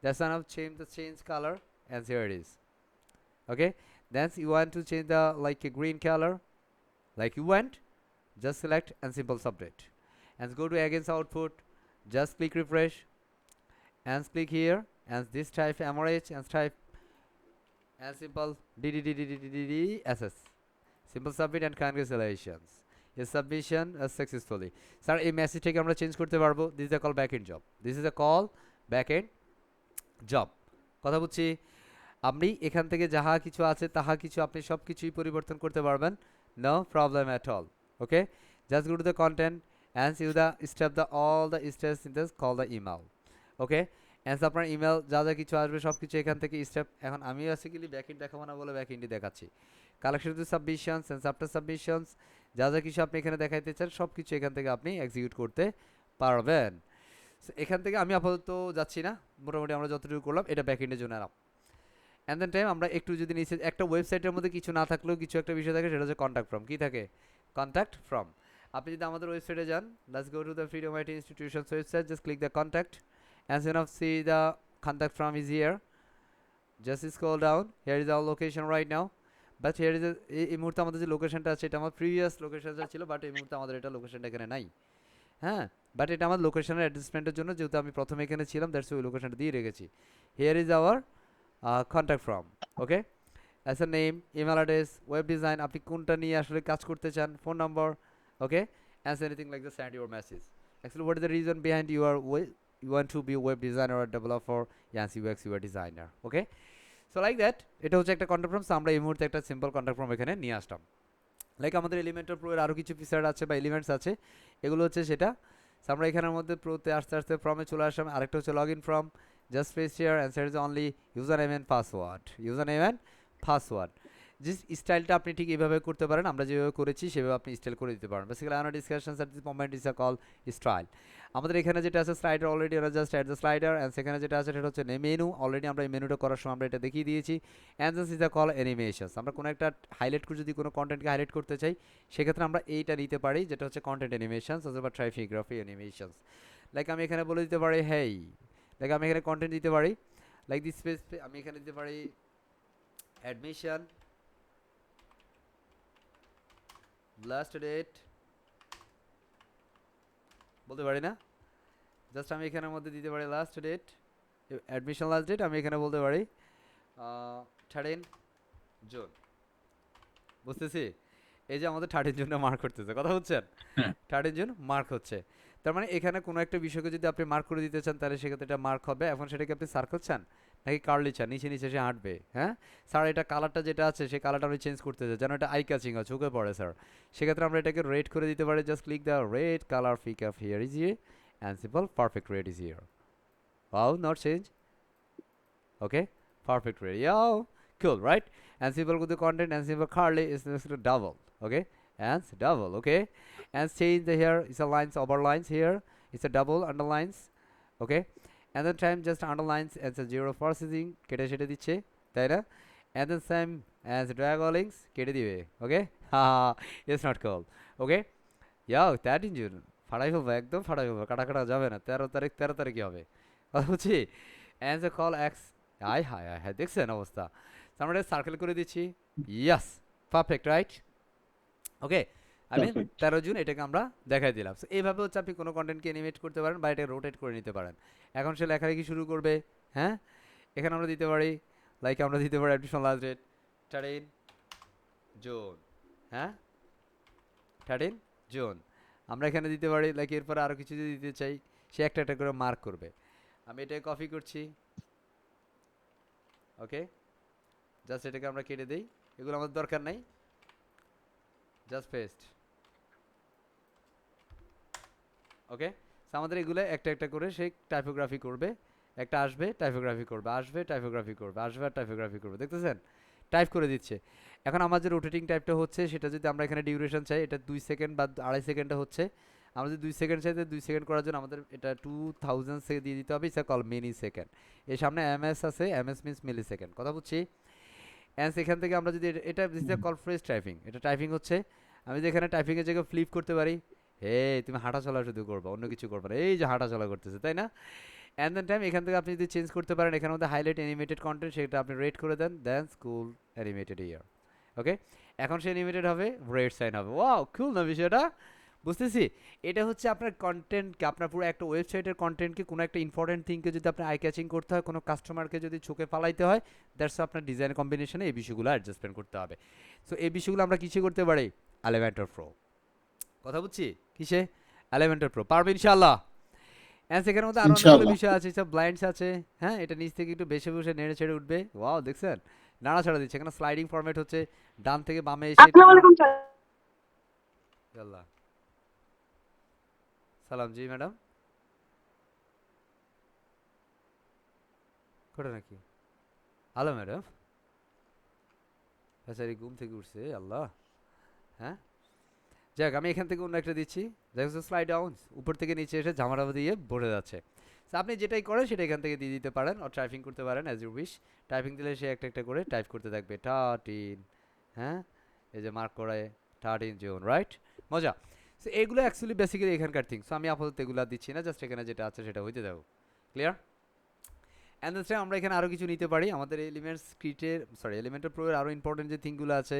that's why I've changed the change color and here it is okay then you want to change the like a green color like you want just select and simple submit and go to against output just click refresh and click here and this type mrh and type and simple ddddss simple submit and congratulations your submission is successfully sir এই মেসেজটাকে আমরা change করতে পারবো this is a call backend job this is a call backend job কথা বুঝছি আপনি এখান থেকে যাহা কিছু আছে তাহা কিছু আপনি সব কিছুই পরিবর্তন করতে পারবেন no problem at all okay just go to the content and see the step the all the steps in this call the email okay and আপনার ইমেল যা যা কিছু আসবে সব কিছু এখান থেকে স্টেপ এখন আমি বেসিক্যালি ব্যাকএন্ড দেখাবো না বলে ব্যাকএন্ডই দেখাচ্ছি collection to submissions and after submissions যা যা কিছু আপনি এখানে দেখাইতে চান সব কিছু এখান থেকে আপনি এক্সিকিউট করতে পারবেন এখান থেকে আমি আপাতত যাচ্ছি না মোটামুটি আমরা যতটুকু করলাম এটা ব্যাকএন্ডের জন্য এলাম অ্যান্ড দেন টাইম আমরা একটু যদি নিচে একটা ওয়েবসাইটের মধ্যে কিছু না থাকলেও কিছু একটা বিষয় থাকে সেটা হচ্ছে কন্ট্যাক্ট ফর্ম কী থাকে কন্ট্যাক্ট ফর্ম আপনি যদি আমাদের ওয়েবসাইটে যান let's go to the freedom IT institutions website just click the contact and soon of see the contact form is here just scroll down here is our location right now but here is এই মুহূর্তে আমাদের যে লোকেশনটা আছে এটা আমার previous লোকেশনটা ছিল বাট এই মুহূর্তে আমাদের এটা লোকেশনটা এখানে নাই হ্যাঁ বাট এটা আমার লোকেশনের অ্যাডজাস্টমেন্টের জন্য যেহেতু আমি প্রথমে এখানে ছিলাম দ্যাটস ওই লোকেশনটা দিয়ে রেখেছি here is hour contact form okay as a name email address web design আপনি কোনটা নিয়ে আসলে কাজ করতে চান phone number okay as anything like the send your message actually what is the reason behind your you want to be a web designer or developer yes UX UI designer okay so like that এটা হচ্ছে একটা contact form আমরা এই মুহূর্তে একটা simple contact form এখানে নিয়ে আসলাম like আমাদের এলিমেন্টর প্রো এর আরো কিছু ফিচার আছে বা এলিমেন্টস আছে এগুলো হচ্ছে সেটা আমরা এখানের মধ্যে প্রোতে আস্তে আস্তে ফর্মে চলে আসলাম আরেকটা হচ্ছে login form just press here and set is only username and password যে স্টাইলটা আপনি ঠিক এইভাবে করতে পারেন আমরা যেভাবে করেছি সেভাবে আপনি স্টাইল করে দিতে পারেন বেসিক্যালি আনার discussions at this moment is a call style আমাদের এখানে যেটা আছে স্লাইডার অলরেডি আমরা just add the slider and সেখানে যেটা আছে সেটা হচ্ছে মেনু অলরেডি আমরা এই মেনুটা করার সময় আমরা এটা দেখিয়ে দিয়েছি and this is a call animations আমরা কোনো একটা হাইলাইট করে যদি কোনো কন্টেন্টকে হাইলাইট করতে চাই সেক্ষেত্রে আমরা এইটা নিতে পারি যেটা হচ্ছে কন্টেন্ট অ্যানিমেশনস অথবা ট্রাইফিগ্রাফি অ্যানিমেশনস লাইক আমি এখানে বলে দিতে পারি হেই লাইক আমি এখানে কন্টেন্ট দিতে পারি লাইক দিস স্পেস আমি এখানে দিতে পারি অ্যাডমিশন লাস্ট ডেট বলতে পারি না জাস্ট আমি এখানের মধ্যে দিতে পারি last date admission last date আমি এখানে বলতে পারি 13 জুন বুঝতেছি এই যে আমাদের 13 জুনে মার্ক করতেছে কথা বুঝছেন 13 জুন মার্ক হচ্ছে তার মানে এখানে কোনো একটা বিষয়কে যদি আপনি মার্ক করে দিতে চান তাহলে সেক্ষেত্রে এটা মার্ক হবে এখন সেটাকে আপনি সার্কেল চান নাকি কার্লি চান নিচে নিচে সে হাঁটবে হ্যাঁ স্যার এটা কালারটা যেটা আছে সেই কালারটা আমি চেঞ্জ করতে চাই যেন এটা আই ক্যাচিং হয় চোখে পড়ে স্যার সেক্ষেত্রে আমরা এটাকে রেড করে দিতে পারি just click the red colour pick up here is here and simple perfect red is here wow not change okay perfect red yow cool right and simple with the content and simple curly is double okay and double okay and change the here is a lines over lines here it's a double underlines okay and then time just underlines as a zero processing কেটে সেটা দিচ্ছে তাই না and then same as drag all links কেটে দিবে okay haha it's not cool okay yeah that in June ফাড়াই ফেলবো, একদম ফাড়াই ফেলবো, কাটা কাটা যাবে না। 13 তারিখ হবে, কথা বুঝছি। অ্যান্সার কল এক্স, আয় হায় হায় হায়, দেখছেন অবস্থা। তো আমরা এটা সার্কেল করে দিচ্ছি, ইয়াস, পারফেক্ট, রাইট, ওকে। আমি পারফেক্ট। 13 জুন এটাকে আমরা দেখাই দিলাম। সো এইভাবে হচ্ছে আপনি কোনো কন্টেন্টকে অ্যানিমেট করতে পারেন বা এটা রোটেট করে নিতে পারেন। এখন সে লেখালেখি শুরু করবে, হ্যাঁ, এখানে আমরা দিতে পারি, লাইক আমরা দিতে পারি অ্যাডমিশন লাস্ট ডেট 13 জুন, হ্যাঁ, 13 জুন। আমরা এখানে দিতে পারি, লাইক এরপরে আরও কিছু যদি দিতে চাই, সে একটা একটা করে মার্ক করবে। আমি এটাকে কপি করছি, ওকে, জাস্ট এটাকে আমরা কেটে দিই, এগুলো আমাদের দরকার নাই, জাস্ট পেস্ট, ওকে। সো আমাদের এগুলো একটা একটা করে সে টাইপোগ্রাফি করবে, একটা আসবে টাইপোগ্রাফি করবে, আসবে টাইপোগ্রাফি করবে, আসবে আর টাইপোগ্রাফি করবে, দেখতেছেন টাইপ করে দিচ্ছে। এখন আমার যে রোটেটিং টাইপটা হচ্ছে সেটা যদি আমরা এখানে ডিউরেশন চাই, এটা 2 সেকেন্ড বা 2.5 সেকেন্ডে হচ্ছে। আমরা যদি 2 সেকেন্ড চাই, 2 সেকেন্ড করার জন্য আমাদের এটা 2000 সে দিয়ে দিতে হবে, ইটস কল মিনি সেকেন্ড। এর সামনে এমএস আছে, এমএস মিনস মিলি সেকেন্ড, কথা বুঝছি। অ্যান্ড এখান থেকে আমরা যদি এটা দিস কল ফ্রেশ টাইপিং, এটা টাইপিং হচ্ছে। আমি যদি এখানে টাইপিংয়ের জায়গায় ফ্লিপ করতে পারি, হে তুমি হাঁটা চলা শুধু করবা, অন্য কিছু করবে না, এই যে হাঁটা চলা করতেছে, তাই না। অ্যান্ড দেন টাইম এখান থেকে আপনি যদি চেঞ্জ করতে পারেন, এখানের মধ্যে হাইলাইট অ্যানিমেটেড কন্টেন্ট, সেটা আপনি রেট করে দেন, দেন স্কুল অ্যানিমেটেড ইয়ার, ওকে। এখন সে অ্যানিমেটেড হবে, রেড সাইন হবে, ওয়াও কুল না বিষয়টা, বুঝতেছি। এটা হচ্ছে আপনার কন্টেন্টকে, আপনার পুরো একটা ওয়েবসাইটের কন্টেন্টকে, কোনো একটা ইম্পর্টেন্ট থিংকে যদি আপনি আই ক্যাচিং করতে হয়, কোনো কাস্টমারকে যদি চোখে ফালাইতে হয়, দ্যাটস আপনার ডিজাইন কম্বিনেশনে এই বিষয়গুলো অ্যাডজাস্টমেন্ট করতে হবে। সো এই বিষয়গুলো আমরা কিসে করতে পারি, এলিমেন্টর প্রো, কথা বুঝছি, কিসে, এলিমেন্টর প্রো, পারবে ইনশাআল্লাহ। অ্যান্ড সেখানের মধ্যে আরও অনেকগুলো ইনশাআল্লাহ। বিষয় আছে, সব ব্লাইন্ডস আছে, হ্যাঁ, এটা নিচ থেকে একটু বেশি বসে নেড়ে ছেড়ে উঠবে, ওয়াও দেখছেন, নাড়াছাড়া দিচ্ছে। এখানে স্লাইডিং ফরম্যাট হচ্ছে, ডান থেকে বামে এসে এটা আসসালামু আলাইকুম স্যার। আল্লাহ, সালাম জি ম্যাডাম, করে নাকি, হ্যালো ম্যাডাম, বেচারি ঘুম থেকে উঠছে, আল্লাহ, হ্যাঁ। যাক আমি এখান থেকে অন্য একটা দিচ্ছি, দেখো স্লাইড ডাউন, উপর থেকে নিচে এসে ঝামাটা দিয়ে ভরে যাচ্ছে। তো আপনি যেটাই করেন সেটা এখান থেকে দিয়ে দিতে পারেন, আর টাইপিং করতে পারেন অ্যাজ ইউ উইশ। টাইপিং দিলে সে একটা একটা করে টাইপ করতে থাকবে, 13, হ্যাঁ, এই যে মার্ক করে 13 জুন, রাইট, মজা। সো এগুলো অ্যাকচুয়ালি বেসিক্যালি এখানকার থিং। সো আমি আপাতত এগুলো দিচ্ছি না, জাস্ট এখানে যেটা আছে সেটা হইতে দেবো, ক্লিয়ার। অ্যান্ড দ্যাটস আমরা এখানে আরও কিছু নিতে পারি, আমাদের এলিমেন্টস ক্রিটের, সরি এলিমেন্টাল প্রো এর আরও ইম্পর্টেন্ট যে থিংগুলো আছে,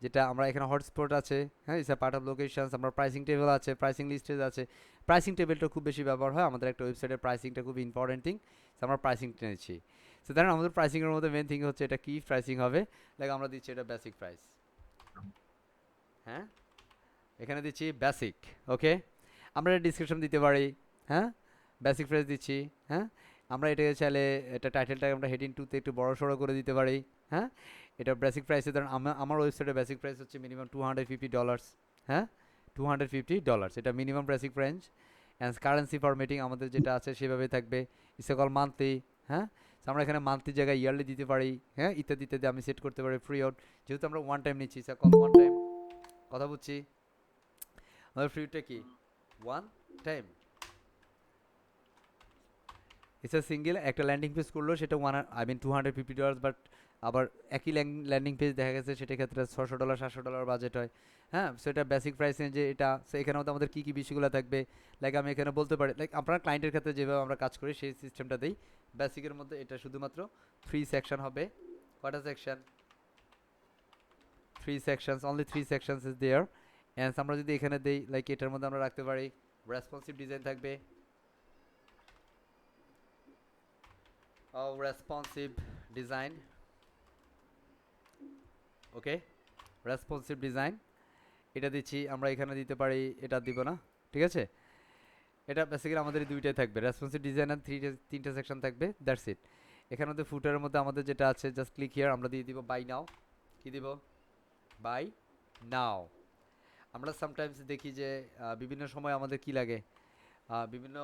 যেটা আমরা এখানে হটস্পট আছে, হ্যাঁ, it's a part of locations, আমরা প্রাইসিং টেবিল আছে, প্রাইসিং লিস্টেজ আছে। প্রাইসিং টেবিলটা খুব বেশি ব্যবহার হয় আমাদের একটা ওয়েবসাইটের, প্রাইসিংটা খুব ইম্পর্টেন্ট থিং। আমরা প্রাইসিং টেনেছি। সো ধরেন আমাদের প্রাইসিংয়ের মধ্যে মেন থিং হচ্ছে এটা কি প্রাইসিং হবে, লাইক আমরা দিচ্ছি এটা বেসিক প্রাইস, হ্যাঁ, এখানে দিচ্ছি বেসিক, ওকে। আমরা ডিসক্রিপশন দিতে পারি, হ্যাঁ, বেসিক প্রাইস দিচ্ছি, হ্যাঁ। আমরা এটাকে চাইলে এটা টাইটেলটাকে আমরা হেডিং 2 তে একটু বড় সড়ো করে দিতে পারি, হ্যাঁ। এটা বেসিক প্রাইসে ধরুন আমার ওয়েবসাইটের বেসিক প্রাইস হচ্ছে মিনিমাম $250, হ্যাঁ, $250, এটা minimum basic price. And currency formatting আমাদের যেটা আছে সেভাবে থাকবে, ইটস কল মান্থলি, হ্যাঁ। So আমরা এখানে মান্থলি জায়গায় ইয়ারলি দিতে পারি, হ্যাঁ, ইত্যাদি ইত্যাদি আমি সেট করতে পারি ফ্রি আউট, যেহেতু আমরা ওয়ান টাইম নিচ্ছি, ইটস কল ওয়ান টাইম, কথা বুঝছি। আমাদের ফ্রিটা কি one time, it's a single, একটা ল্যান্ডিং পেজ করলো সেটা $250, বাট আবার একই ল্যান্ডিং পেজ দেখা গেছে সেটা ক্ষেত্রে $600 $700 বাজেট হয়, হ্যাঁ। সেটা বেসিক প্রাইসে যে এটা, সো এখানে মধ্যে আমাদের কী কী বিষয়গুলো থাকবে, লাইক আমি এখানে বলতে পারি, লাইক আপনার ক্লায়েন্টের ক্ষেত্রে যেভাবে আমরা কাজ করি সেই সিস্টেমটা দিই। বেসিকের মধ্যে এটা শুধুমাত্র 3 সেকশন হবে, কয়টা section, 3 sections, only 3 sections is there. And আমরা যদি এখানে দেই, লাইক এটার মধ্যে আমরা রাখতে পারি রেসপন্সিভ ডিজাইন থাকবে, রেসপন্সিভ ডিজাইন, ওকে, রেসপন্সিভ ডিজাইন এটা দিচ্ছি। আমরা এখানে দিতে পারি, এটা দিব না, ঠিক আছে। এটা বেসিক্যালি আমাদের দুইটাই থাকবে, রেসপন্সিভ ডিজাইন আর তিনটা সেকশন থাকবে, দ্যাটস ইট। এখানে মধ্যে ফুটারের মধ্যে আমাদের যেটা আছে, জাস্ট ক্লিক হিয়ার, আমরা দিয়ে দিব বাই নাও, কি দিব, বাই নাও। আমরা সামটাইমস দেখি যে বিভিন্ন সময় আমাদের কি লাগে, বিভিন্ন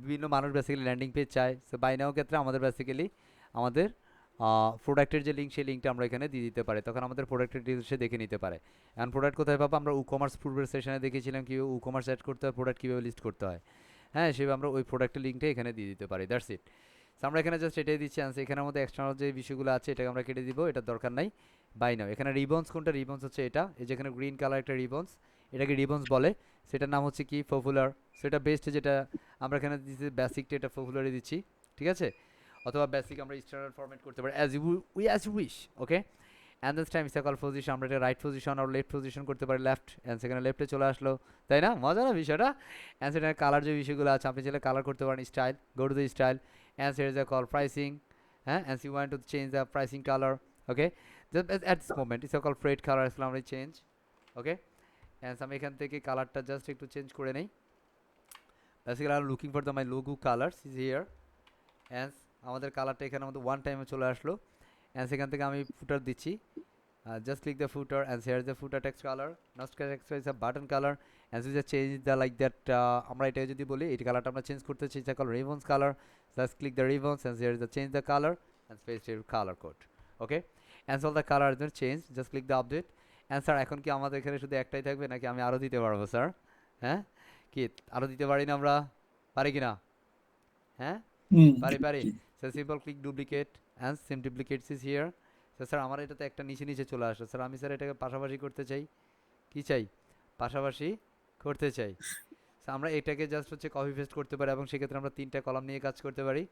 বিভিন্ন মানুষ বেসিক্যালি ল্যান্ডিং পেজ চায়, সো বাই নাও ক্ষেত্রে আমাদের বেসিক্যালি আমাদের প্রোডাক্টের যে লিঙ্ক, সেই লিঙ্কটা আমরা এখানে দিয়ে দিতে পারি, তখন আমাদের প্রোডাক্টের ডিটেলস সে দেখে নিতে পারে। এখন প্রোডাক্ট কোথায় পাবো, আমরা কমার্স পূর্বের সেশনে দেখেছিলাম কীভাবে কমার্স অ্যাড করতে হয়, প্রোডাক্ট কীভাবে লিস্ট করতে হয়, হ্যাঁ, সেভাবে আমরা ওই প্রোডাক্টের লিঙ্কটা এখানে দিয়ে দিতে পারি, দ্যাটস ইট। সো আমরা এখানে জাস্ট এটাই দিচ্ছি, আনছি এখানের মধ্যে এক্সটার্নাল যে বিষয়গুলো আছে এটাকে আমরা কেটে দিব, এটার দরকার নাই, বাই নাও। এখানে রিবন্স কোনটা, রিবন্স হচ্ছে এটা, এই যেখানে গ্রিন কালার একটা রিবন্স, এটাকে রিবনস বলে, সেটার নাম হচ্ছে কি পপুলার। সেটা বেস্ট যেটা আমরা এখানে দিচ্ছি বেসিকটা, এটা পপুলারে দিচ্ছি, ঠিক আছে? অথবা বেসিক আমরা স্ট্যান্ডার্ড ফরম্যাট করতে পারি as you wish, okay? And this time it's call position, আমরা এটা রাইট পজিশন আর লেফট পজিশন করতে পারি, লেফট, অ্যান্ড সেখানে লেফটে চলে আসলো, তাই না? মজা না বিষয়টা? অ্যান্ড সেখানে কালার যে বিষয়গুলো আছে আপনি চাইলে কালার করতে পারেন, style, go to the style, and set is call pricing, হ্যাঁ, and you want to change the pricing colour, okay? Just at this moment it's call ফ্রেড কালার, আসলে আমরা চেঞ্জ, ওকে? অ্যান্ড আমি এখান থেকে কালারটা জাস্ট একটু চেঞ্জ করে নেই। Basically I am looking for the my logo colours is here, and আমাদের কালারটা এখানে আমাদের ওয়ান টাইমে চলে আসলো। অ্যান্ড সেখান থেকে আমি ফুটার দিচ্ছি, just click the footer and here's the footer text color, not text is a button color, and so just change the like that, আমরা এটা যদি বলি এই কালারটা আমরা চেঞ্জ করতে চাই, এটা color ribbons color, just click the ribbons and here is the change the color and paste your color code, okay? And so the color has been changed, just click the update, and sir এখন কি আমাদের এখানে শুধু একটাই থাকবে নাকি আমি আরো দিতে পারবো স্যার? হ্যাঁ, কি আরো দিতে পারি না আমরা? পারি কিনা? হ্যাঁ, পারি। So simple click duplicate and sim duplicates is here. So sir আমার এটাতে একটা নিচে নিচে চলে আসে স্যার, আমি স্যার এটাকে পাশাপাশি করতে চাই, কি চাই? পাশাপাশি করতে চাই। So আমরা এটাকে জাস্ট হচ্ছে কপি পেস্ট করতে পারি এবং সেক্ষেত্রে আমরা তিনটা কলাম নিয়ে কাজ করতে পারি।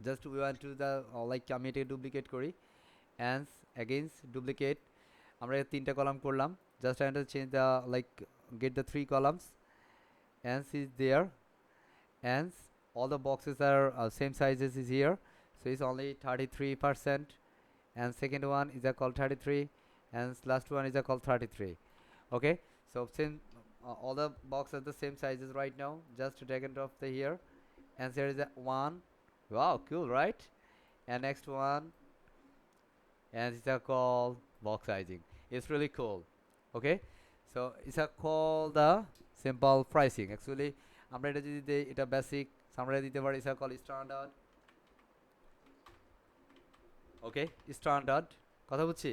Just we want to the like আমি এটাকে ডুপ্লিকেট করি, অ্যান্ড এগেইনস্ট ডুপ্লিকেট, আমরা তিনটা কলাম করলাম, just I want to change the like get the 3 columns, and is there, and all the boxes are same sizes is here, so it's only 33%, and second one is called 33, and last one is called 33, okay? So since all the boxes are the same sizes right now, just drag and drop the here, and there is a one, wow, cool, right? And next one, and it's called box sizing, it's really cool, okay? So it's called the simple pricing, actually আমরা এটা যদি দেই এটা basic, আমরা দিতে পারি এটা call standard, ওকে? Standard, কথা বুঝছি?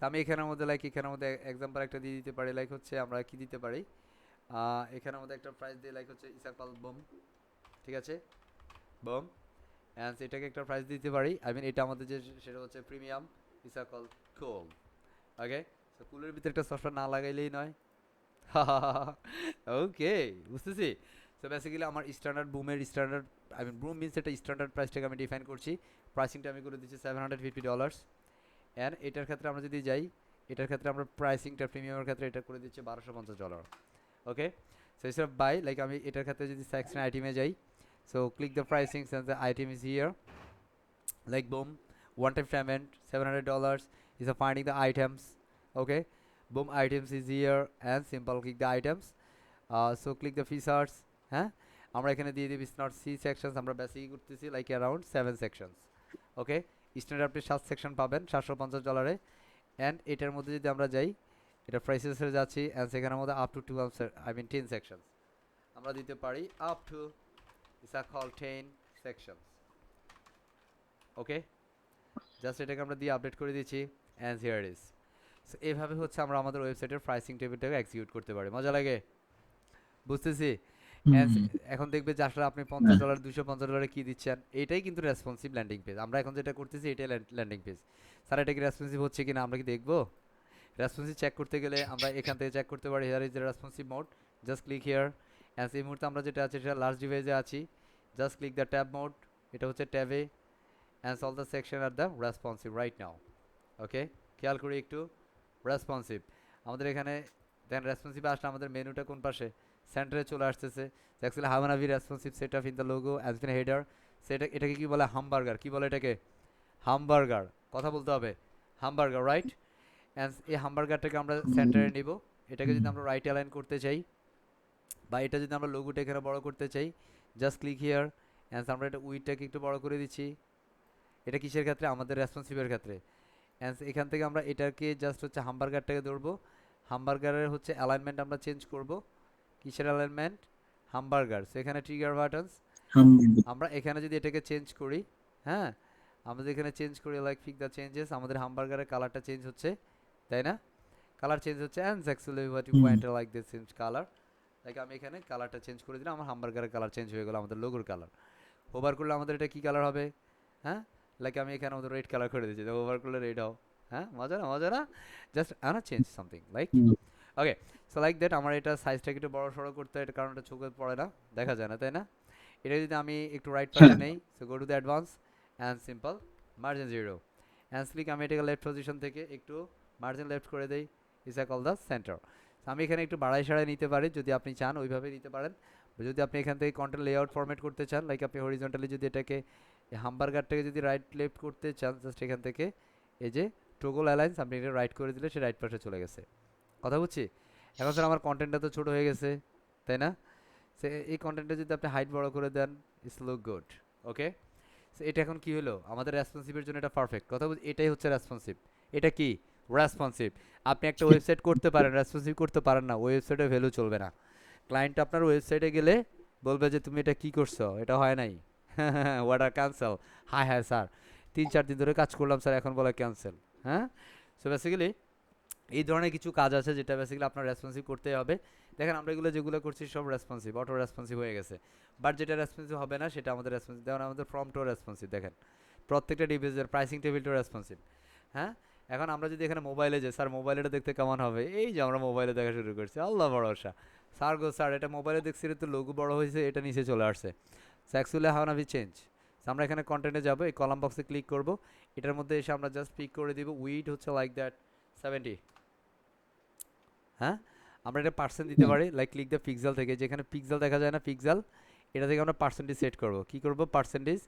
আমি এখানের মধ্যে লাইক এখানের মধ্যে এক্সাম্পল একটা দিয়ে দিতে পারি, লাইক হচ্ছে আমরা কি দিতে পারি, এখানের মধ্যে একটা প্রাইস দিয়ে লাইক হচ্ছে ইসা কল বুম, ঠিক আছে? বুম, অ্যান্ড এটাকে একটা প্রাইস দিতে পারি, আই মিন এটা আমাদের যে সেটা হচ্ছে প্রিমিয়াম, ইসা কল কুল, ওকে? তো কুলের ভিতরে একটা সফটওয়্যার না লাগাইলেই নয়, ওকে, বুঝতেছি। সো বেসিক্যালি আমার স্ট্যান্ডার্ড বুমের standard, I mean boom means এটা স্ট্যান্ডার্ড প্রাইসটাকে আমি ডিফাইন করছি, প্রাইসিংটা আমি করে দিচ্ছি $750, অ্যান্ড এটার ক্ষেত্রে আমরা যদি যাই, এটার ক্ষেত্রে আমরা প্রাইসিংটা প্রিমিয়ামের ক্ষেত্রে এটা করে দিচ্ছি $1250, ওকে? সো এসব বাই লাইক আমি এটার ক্ষেত্রে যদি সেকশন আইটেমে যাই, so click the pricing and the item is here, like broom, one time payment $700 is finding the items, okay? Boom, items is here, and simple click the items, so click the features, হ্যাঁ, আমরা এখানে দিয়ে দিই not C sections, আমরা basic করতেছি like around 7 sections, ওকে? Standard আপনি 7 section পাবেন $750, and এটার মধ্যে যদি আমরা যাই, এটা প্রাইসেসে যাচ্ছি, অ্যান্ড সেখানের মধ্যে আপ টু 10 sections আমরা দিতে পারি, up to its call 10 sections, okay? Just এটাকে আমরা দিয়ে আপডেট করে দিচ্ছি, অ্যান্ড হিয়ার ইজ। সো এইভাবে হচ্ছে আমরা আমাদের ওয়েবসাইটের প্রাইসিং টেবিলটাকে এক্সিকিউট করতে পারি, মজা লাগে? বুঝতেছি। এখন দেখবে যে আসলে আপনি $50 $250 কি দিচ্ছেন, এটাই কিন্তু রেসপন্সিভ ল্যান্ডিং পেজ। আমরা এখন যেটা করতেছি এটাই ল্যান্ডিং পেজ। স্যার এটা কি রেসপন্সিভ হচ্ছে কিনা আমরা কি দেখবো? রেসপন্সিভ চেক করতে গেলে আমরা এখান থেকে চেক করতে পারি, here is the responsive mode, just click here, and এই মুহূর্তে আমরা যেটা আছে সেটা লার্জ ডিভাইসে আছি, just click the tab mode, এটা হচ্ছে ট্যাবে, and all the section are the responsive right now, okay? খেয়াল করি একটু, রেসপন্সিভ আমাদের এখানে দেন রেসপন্সিভে আসলে আমাদের মেনুটা কোন পাশে, সেন্টারে চলে আসতেছে। Actually how be responsive set up in the logo as been header, সেটা এটাকে কি বলে, হামবার্গার, কি বলে এটাকে, হামবার্গার, কথা বলতে হবে, হামবার্গার, রাইট? অ্যান্ড এই হামবার্গারটাকে আমরা সেন্টারে নিব, এটাকে যদি আমরা রাইট অ্যালাইন করতে চাই বা এটা যদি আমরা লোগোটা এখানে বড় করতে চাই, জাস্ট ক্লিক হিয়ার, অ্যান্ড আমরা এটা উইডটাকে একটু বড় করে দিচ্ছি, এটা কিসের ক্ষেত্রে, আমাদের রেসপন্সিভের ক্ষেত্রে, অ্যান্ড এখান থেকে আমরা এটাকে জাস্ট হচ্ছে হামবার্গারটাকে ধরবো, হামবার্গারের হচ্ছে অ্যালাইনমেন্ট আমরা চেঞ্জ করব, কিসের অ্যালাইনমেন্ট, হামবার্গার, সেখানে ট্রিগার বাটনস, আমরা এখানে যদি এটাকে চেঞ্জ করি, হ্যাঁ, আমরা এখানে চেঞ্জ করি লাইক ফিক দ্য চেঞ্জেস, আমাদের হামবার্গারের কালারটা চেঞ্জ হচ্ছে, তাই না? কালার চেঞ্জ হচ্ছে, and actually what you want like this change colour, like আমি এখানে কালারটা চেঞ্জ করে দিলাম, আমার হামবার্গারের কালার চেঞ্জ হয়ে গেল, আমাদের লোগোর কালার। হোভার করলে আমাদের এটা কি কালার হবে, হ্যাঁ, লাইক আমি এখানে আমাদের রেড কালার করে দিচ্ছি, হোভার করলে রেড হও, হ্যাঁ, মজা না, মজা না? জাস্ট আনা change something like okay, so like that আমার এটা সাইজটাকে একটু বড় সড়ো করতে হয়, এটা কারণ এটা চোখে পড়ে না, দেখা যায় না, তাই না? এটা যদি আমি একটু রাইট পাশে হ্যাঁ নেই, so go to the advance and simple margin zero and click, আমি এটাকে লেফট পজিশন থেকে একটু মার্জিন লেফট করে দেই, ইজ কল দ্য সেন্টার। আমি এখানে একটু বাড়াই সাড়াই নিতে পারি যদি আপনি চান, ওইভাবে নিতে পারেন। যদি আপনি এখান থেকে কন্টেন্ট লেআউট ফরম্যাট করতে চান, লাইক আপনি হরিজন্টালি যদি এটাকে হামবার্গারটাকে যদি রাইট লেফট করতে চান, জাস্ট এখান থেকে এই যে টোগল অ্যালায়েন্স আপনি এটা রাইট করে দিলে সে রাইট পাশে চলে গেছে। কথা বুঝছি? এখন স্যার আমার কন্টেন্টটা তো ছোট হয়ে গেছে, তাই না? সে এই কন্টেন্টটা যদি আপনি হাইট বড় করে দেন, it's look good. Okay, so এটা এখন কি হলো, আমাদের রেসপন্সিভের জন্য এটা পারফেক্ট। কথা বুঝ, এটাই হচ্ছে রেসপন্সিভ। এটা কি রেসপন্সিভ? আপনি একটা ওয়েবসাইট করতে পারেন, রেসপন্সিভ করতে পারেন না, ওয়েবসাইটের ভ্যালু চলবে না। ক্লায়েন্ট আপনার ওয়েবসাইটে গেলে বলবে যে তুমি এটা কি করছো, এটা হয় নাই, অর্ডার ক্যান্সেল। হায় হায় স্যার, 3-4 দিন ধরে কাজ করলাম স্যার, এখন বলে ক্যান্সেল। হ্যাঁ, সো বেসিক্যালি এই ধরনের কিছু কাজ আছে যেটা বেসিক্যালি আপনার রেসপন্সিভ করতে হবে। দেখেন আমরা এগুলো যেগুলো করছি সব রেসপন্সিভ, অটো রেসপন্সিভ হয়ে গেছে। বাট যেটা রেসপন্সিভ হবে না সেটা আমাদের রেসপন্সিভ। দেখেন আমাদের ফর্মটাও রেসপন্সিভ, দেখেন প্রত্যেকটা ডিভাইসের প্রাইসিং টেবিলটাও রেসপন্সিভ। হ্যাঁ, এখন আমরা যদি এখানে মোবাইলে যাই, স্যার মোবাইলটা দেখতে কেমন হবে, এই যে আমরা মোবাইলে দেখা শুরু করছি, আল্লাহ ভরসা। স্যার গো স্যার, এটা মোবাইলে দেখছি, এটা তো লোগো বড় হয়েছে, এটা নিচে চলে আসছে। সো অ্যাকচুয়ালি হাউ না বি চেঞ্জ। আমরা এখানে কন্টেন্টে যাবো, এই কলাম বক্সে ক্লিক করব, এটার মধ্যে এসে আমরা জাস্ট পিক করে দিব উইড হচ্ছে লাইক দ্যাট 70। হ্যাঁ, আমরা এটা পার্সেন্ট দিতে পারি, লাইক ক্লিক দ্য পিক্সেল থেকে, যেখানে পিক্সেল দেখা যায় না, পিক্সেল, এটা থেকে আমরা পার্সেন্টেজ সেট করব। কি করব, পার্সেন্টেজ।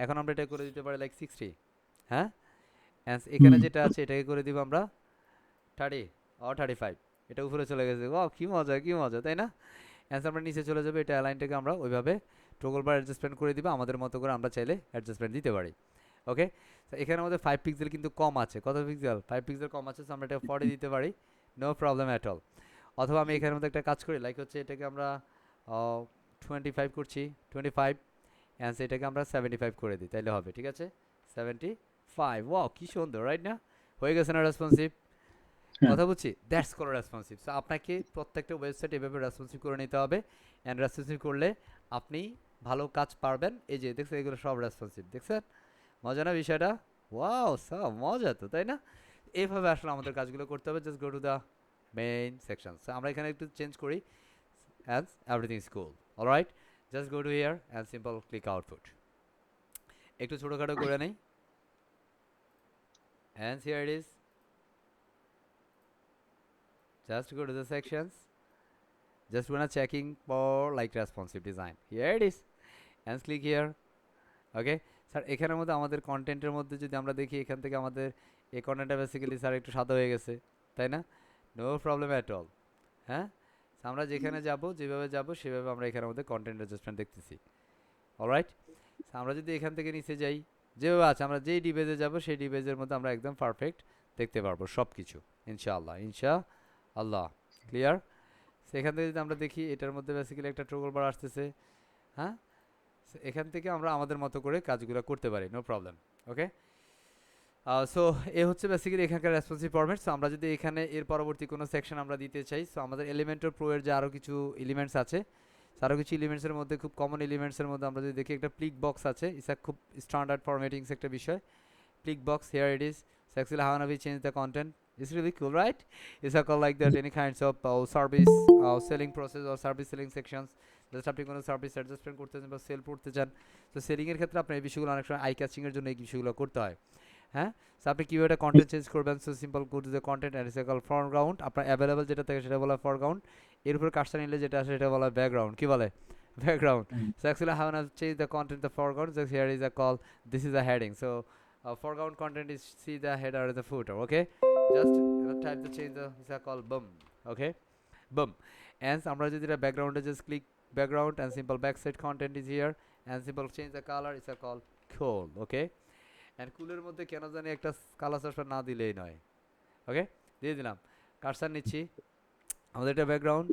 এখন আমরা এটা করে দিতে পারি লাইক 60। হ্যাঁ, অ্যান্ড এখানে যেটা আছে এটাকে করে দিব আমরা 30 or 35। এটা উপরে চলে গেছে, ও কি মজা কি মজা, তাই না? অ্যান্ড আমরা নিচে চলে যাবে, এটা অ্যালাইনটাকে আমরা ওইভাবে টগল বার অ্যাডজাস্টমেন্ট করে দিব, আমাদের মতো করে আমরা চাইলে অ্যাডজাস্টমেন্ট দিতে পারি। ওকে, তো এখানে আমাদের 5 পিক্সেল কিন্তু কম আছে, কত পিক্সেল, 5 পিক্সেল কম আছে, সো আমরা এটা 40 দিতে পারি, নো প্রবলেম অ্যাট অল। অথবা আমি এখানের মধ্যে একটা কাজ করি, লাইক হচ্ছে এটাকে আমরা 25 করছি, 25, অ্যান্ড এটাকে আমরা 75 করে দিই, তাইলে হবে, ঠিক আছে? 75, ওয়াও কি সুন্দর, রাইট না? হয়ে গেছে না রেসপন্সিভ? হ্যাঁ কথা বুঝছি, দ্যাটস কল রেসপন্সিভ। সো আপনাকে প্রত্যেকটা ওয়েবসাইট এভাবে রেসপন্সিভ করে নিতে হবে, অ্যান্ড রেসপন্সিভ করলে আপনি ভালো কাজ পারবেন। এই যে দেখছেন এগুলো সব রেসপন্সিভ, দেখছেন মজা না বিষয়টা? ওয়াও, সব মজা তো, তাই না? এইভাবে আসলে আমাদের কাজগুলো করতে হবে। Just go to the main section. So আমরা এখানে একটু চেঞ্জ করি, and everything is cool, alright. Just go two here and simple click output, একটু ছোটোখাটো করে নেই, and here it is. Just go to the sections. Just wanna checking for like responsive design. Here it is. And click here. Okay. Sir এখানের মধ্যে আমাদের কন্টেন্টের মধ্যে যদি আমরা দেখি, এখান থেকে আমাদের এই কন্টেন্টটা বেসিক্যালি স্যার একটু সাদা হয়ে গেছে, তাই না? No problem at all. হ্যাঁ, আমরা যেখানে যাব, যেভাবে যাব সেভাবে আমরা এখানের মধ্যে কন্টেন্ট অ্যাডজাস্টমেন্ট দেখতেছি, অলরাইট। আমরা যদি এখান থেকে নিচে যাই, যেভাবে আছে আমরা যেই ডিভাইসে যাব সেই ডিভাইসের মধ্যে আমরা একদম পারফেক্ট দেখতে পারবো সব কিছু, ইনশাআল্লাহ ইনশাআল্লাহ। ক্লিয়ার? সেখান থেকে যদি আমরা দেখি, এটার মধ্যে বেসিক্যালি একটা ট্রগল বার আসতেছে। হ্যাঁ, এখান থেকে আমরা আমাদের মতো করে কাজগুলো করতে পারি, নো প্রবলেম। ওকে, সো এ হচ্ছে বেসিক্যালি এখানকার রেসপন্সিভ ফরম্যাট। সো আমরা যদি এখানে এর পরবর্তী কোনো সেকশন আমরা দিতে চাই, সো আমাদের এলিমেন্টর প্রো এর যে আরও কিছু এলিমেন্টস আছে, আরও কিছু এলিমেন্টসের মধ্যে খুব কমন এলিমেন্টসের মধ্যে আমরা যদি দেখি, একটা প্লিক বক্স আছে, ইটস খুব স্ট্যান্ডার্ড ফরম্যাটিংস একটা বিষয়। Flip box, here it is. So actually how we change the content, it's really cool, right? It's a call like that, any kinds of service selling process or service selling sections, just আপনি কোনো service adjustment করতে চান বা sell করতে চান, তো সেলিংয়ের ক্ষেত্রে আপনার এই বিষয়গুলো অনেক সময় আই ক্যাচিংয়ের জন্য এই বিষয়গুলো করতে হয়। হ্যাঁ, সো আপনি কীভাবে একটা কন্টেন্ট চেঞ্জ করবেন, so simple go to the content and it's call foreground. আপনার অ্যাভেলেবল যেটা থাকে সেটা বলা ফরগ্রাউন্ড, এর উপর কাজটা নিলে যেটা আসে সেটা বলা ব্যাকগ্রাউন্ড। কী বলে? ব্যাকগ্রাউন্ড। সো অ্যাকচুয়ালি হাউ না change the content the foreground, so here is a call, this is a heading. So foreground content is see the header or the footer. Okay, just type the change the is called boom. Okay, boom. And আমরা যদি এটা ব্যাকগ্রাউন্ডে just click background and simple backside content is here and simple change the color is called cool. Okay, and cool এর মধ্যে কেন জানি একটা colour search না দিলেই নয়। ওকে, দিয়ে দিলাম, কার্সার নিচ্ছি, আমাদের এটা background.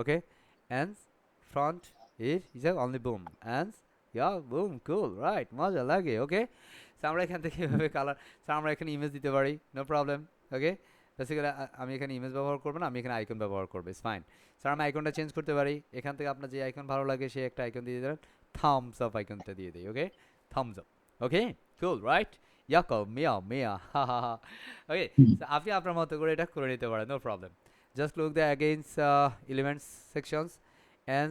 Okay, and front is only boom and yeah boom cool, right, মজা লাগে। ওকে, সো আমরা এখান থেকে এভাবে কালার, সো আমরা এখানে ইমেজ দিতে পারি, নো প্রবলেম। ওকে, বেসিক্যালি আমি এখানে ইমেজ ব্যবহার করবো না, আমি এখানে আইকন ব্যবহার করবো, ইটস ফাইন। স্যার আমি আইকনটা চেঞ্জ করতে পারি, এখান থেকে আপনার যে আইকন ভালো লাগে সেই একটা আইকন দিয়ে দেবেন, থামস আপ আইকনটা দিয়ে দিই। ওকে, থামস আপ। ওকে, কুল, রাইট, ইয়াকো মিয়া মিয়া, হা হা হা। ওকে, আপনি আপনার মতো করে এটা করে নিতে পারেন, no problem. just look the against elements sections and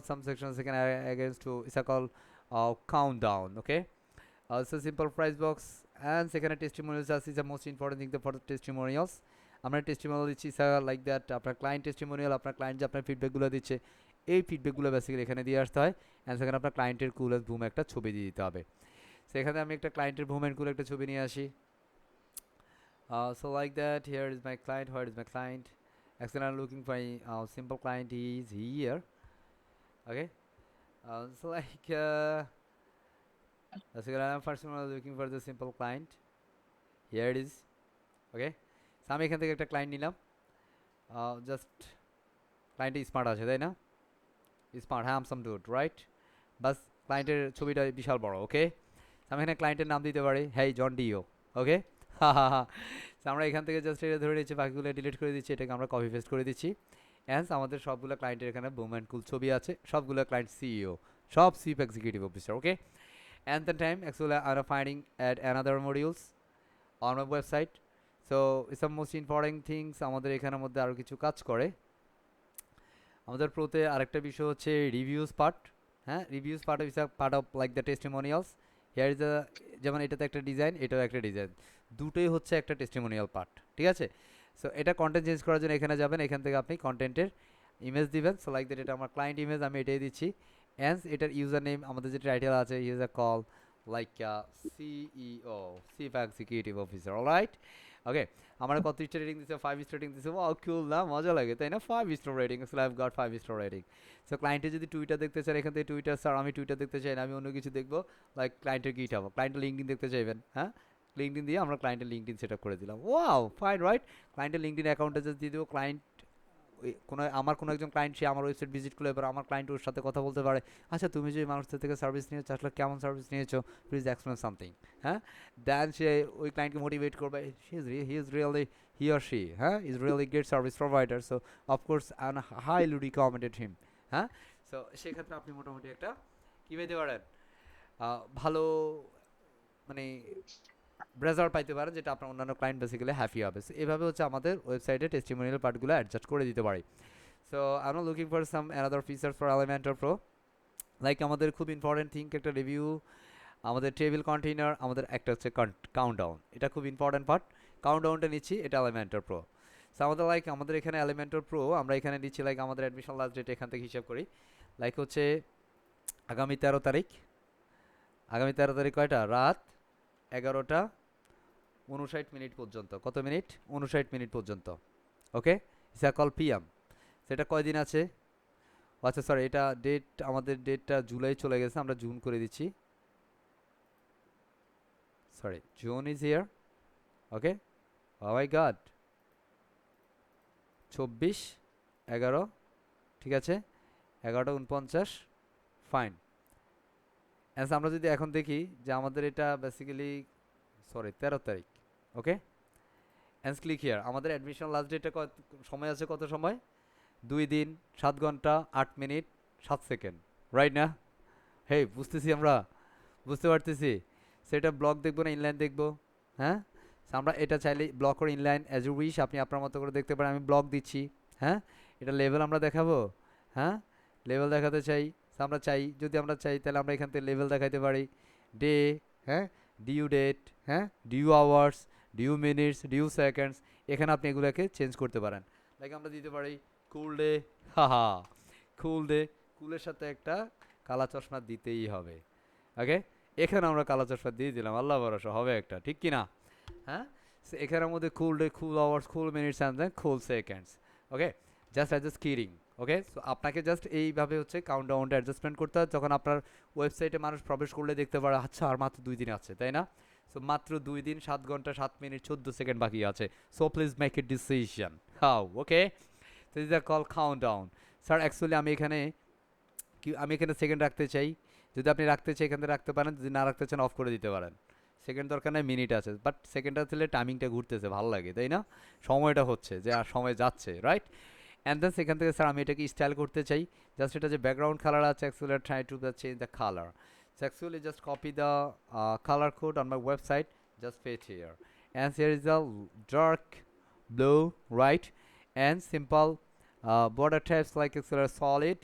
some sections again against to is called countdown. Okay, also simple price box and second testimonials is the most important thing for the testimonials. আমরা testimonial দিচ্ছি like that আপনার client testimonial, আপনার client যে আপনার ফিডব্যাকগুলো দিচ্ছে এই ফিডব্যাকগুলো basically এখানে দিয়ে আসতে হয় অ্যান্ড সেখানে আপনার ক্লায়েন্টের কুল অ্যান্ড বুম একটা ছবি দিয়ে দিতে হবে। সেখানে আমি একটা ক্লায়েন্টের বুম অ্যান্ড কুল একটা ছবি নিয়ে আসি। So like that, here is my client, where is my client? Actually I'm looking for a simple client is here. Okay, so like so I'm first of all looking for the simple client. Here it is. Okay, so আমি এখান থেকে একটা client নিলাম, just ক্লায়েন্টে smart আছে তাই না, smart হ্যামসাম dude right, বাস ক্লায়েন্টের ছবিটা বিশাল বড়। ওকে, আমি এখানে ক্লায়েন্টের নাম দিতে পারি হেই জন ডিও। ওকে, আমরা এখান থেকে জাস্ট এটা ধরে নিচ্ছি, বাকিগুলো ডিলিট করে দিচ্ছি, এটাকে আমরা কপি পেস্ট করে দিচ্ছি। অ্যান্ড আমাদের সবগুলো ক্লায়েন্টের এখানে বুম অ্যান্ড কুল ছবি আছে, সবগুলো ক্লায়েন্ট সিইও, সব chief executive officer. Okay, and the time actually I'm finding at another modules on my website. So it's the most important things আমাদের এখানের মধ্যে আরও কিছু কাজ করে। আমাদের প্রোতে আরেকটা বিষয় হচ্ছে রিভিউজ পার্ট। হ্যাঁ, reviews part is a part of like the testimonials. Here is যেমন এটাতে একটা ডিজাইন, এটাও একটা ডিজাইন, দুটোই হচ্ছে একটা টেস্টিমোনিয়াল পার্ট। ঠিক আছে, সো এটা কন্টেন্ট চেঞ্জ করার জন্য এখানে যাবেন, এখান থেকে আপনি কন্টেন্টের ইমেজ দিবেন। সো লাইক দ্যাট এটা আমার ক্লায়েন্ট ইমেজ, আমি এটাই দিচ্ছি। অ্যান্ড এটার ইউজার নেম আমাদের যে টাইটেল আছে user call like CEO, chief executive officer. Alright, okay, আমার কত স্টার রেটিং দিচ্ছে? 5 স্টার রেটিং দিচ্ছে। ওয়াও, কুল না, মজা লাগে তাই না? 5 star rating, so I've got 5 star rating. So ক্লায়েন্টে যদি টুইটার দেখতে চান এখান থেকে টুইটার, স্যার আমি টুইটার দেখতে চাই না, আমি অন্য কিছু দেখবো, লাইক ক্লায়েন্টের গিটহাব, ক্লায়েন্টের লিঙ্কডিন দেখতে চাইবেন, হ্যাঁ, লিঙ্কডিন দিয়ে আমরা ক্লায়েন্টের লিঙ্কডিন সেট আপ করে দিলাম। ওয়াও, ফাইন রাইট, ক্লায়েন্টের লিঙ্কডিন অ্যাকাউন্টে জাস্ট দিয়ে দেবো। ক্লায়েন্ট আমার কোনো একজন ক্লায়েন্ট সে আমার ওয়েবসাইট ভিজিট করলে এবার আমার ক্লায়েন্ট ওর সাথে কথা বলতে পারে, আচ্ছা তুমি যে মানুষদের থেকে সার্ভিস নিয়েছো আসলে কেমন সার্ভিস নিয়েছো, প্লিজ এক্সপ্লেন সামথিং। হ্যাঁ, দেন সে ওই ক্লায়েন্টকে মোটিভেট করবে, he is really, he or she, হ্যাঁ, is really great service provider, so of course I highly recommended him. হ্যাঁ, সো সেক্ষেত্রে আপনি মোটামুটি একটা কী পেতে পারেন, ভালো মানে রেজাল্ট পাইতে পারেন, যেটা আপনার অন্যান্য ক্লায়েন্ট বেসিক্যালি হ্যাপি হবে। সো এভাবে হচ্ছে আমাদের ওয়েবসাইটে টেস্টিমোনিয়াল পার্টগুলো অ্যাডজাস্ট করে দিতে পারি। So I am looking for some another feature for Elementor pro, like আমাদের খুব ইম্পর্টেন্ট থিং একটা রিভিউ, আমাদের টেবিল কন্টেইনার, আমাদের একটা হচ্ছে কাউন্টডাউন, এটা খুব ইম্পর্টেন্ট পার্ট। কাউন্টডাউনটা নিচ্ছি, এটা এলিমেন্টর প্রো। সো আমাদের লাইক আমাদের এখানে এলিমেন্টর প্রো আমরা এখানে নিচ্ছি, লাইক আমাদের অ্যাডমিশন লাস্ট ডেট এখান থেকে হিসাব করি, লাইক হচ্ছে আগামী 13 তারিখ, আগামী 13 তারিখ কয়টা? রাত 11:59 পর্যন্ত। কত মিনিট? 59 মিনিট পর্যন্ত। ওকে, ইটস কল পিএম। সেটা কয়দিন আছে? আচ্ছা সরি, এটা ডেট, আমাদের ডেটটা জুলাই চলে গেছে, আমরা জুন করে দিচ্ছি। Sorry, June is here. Okay, oh my god, 24/11, ঠিক আছে, 11:49, ফাইন। অ্যান্ড আমরা যদি এখন দেখি যে আমাদের এটা বেসিক্যালি সরি 13 তারিখ। ওকে, অ্যান্ড ক্লিক হিয়ার, আমাদের অ্যাডমিশন লাস্ট ডেটে সময় আছে, কত সময়? 2 দিন 7 ঘন্টা 8 মিনিট 7 সেকেন্ড, রাইট না? হে, বুঝতেছি, আমরা বুঝতে পারতেছি। সেটা ব্লক দেখবো না ইনলাইন দেখবো? হ্যাঁ, আমরা এটা চাইলে ব্লক করে ইনলাইন অ্যাজ ইউ উইশ, আপনি আপনার মতো করে দেখতে পারেন। আমি ব্লক দিচ্ছি। হ্যাঁ, এটা লেভেল আমরা দেখাবো। হ্যাঁ, লেভেল দেখাতে চাই, আমরা চাই, যদি আমরা চাই তাহলে আমরা এখান থেকে লেভেল দেখাইতে পারি, ডে, হ্যাঁ, ডিউ ডেট, হ্যাঁ, due hours, due minutes, due seconds, এখানে আপনি এগুলোকে চেঞ্জ করতে পারেন। লাইক আমরা দিতে পারি কুল ডে, হা, কুল ডে, কুলের সাথে একটা কালা চশমা দিতেই হবে। ওকে, এখানে আমরা কালা চশমা দিয়ে দিলাম, আল্লাহ ভরসা হবে একটা, ঠিক কি না? হ্যাঁ, এখানের মধ্যে cool day, cool hours, cool minutes and then cool seconds. Okay, just adjust কিরিং। ওকে, সো আপনাকে জাস্ট এইভাবে হচ্ছে কাউন্টডাউনটা অ্যাডজাস্টমেন্ট করতে হয়, যখন আপনার ওয়েবসাইটে মানুষ প্রবেশ করলে দেখতে পারে আচ্ছা আর মাত্র 2 দিন আছে, তাই না? সো মাত্র 2 দিন 7 ঘন্টা 7 মিনিট 14 সেকেন্ড বাকি আছে। So please make a decision how. Okay, so this are call countdown. Sir actually আমি এখানে সেকেন্ড রাখতে চাই, যদি আপনি রাখতে চাই এখানে রাখতে পারেন, যদি না রাখতে চান অফ করে দিতে পারেন। সেকেন্ড দরকার নেই, মিনিট আছে, বাট সেকেন্ডটা দিলে টাইমিংটা ঘুরতেছে, ভালো লাগে তাই না? সময়টা হচ্ছে যে আর সময় যাচ্ছে, রাইট? অ্যান্ড দেন সেখান থেকে স্যার আমি এটাকে স্টাইল করতে চাই, জাস্ট এটা যে ব্যাকগ্রাউন্ড কালার আছে actually try to change the colour. So actually just copy the color code on my website, just paste here, and here is a dark blue, right? and simple border types like it's solid.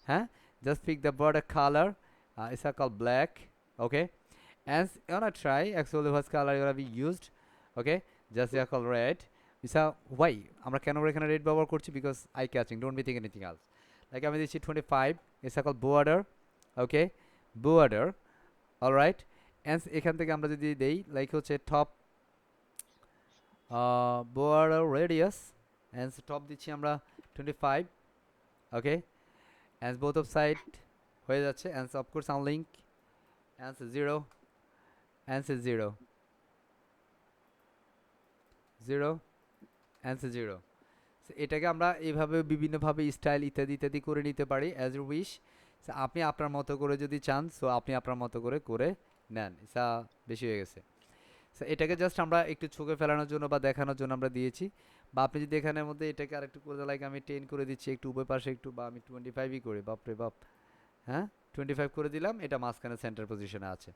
Huh? Just pick the border color. It's called black. Okay. And you wanna try actually what color you wanna be used. Okay. Just you call red. Isa why? আমরা কেন এখানে red ব্যবহার করছি because eye catching. Don't be thinking anything else. Like আমি দিচ্ছি 25. It's called border. Okay. Border. All right. And এখান থেকে আমরা যদি দেই like হচ্ছে top border radius and top দিচ্ছি আমরা 25. Okay. And both of side হয়ে যাচ্ছে and of course unlink and 0 and 0 0 and 0 so এটাকে আমরা এইভাবে বিভিন্নভাবে স্টাইল ইত্যাদি ইত্যাদি করে নিতে পারি অ্যাজ ইউ উইশ সো আপনি আপনার মতো করে যদি চান সো আপনি আপনার মতো করে করে নেন এটা বেশি হয়ে গেছে সো এটাকে জাস্ট আমরা একটু চোখে ফেলানোর জন্য বা দেখানোর জন্য আমরা দিয়েছি বা আপনি যদি এখানের মধ্যে এটাকে আরেকটু করে লাইক আমি 10 করে দিচ্ছি একটু উভয় পাশে একটু বা আমি 25ই করি বাপরে বাপ হ্যাঁ 25 করে দিলাম এটা মাঝখানে সেন্টার পজিশনে আছে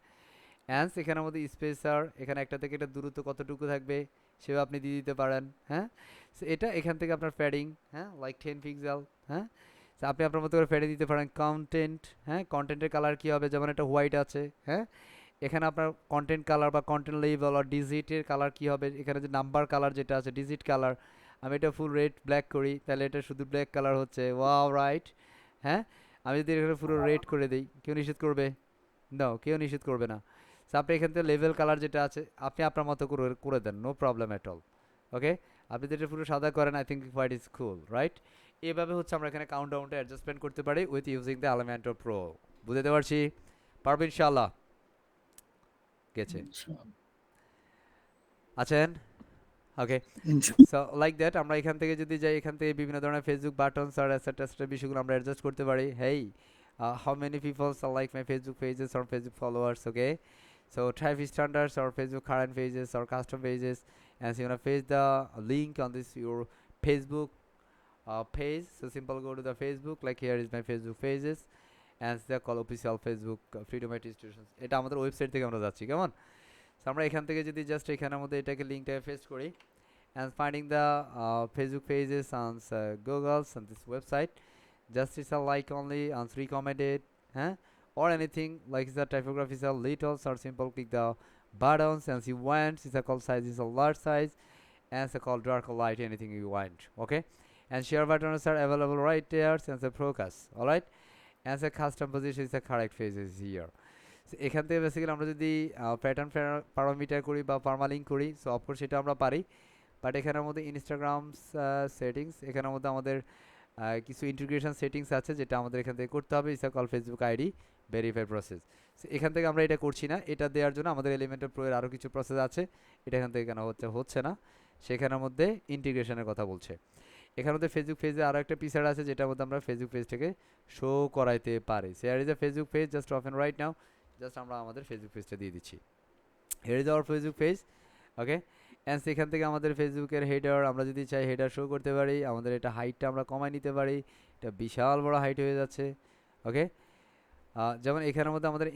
অ্যান্স এখানের মধ্যে স্পেসার এখানে একটা থেকে এটা দূরত্ব কতটুকু থাকবে সেও আপনি দিয়ে দিতে পারেন হ্যাঁ সো এটা এখান থেকে আপনার প্যাডিং হ্যাঁ লাইক 10 পিক্সেল হ্যাঁ সো আপনি আপনার মতো করে প্যাডিং দিতে পারেন কন্টেন্ট হ্যাঁ কন্টেন্টের কালার কী হবে যেমন এটা হোয়াইট আছে হ্যাঁ এখানে আপনার কন্টেন্ট কালার বা কন্টেন্ট লেভেল আর ডিজিটের কালার কী হবে এখানে যে নাম্বার কালার যেটা আছে ডিজিট কালার আমি এটা ফুল রেড ব্ল্যাক করি তাহলে এটা শুধু ব্ল্যাক কালার হচ্ছে ওয়াও রাইট হ্যাঁ আমি যদি এখানে পুরো রেড করে দিই কেউ নিষেধ করবে না কেউ নিষেধ করবে না সো আপনি এখান থেকে লেভেল কালার যেটা আছে আপনি আপনার মতো করে করে দেন no problem at all okay আপনি যেটা পুরো সাদা করেন I think white is cool right এইভাবে হচ্ছে আমরা এখানে কাউন্টডাউনটা অ্যাডজাস্টমেন্ট করতে পারি with using the Elementor Pro বুঝতে পারছি পারবো ইনশাআল্লাহ গেছে আছেন ওকে সো লাইক দ্যাট আমরা এখান থেকে যদি যাই এখান থেকে বিভিন্ন ধরনের ফেসবুক বাটনস আর এটসেট্রা বিষয়গুলো আমরা অ্যাডজাস্ট করতে পারি হেই how many people are like my Facebook pages or Facebook followers okay so traffic standards or Facebook current pages or custom pages and so you want to paste the link on this your Facebook page so simple go to the Facebook like here is my Facebook pages and they call official Facebook freedom of institutions এটা আমাদের website থেকে আমরা যাচ্ছি কেমন so আমরা এখান থেকে যদি জাস্ট এখানের মধ্যে এটাকে লিংকটা পেস্ট করি and finding the Facebook pages on Google's on this website just it's a like only and recommended or anything like the typography is a little or simple click the buttons and you want it's a call size is a large size and it's a call dark or light anything you want okay and share buttons are available right there and the focus all right and the custom position is the correct phases here so এখান থেকে basically আমরা যদি pattern parameter করি বা permalink করি so of course সেটা আমরা পারি বাট এখানের মধ্যে ইনস্টাগ্রাম সেটিংস এখানের মধ্যে আমাদের কিছু ইন্টিগ্রেশন সেটিংস আছে যেটা আমাদের এখান থেকে করতে হবে it's call Facebook ID verify process এখান থেকে আমরা এটা করছি না এটা দেওয়ার জন্য আমাদের এলিমেন্টাল প্রো এর আরও কিছু প্রসেস আছে এটা এখান থেকে কেন হচ্ছে না সেখানের মধ্যে ইন্টিগ্রেশনের কথা বলছে এখানের মধ্যে ফেসবুক পেজে আরও একটা পিসার আছে যেটার মধ্যে আমরা ফেসবুক পেজটাকে শো করাইতে পারি share is a Facebook page just open right now just আমরা আমাদের ফেসবুক পেজটা দিয়ে দিচ্ছি here is hour Facebook page okay and সেখান থেকে আমাদের ফেসবুকের হেডার আমরা যদি চাই হেডার শো করতে পারি আমাদের এটা হাইটটা আমরা কমাই নিতে পারি এটা বিশাল বড় হাইট হয়ে যাচ্ছে ওকে যেমন এখানের মধ্যে আমাদের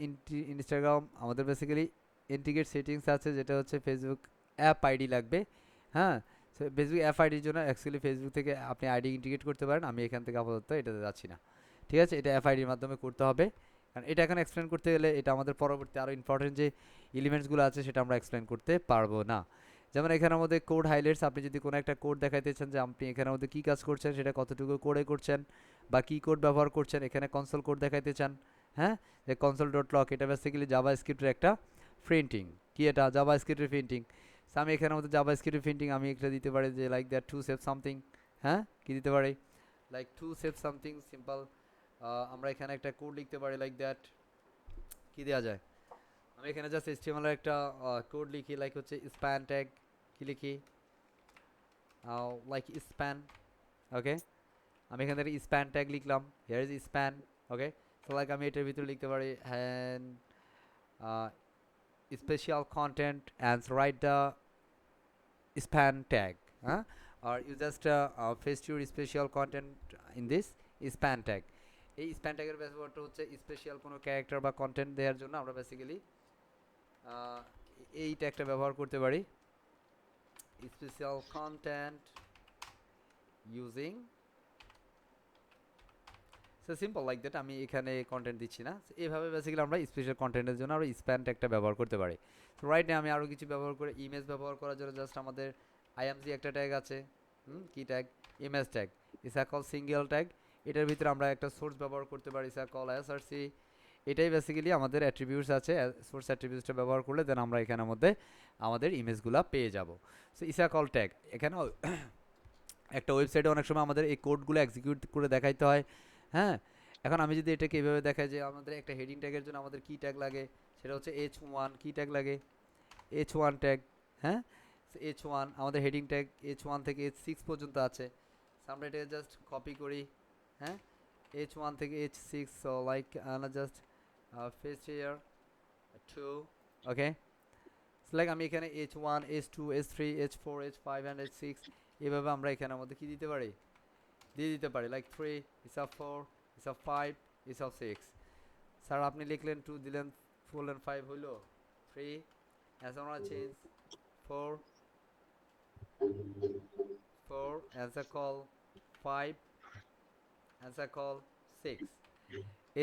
ইনস্টাগ্রাম আমাদের বেসিক্যালি ইন্টিগ্রেট সেটিংস আছে যেটা হচ্ছে ফেসবুক অ্যাপ আইডি লাগবে হ্যাঁ ফেসবুক অ্যাপ আইডির জন্য অ্যাকচুয়ালি ফেসবুক থেকে আপনি আইডি ইন্টিগ্রেট করতে পারেন আমি এখান থেকে আপাতত এটাতে যাচ্ছি না ঠিক আছে এটা অ্যাপ আইডির মাধ্যমে করতে হবে কারণ এটা এখন এক্সপ্লেন করতে গেলে এটা আমাদের পরবর্তী আরও ইম্পর্টেন্ট যে এলিমেন্টসগুলো আছে সেটা আমরা এক্সপ্লেন করতে পারবো না যেমন এখানের মধ্যে কোড হাইলাইটস আপনি যদি কোনো একটা কোড দেখাইতে চান যে আপনি এখানের মধ্যে কী কাজ করছেন সেটা কতটুকু কোডে করছেন বা কী কোড ব্যবহার করছেন এখানে কনসোল কোড দেখাইতে চান হ্যাঁ যে কনসোল ডট লক এটা বেসিক্যালি জাভা স্ক্রিপ্টের একটা প্রিন্টিং কি এটা জাভা স্ক্রিপ্টের প্রিন্টিং আমি এখানের মধ্যে জাভা স্ক্রিপ্টের প্রিন্টিং আমি একটা দিতে পারি যে like that to save something হ্যাঁ কী দিতে পারি like to save something simple আমরা এখানে একটা কোড লিখতে পারি লাইক দ্যাট কী দেওয়া যায় আমি এখানে জাস্ট HTML এর একটা কোড লিখি লাইক হচ্ছে স্প্যান ট্যাগ কি লিখি লাইক স্প্যান ওকে আমি এখানে একটা স্প্যান ট্যাগ লিখলাম here is span okay so like আমি এটার ভিতরে লিখতে পারি hand special content and write the span tag হ্যাঁ or you just paste your special content in this span tag এই স্প্যান ট্যাগের ব্যবহারটা হচ্ছে স্পেশাল কোনো ক্যারেক্টার বা কন্টেন্ট দেওয়ার জন্য আমরা বেসিক্যালি এই ট্যাগটা ব্যবহার করতে পারি special content using so simple like that. আমি এখানে কন্টেন্ট দিচ্ছি না। So, এইভাবে বেসিক্যালি আমরা স্পেশাল কন্টেন্টের জন্য আমরা স্প্যান ট্যাগটা ব্যবহার করতে পারি। তো রাইট না আমি আরও কিছু ব্যবহার করে ইমেজ ব্যবহার করার জন্য জাস্ট আমাদের আইএমজি একটা ট্যাগ আছে, কি ট্যাগ, ইমেজ ট্যাগ, ইসা কল সিঙ্গেল ট্যাগ। এটার ভিতরে আমরা একটা সোর্স ব্যবহার করতে পারি, ইসা কল এসআরসি। এটাই বেসিক্যালি আমাদের অ্যাট্রিবিউটস আছে। সোর্স অ্যাট্রিবিউটসটা ব্যবহার করলে দেন আমরা এখানের মধ্যে আমাদের ইমেজগুলো পেয়ে যাব। সো ইসা কল ট্যাগ এখানে একটা ওয়েবসাইটে অনেক সময় আমাদের এই কোডগুলো এক্সিকিউট করে দেখাইতে হয়। হ্যাঁ, এখন আমি যদি এটাকে এভাবে দেখাই যে আমাদের একটা হেডিং ট্যাগের জন্য আমাদের কি ট্যাগ লাগে, সেটা হচ্ছে H1 কি ট্যাগ লাগে, H1 ট্যাগ। হ্যাঁ, H1 আমাদের হেডিং ট্যাগ H1 থেকে H6 পর্যন্ত আছে। আমরা এটাকে জাস্ট কপি করি। হ্যাঁ, H1 থেকে H6, so like just paste here to. Okay, like আমি এখানে H1 H2 H3 H4 H5 and H6 এভাবে আমরা এখানের মধ্যে কি দিতে পারি, দিয়ে দিতে পারি। লাইক 3 ইসা 4 ইসা 5 ইসা 6। স্যার আপনি লিখলেন 2 দিলেন 4 and 5 হইলো 3, অ্যান্সার আমরা change 4 4 answer call 5 answer call 6।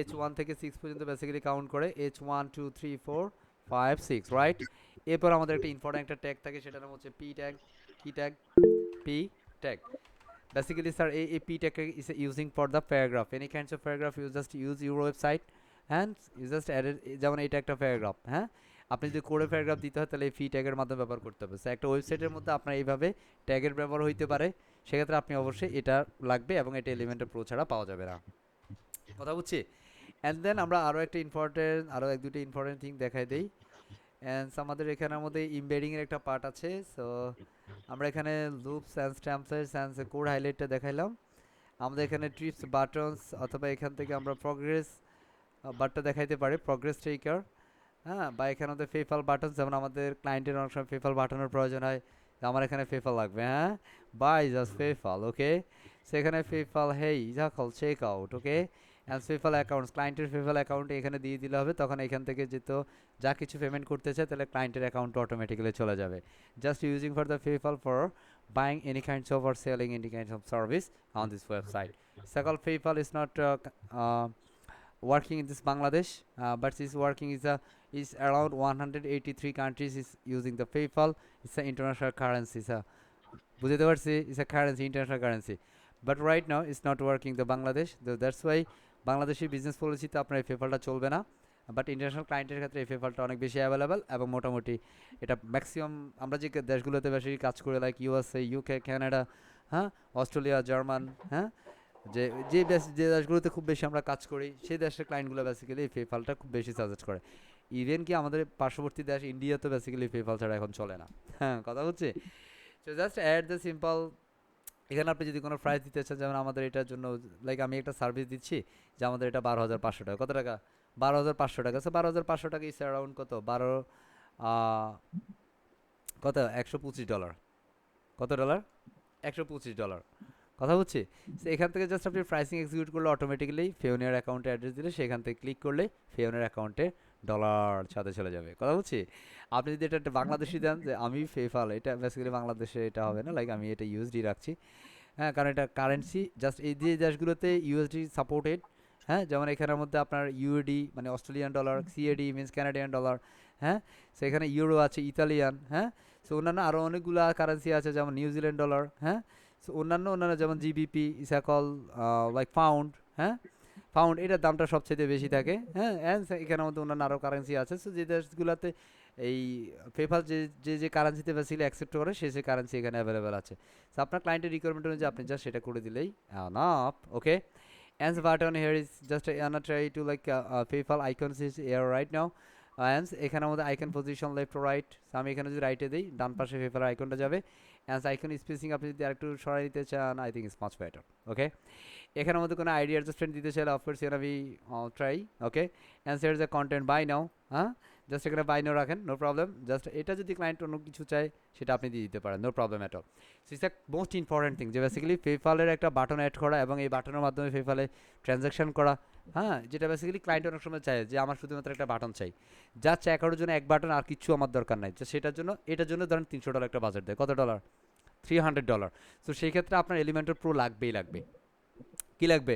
H1 থেকে 6 পর্যন্ত বেসিক্যালি কাউন্ট করে H1 2 3 4 5 6, রাইট। এরপর আমাদের একটা ইম্পর্টেন্ট একটা ট্যাগ থাকে, সেটার নাম হচ্ছে পি ট্যাগ। কি tag, P tag. Basically sir, a p tag is using for the paragraph. Any kinds of paragraph you just use your website and you just added যেমন এটা একটা প্যারাগ্রাফ। হ্যাঁ, আপনি যদি কোডে প্যারাগ্রাফ দিতে হয় তাহলে এই ফি ট্যাগের মাধ্যমে ব্যবহার করতে হবে। সো একটা ওয়েবসাইটের মধ্যে আপনার এইভাবে ট্যাগের ব্যবহার হইতে পারে, সেক্ষেত্রে আপনি অবশ্যই এটা লাগবে এবং এটা এলিমেন্টের প্রো ছাড়া পাওয়া যাবে না। কথা বুঝছি। অ্যান্ড দেন আমরা আরও একটা ইম্পর্টেন্ট আরও এক দুটো ইম্পর্টেন্ট থিং দেখাই দিই। অ্যান্ড আমাদের এখানের মধ্যে ইমবেডিংয়ের একটা পার্ট আছে। সো আমরা এখানে loops and stamps and code হাইলাইটটা দেখাইলাম। আমাদের এখানে ট্রিপস বাটনস অথবা এখান থেকে আমরা প্রগ্রেস বাটটা দেখাইতে পারি, প্রগ্রেস ট্রেকার। হ্যাঁ, বা এখানে আমাদের পেপ্যাল বাটন, যেমন আমাদের ক্লায়েন্টের অনেক সময় পেপ্যাল বাটনের প্রয়োজন হয়, আমার এখানে পেপ্যাল লাগবে। হ্যাঁ, বাই জাস্ট পেপ্যাল। ওকে, সেখানে পেপ্যাল হেই যা call check out. Okay, and PayPal accounts, ক্লায়েন্টের পেপ্যাল অ্যাকাউন্টে এখানে দিয়ে দিলে হবে, তখন এখান থেকে যেহেতু যা কিছু পেমেন্ট করতে চায় তাহলে ক্লায়েন্টের অ্যাকাউন্টে অটোমেটিক্যালি চলে যাবে। Just using for the PayPal for buying any kinds of or selling any kinds of service on this website. Second, PayPal is not working in this Bangladesh, but is working is around 183 countries is using the PayPal. It's an international currency. বুঝতে পারছি, it's a currency, international currency. But right now it's not working the Bangladesh. That's why Bangladeshi business পলিসিতে আপনার এই পেপ্যালটা চলবে না। But international ক্লায়েন্টের ক্ষেত্রে এই পেপ্যালটা অনেক বেশি অ্যাভেলেবেল এবং মোটামুটি এটা ম্যাক্সিমাম আমরা যে দেশগুলোতে বেশি কাজ করে, লাইক ইউএসএ, ইউকে, কানাডা, হ্যাঁ, অস্ট্রেলিয়া, জার্মান, হ্যাঁ, যে যে যে দেশগুলোতে খুব বেশি আমরা কাজ করি সেই দেশের ক্লায়েন্টগুলো বেসিক্যালি এই পেপ্যালটা খুব বেশি সাজেস্ট করে। ইভেন কি আমাদের পার্শ্ববর্তী দেশ ইন্ডিয়াতে বেসিক্যালি পেপ্যাল ছাড়া এখন চলে না। হ্যাঁ, কথা হচ্ছে। So just add the simple. এখানে আপনি যদি কোনো প্রাইস দিতে চান, যেমন আমাদের এটার জন্য লাইক আমি একটা সার্ভিস দিচ্ছি যে আমাদের এটা 12,500 টাকা। কত টাকা? 12,500 টাকা। সো 12,500 টাকা ইস অ্যারাউন্ড কত, কত, $125। কত ডলার? $125। কথা বুঝছি। সো এখান থেকে জাস্ট আপনি প্রাইসিং এক্সিকিউট করলে অটোমেটিক্যালি ফেওনিয়ার অ্যাকাউন্টে অ্যাড্রেস দিলে সেখান থেকে ক্লিক করলে ফেওনিয়ার অ্যাকাউন্টে ডলার সাথে চলে যাবে। কথা বুঝছি। আপনি যদি এটা একটা বাংলাদেশি দেন যে আমি পেপ্যাল, এটা বেসিক্যালি বাংলাদেশে এটা হবে না, লাইক আমি এটা ইউএসডি রাখছি। হ্যাঁ, কারণ এটা কারেন্সি জাস্ট এই যে দেশগুলোতে ইউএসডি সাপোর্টেড। হ্যাঁ, যেমন এখানের মধ্যে আপনার ইউএডি মানে Australian dollar, CAD means Canadian dollar. হ্যাঁ, সেখানে ইউরো আছে, ইতালিয়ান। হ্যাঁ, সো অন্যান্য আরও অনেকগুলো কারেন্সি আছে, যেমন নিউজিল্যান্ড ডলার। হ্যাঁ, সো অন্যান্য যেমন জিবিপি, ইসাকল, লাইক পাউন্ড। হ্যাঁ, পাউন্ড এটার দামটা সবচেয়ে বেশি থাকে। হ্যাঁ, অ্যান্ড এখানের মধ্যে অন্যান্য আরও কারেন্সি আছে। সো যে দেশগুলোতে এই পেপ্যাল যে কারেন্সিতে বেসিক্যালি অ্যাকসেপ্ট করে সেই কারেন্সি এখানে অ্যাভেলেবেল আছে। সো আপনার ক্লায়েন্টের রিকোয়ারমেন্ট অনুযায়ী আপনি জাস্ট সেটা করে দিলেই নাপ। ওকে, and the button here is just a try to like PayPal icons is here right now, and এখানে আমাদের icon position left to right. আমি এখানে যদি রাইটে দিই ডান পাশে PayPal আইকনটা যাবে। অ্যান্ড আইকন স্পেসিং আপনি যদি আরেকটু সরাই দিতে চান, I think it's much better. Okay, এখানের মধ্যে কোনো আইডি অ্যাডজাস্টমেন্ট দিতে চাইলে অফকোর্স এখানে আমি try. Okay, and set the content by now. হ্যাঁ, জাস্ট এখানে বাই নাও রাখেন, নো প্রবলেম। জাস্ট এটা যদি ক্লায়েন্ট অন্য কিছু চায় সেটা আপনি দিয়ে দিতে পারেন, no problem at all. So it's the most important thing যে বেসিক্যালি পেপ্যালের একটা বাটন অ্যাড করা এবং এই বাটনের মাধ্যমে পেপ্যালে ট্রানজ্যাকশন করা। হ্যাঁ, যেটা বেসিক্যালি ক্লায়েন্ট অনেক সময় চায় যে আমার শুধুমাত্র একটা বাটন চাই, যা চেক আউটের জন্য এক বাটন, আর কিছু আমার দরকার নাই। তো সেটার জন্য এটার জন্য ধরেন $300 একটা বাজেট দেয়। কত ডলার? $300। সো সেই ক্ষেত্রে আপনার এলিমেন্টর প্রো লাগবেই লাগবে। কি লাগবে?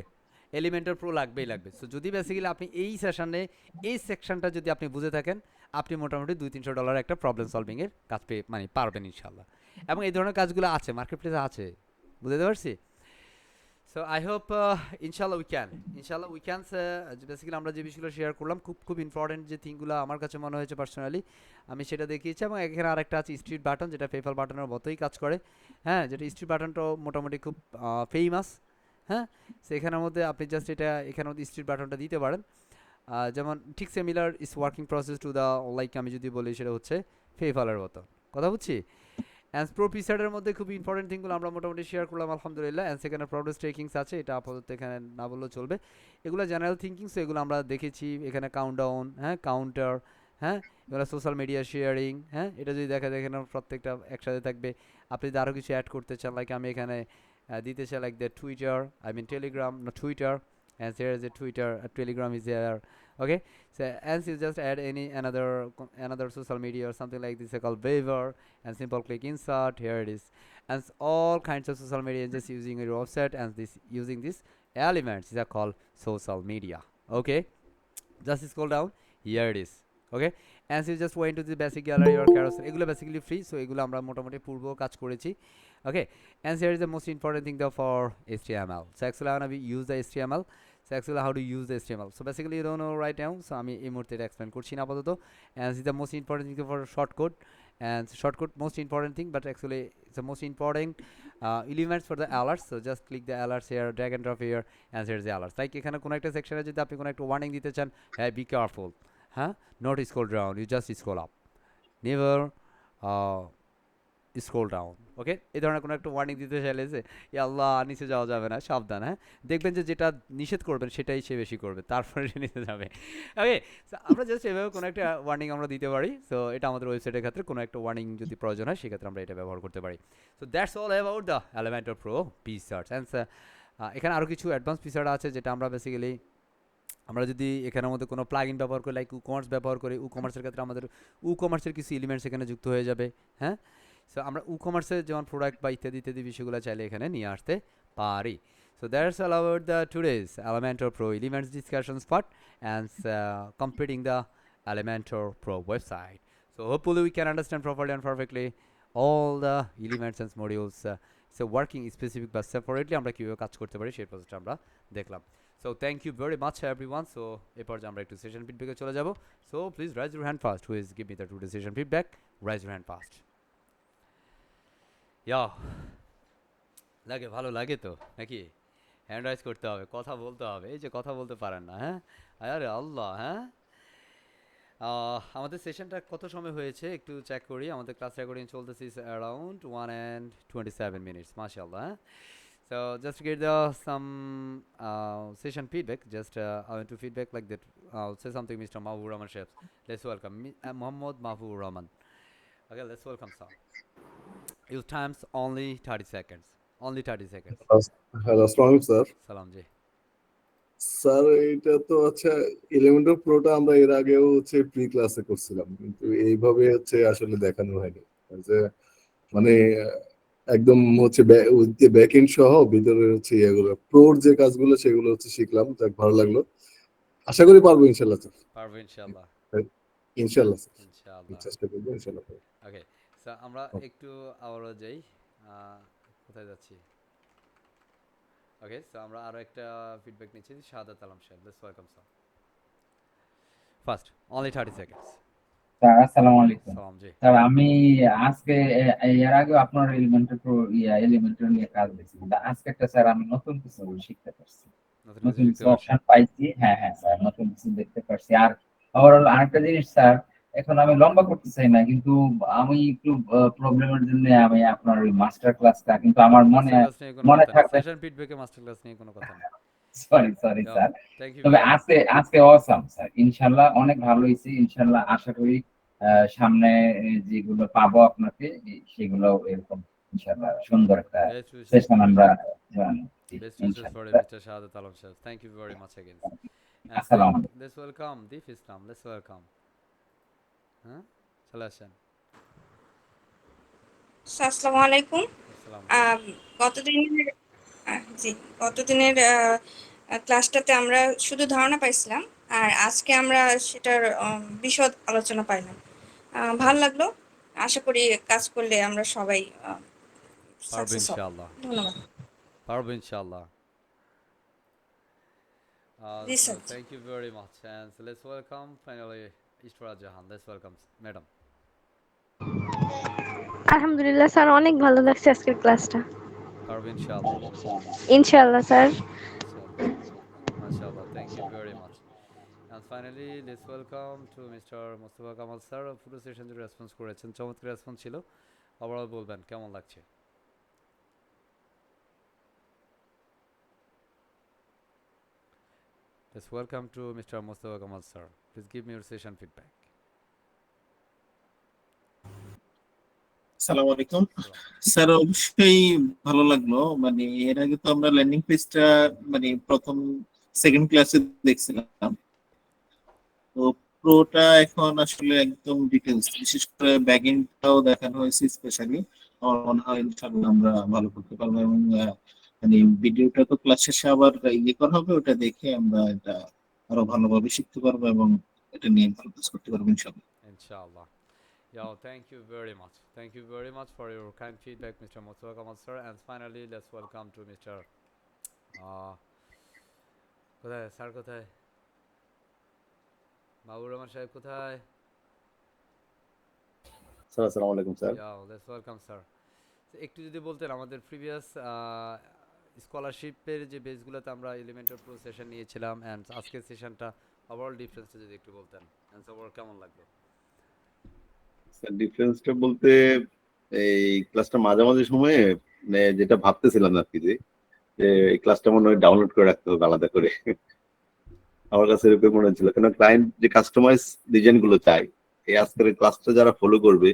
এলিমেন্টর প্রো লাগবেই লাগবে। সো যদি বেসিক্যালি আপনি এই সেশনে এই সেকশনটা যদি আপনি বুঝে থাকেন, আপনি মোটামুটি $200-300 একটা প্রবলেম সলভিংয়ের কাজ পেয়ে মানে পারবেন ইনশাল্লাহ। এবং এই ধরনের কাজগুলো আছে, মার্কেট প্লেসে আছে, বুঝতে পারছি। সো আই হোপ ইনশাল্লাহ উই ক্যান বেসিক্যালি আমরা যে বিষয়গুলো শেয়ার করলাম, খুব খুব ইম্পর্টেন্ট যে থিংগুলো আমার কাছে মনে হয়েছে পার্সোনালি, আমি সেটা দেখিয়েছি। এবং এখানে আরেকটা আছে স্ট্রিট বাটন, যেটা পেপ্যাল বাটনের মতোই কাজ করে। হ্যাঁ, যেটা স্ট্রিট বাটনটাও মোটামুটি খুব ফেমাস। হ্যাঁ, সেখানের মধ্যে আপনি জাস্ট এটা এখানের মধ্যে স্ট্রিট বাটনটা দিতে পারেন। যেমন ঠিক similar is working process to the, like আমি যদি বলি সেটা হচ্ছে পেপ্যালের মতো, কথা বুঝছি। অ্যান্ড প্রো পিসার্টের মধ্যে খুব ইম্পর্টেন্ট থিংগুলো আমরা মোটামুটি শেয়ার করলাম আলহামদুলিল্লাহ। অ্যান্ড সেখানে প্রোডাক্ট ট্রেকিংস আছে, এটা আপাতত এখানে না বললেও চলবে। এগুলো জেনারেল থিঙ্কিংস, এগুলো আমরা দেখেছি। এখানে কাউন্টডাউন, হ্যাঁ, কাউন্টার, হ্যাঁ, এগুলো সোশ্যাল মিডিয়া শেয়ারিং, হ্যাঁ, এটা যদি দেখা যায় এখানে প্রত্যেকটা একসাথে থাকবে। আপনি যদি আরও কিছু অ্যাড করতে চান, লাইক আমি এখানে দিতে চাই like the Twitter, I mean Telegram, না Twitter, and there is a Twitter, a Telegram is there. Okay, so as you just add another social media or something like this, called waiver, and simple click insert, here it is. And all kinds of social media just using your website, and this using this elements is called social media. Okay, just scroll down, here it is. Okay, and you just went to the basic gallery or carousel, এগুলো basically free, so এগুলো আমরা মোটামুটি পূর্ব কাজ করেছি। Okay, and here is the most important thing though for HTML. So actually I want to use the HTML. So actually how to use the HTML, so basically you don't know right now, so আমি এই মুহূর্তে এটা explain করছি না আপাতত। and this is the most important thing for shortcode, and shortcode most important thing, but actually it's the most important elements for the alerts. So just click the alerts here, drag and drop here, and here's the alerts. Like এখানে কোনো একটা সেকশনে যদি আপনি কোনো একটা warning দিতে চান, হ্যাঁ বি কেয়ারফুল, হ্যাঁ, not scroll down, you just scroll up, never scroll down. Okay, এই ধরনের কোনো একটা ওয়ার্নিং দিতে চাইলে যে আল্লাহ নিচে যাওয়া যাবে না, সাবধান। হ্যাঁ, দেখবেন যে যেটা নিষেধ করবেন সেটাই সে বেশি করবে, তারপরে সে নিচে যাবে। ওকে, আমরা জাস্ট এভাবে কোনো একটা ওয়ার্নিং আমরা দিতে পারি। সো এটা আমাদের ওয়েবসাইটের ক্ষেত্রে কোনো একটা ওয়ার্নিং যদি প্রয়োজন হয়, সেক্ষেত্রে আমরা এটা ব্যবহার করতে পারি। So that's all about the Elementor pro পিসার্টস। অ্যান্ড এখানে আরও কিছু অ্যাডভান্স পিসার্ট আছে, যেটা আমরা বেসিক্যালি আমরা যদি এখানের মধ্যে কোনো প্লাগ ইন ব্যবহার করি, লাইক কমার্স ব্যবহার করি, কমার্সের ক্ষেত্রে আমাদের কমার্সের কিছু এলিমেন্টস এখানে যুক্ত হয়ে যাবে। হ্যাঁ, সো আমরা কমার্সের যেমন প্রোডাক্ট বা ইত্যাদি ইত্যাদি বিষয়গুলো চাইলে এখানে নিয়ে আসতে পারি। So that's all about the today's Elementor Pro Elements discussions part, and completing the Elementor Pro website. So hopefully we can understand properly and perfectly all the elements and modules. So working specific but separately আমরা কিভাবে কাজ করতে পারি সেই প্রসেসটা আমরা দেখলাম। So thank you very much everyone. So এরপর যে আমরা একটু সেশন ফিডব্যাকে চলে যাব। So please raise your hand fast. Who is give me the today's session feedback? Raise your hand fast. ইয়া, লাগে, ভালো লাগে তো নাকি? হ্যান্ড রাইজ করতে হবে, কথা বলতে হবে, এই যে কথা বলতে পারেন না, হ্যাঁ, আরে আল্লাহ। হ্যাঁ, আমাদের সেশনটা কত সময় হয়েছে একটু চেক করি। আমাদের ক্লাস রেকর্ডিং চলতেছে অ্যারাউন্ড 1:27 মাশাআল্লাহ। হ্যাঁ, so just to get the some session feedback, just I want to feedback like that. Say something, Mr. Mahbub Rahman Chef. Let's welcome Muhammad Mahbub Rahman. Okay, let's welcome sir. Your time's only 30 seconds. Only 30 seconds. Hello, আসসালামু আলাইকুম sir. সালাম জি। Sir এটা তো আচ্ছা, elemental প্রোটা আমরা এর আগেও pre ক্লাসে করছিলাম, কিন্তু এইভাবে আসলে দেখানো হয়নি যে মানে একদম ব্যাক এন্ড সহ ভিতরে এগুলো প্রোর যে কাজগুলো সেগুলো শিখলাম, যাক ভালো লাগলো। আশা করি পারবো ইনশাআল্লাহ স্যার। পারবো ইনশাআল্লাহ। ইনশাআল্লাহ স্যার, ইনশাআল্লাহ। চেষ্টা করবো ইনশাআল্লাহ। ওকে, স্যার আমরা একটু আবারও যাই, কোথায় যাচ্ছি? ওকে, সো আমরা আরো একটা ফিডব্যাক নিচ্ছি, শাহাদাত আলম সাহেব। Let's welcome sir. First only 30 seconds. Sir আসসালামু আলাইকুম। সালাম জি। স্যার আমি আজকে এর আগে আপনার এলিমেন্টারি প্রো এলিমেন্টারি নিয়ে কাজ দিয়েছি, কিন্তু আজকে একটা স্যার আমি নতুন কিছু শিখতে পারছি, নতুন কিছু অপশন পাইছি। হ্যাঁ হ্যাঁ স্যার, নতুন কিছু দেখতে পারছি। আর ওভারঅল আরেকটা জিনিস স্যার, এখন আমি লম্বা করতে চাই না, কিন্তু আমি একটু প্রবলেমের জন্য আমি আপনার ওই মাস্টার ক্লাসটা কিন্তু আমার মনে থাকবে। সেশন ফিডব্যাকে মাস্টার ক্লাস নিয়ে কোনো কথা না। Sorry sir. Thank you. তবে আজকে অসাম স্যার, ইনশাআল্লাহ অনেক ভালো হয়েছে। ইনশাআল্লাহ আশা করি সামনে যেগুলো পাবো আপনাকে সেগুলো এরকম ইনশাআল্লাহ সুন্দর একটা সেশন আমরা Best wishes for Mr. Shahadat Alam Chef. Thank you very much again. আসসালামু আলাইকুম। Let's welcome Deep Islam. Let's welcome. চলে আসেন। আসসালামু আলাইকুম। আসসালামু আলহামদুলিল্লাহ। গতদিনের জি গতদিনের ক্লাসটাতে আমরা শুধু ধারণা পাইছিলাম, আর আজকে আমরা সেটার বিশদ আলোচনা পাইলাম। ভালো লাগলো। আশা করি কাজ করলে আমরা সবাই পারবো সাকসেস হব। ইনশাআল্লাহ। ধন্যবাদ। পারবো ইনশাআল্লাহ। জি So sir. thank you very much, and so let's welcome finally Ishwara Jahan. Let's welcome madam. আলহামদুলিল্লাহ স্যার, অনেক ভালো লাগছে আজকের ক্লাসটা। পারবো ইনশাআল্লাহ। ইনশাআল্লাহ sir. Inshallah. MashaAllah. Thank you very much. And finally, let's welcome to Mr. Mustafa Kamal sir. পুরো সেশন জুড়ে রেসপন্স করেছেন, চমৎকার রেসপন্স ছিল। ওভারঅল বলবেন কেমন লাগছে? Let's welcome to Mr. Mustafa Kamal sir. Please give me your session feedback. আসসালামু আলাইকুম স্যার। অবশ্যই ভালো লাগলো। মানে এর আগে তো আমরা ল্যান্ডিং পেজটা মানে প্রথম সেকেন্ড ক্লাসে দেখছিলাম, তো প্রোটা এখন আসলে একদম ডিটেলস, বিশেষ করে ব্যাগিংটাও দেখানো হয়েছে স্পেশালি। আমার মনে হয় ইনশাআল্লাহ আমরা ভালো করতে পারবো, এবং মানে ভিডিওটা তো ক্লাস শেষে আবার ইয়ে করা হবে, ওটা দেখে আমরা এটা আরো ভালোভাবে শিখতে পারবো এবং এটা নিয়ে ভালো কাজ করতে পারবো ইনশাআল্লাহ। Inshallah. Yo, thank you very much. Thank you very much for your kind feedback, Mr. Mustafa Kamal sir. And finally, let's welcome to Mr. কোথায় স্যার, কোথায় মাহবুব রহমান সাহেব, কোথায়? স্যার আসসালামু আলাইকুম sir. Yo, let's welcome sir. একটু যদি বলতেন আমাদের প্রিভিয়াস স্কলারশিপের যে বেসগুলোতে আমরা এলিমেন্টাল প্রো সেশন নিয়েছিলাম অ্যান্ড আজকের সেশনটা ওভারঅল ডিফারেন্সটা যদি একটু বলতেন, অ্যান্ড ওভারঅল কেমন লাগলো? স্যার ডিফারেন্সটা বলতে এই ক্লাসটা মাঝামাঝি সময়ে মানে যেটা ভাবতেছিলাম আর কি, যে এই ক্লাসটা মনে হয় ডাউনলোড করে রাখতে হবে আলাদা করে। আমার কাছে এরকম মনে হচ্ছিল, কেন ক্লায়েন্ট যে কাস্টমাইজ ডিজাইন গুলো চায়, এই আজকের ক্লাসটা যারা ফলো করবে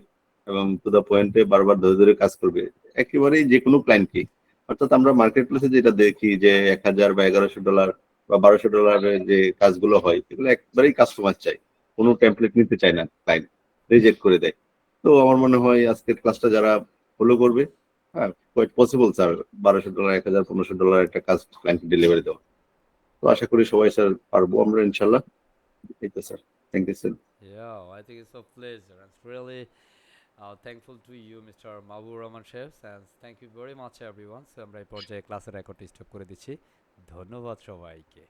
এবং টু দা পয়েন্টে বারবার ধরে ধরে কাজ করবে, একেবারেই যে কোনো ক্লায়েন্টকে, অর্থাৎ আমরা মার্কেট প্লেসে যেটা দেখি যে 1000 বা $1100 বা $1200 যে কাজগুলো হয়, এগুলো একবারেই কাস্টমাইজ চাই, কোনো টেমপ্লেট নিতে চায় না, ক্লায়েন্ট রিজেক্ট করে দেয়। তো আমার মনে হয় আজকের ক্লাসটা যারা ফলো করবে, হ্যাঁ কোয়াইট পসিবল স্যার, $1200, 1000, $1500 একটা কাজ ক্লায়েন্ট ডেলিভারি দেওয়া। তো আশা করি সবাই স্যার পারবো আমরা ইনশাল্লাহ। এই তো sir, thank you sir. Yeah, I think it's a pleasure. And really thankful to you, Mr. Mahbub Rahman Chef, and thank you very much everyone. So আমরা এই পর্যায়ে ক্লাসের রেকর্ড স্টপ করে দিচ্ছি। ধন্যবাদ সবাইকে।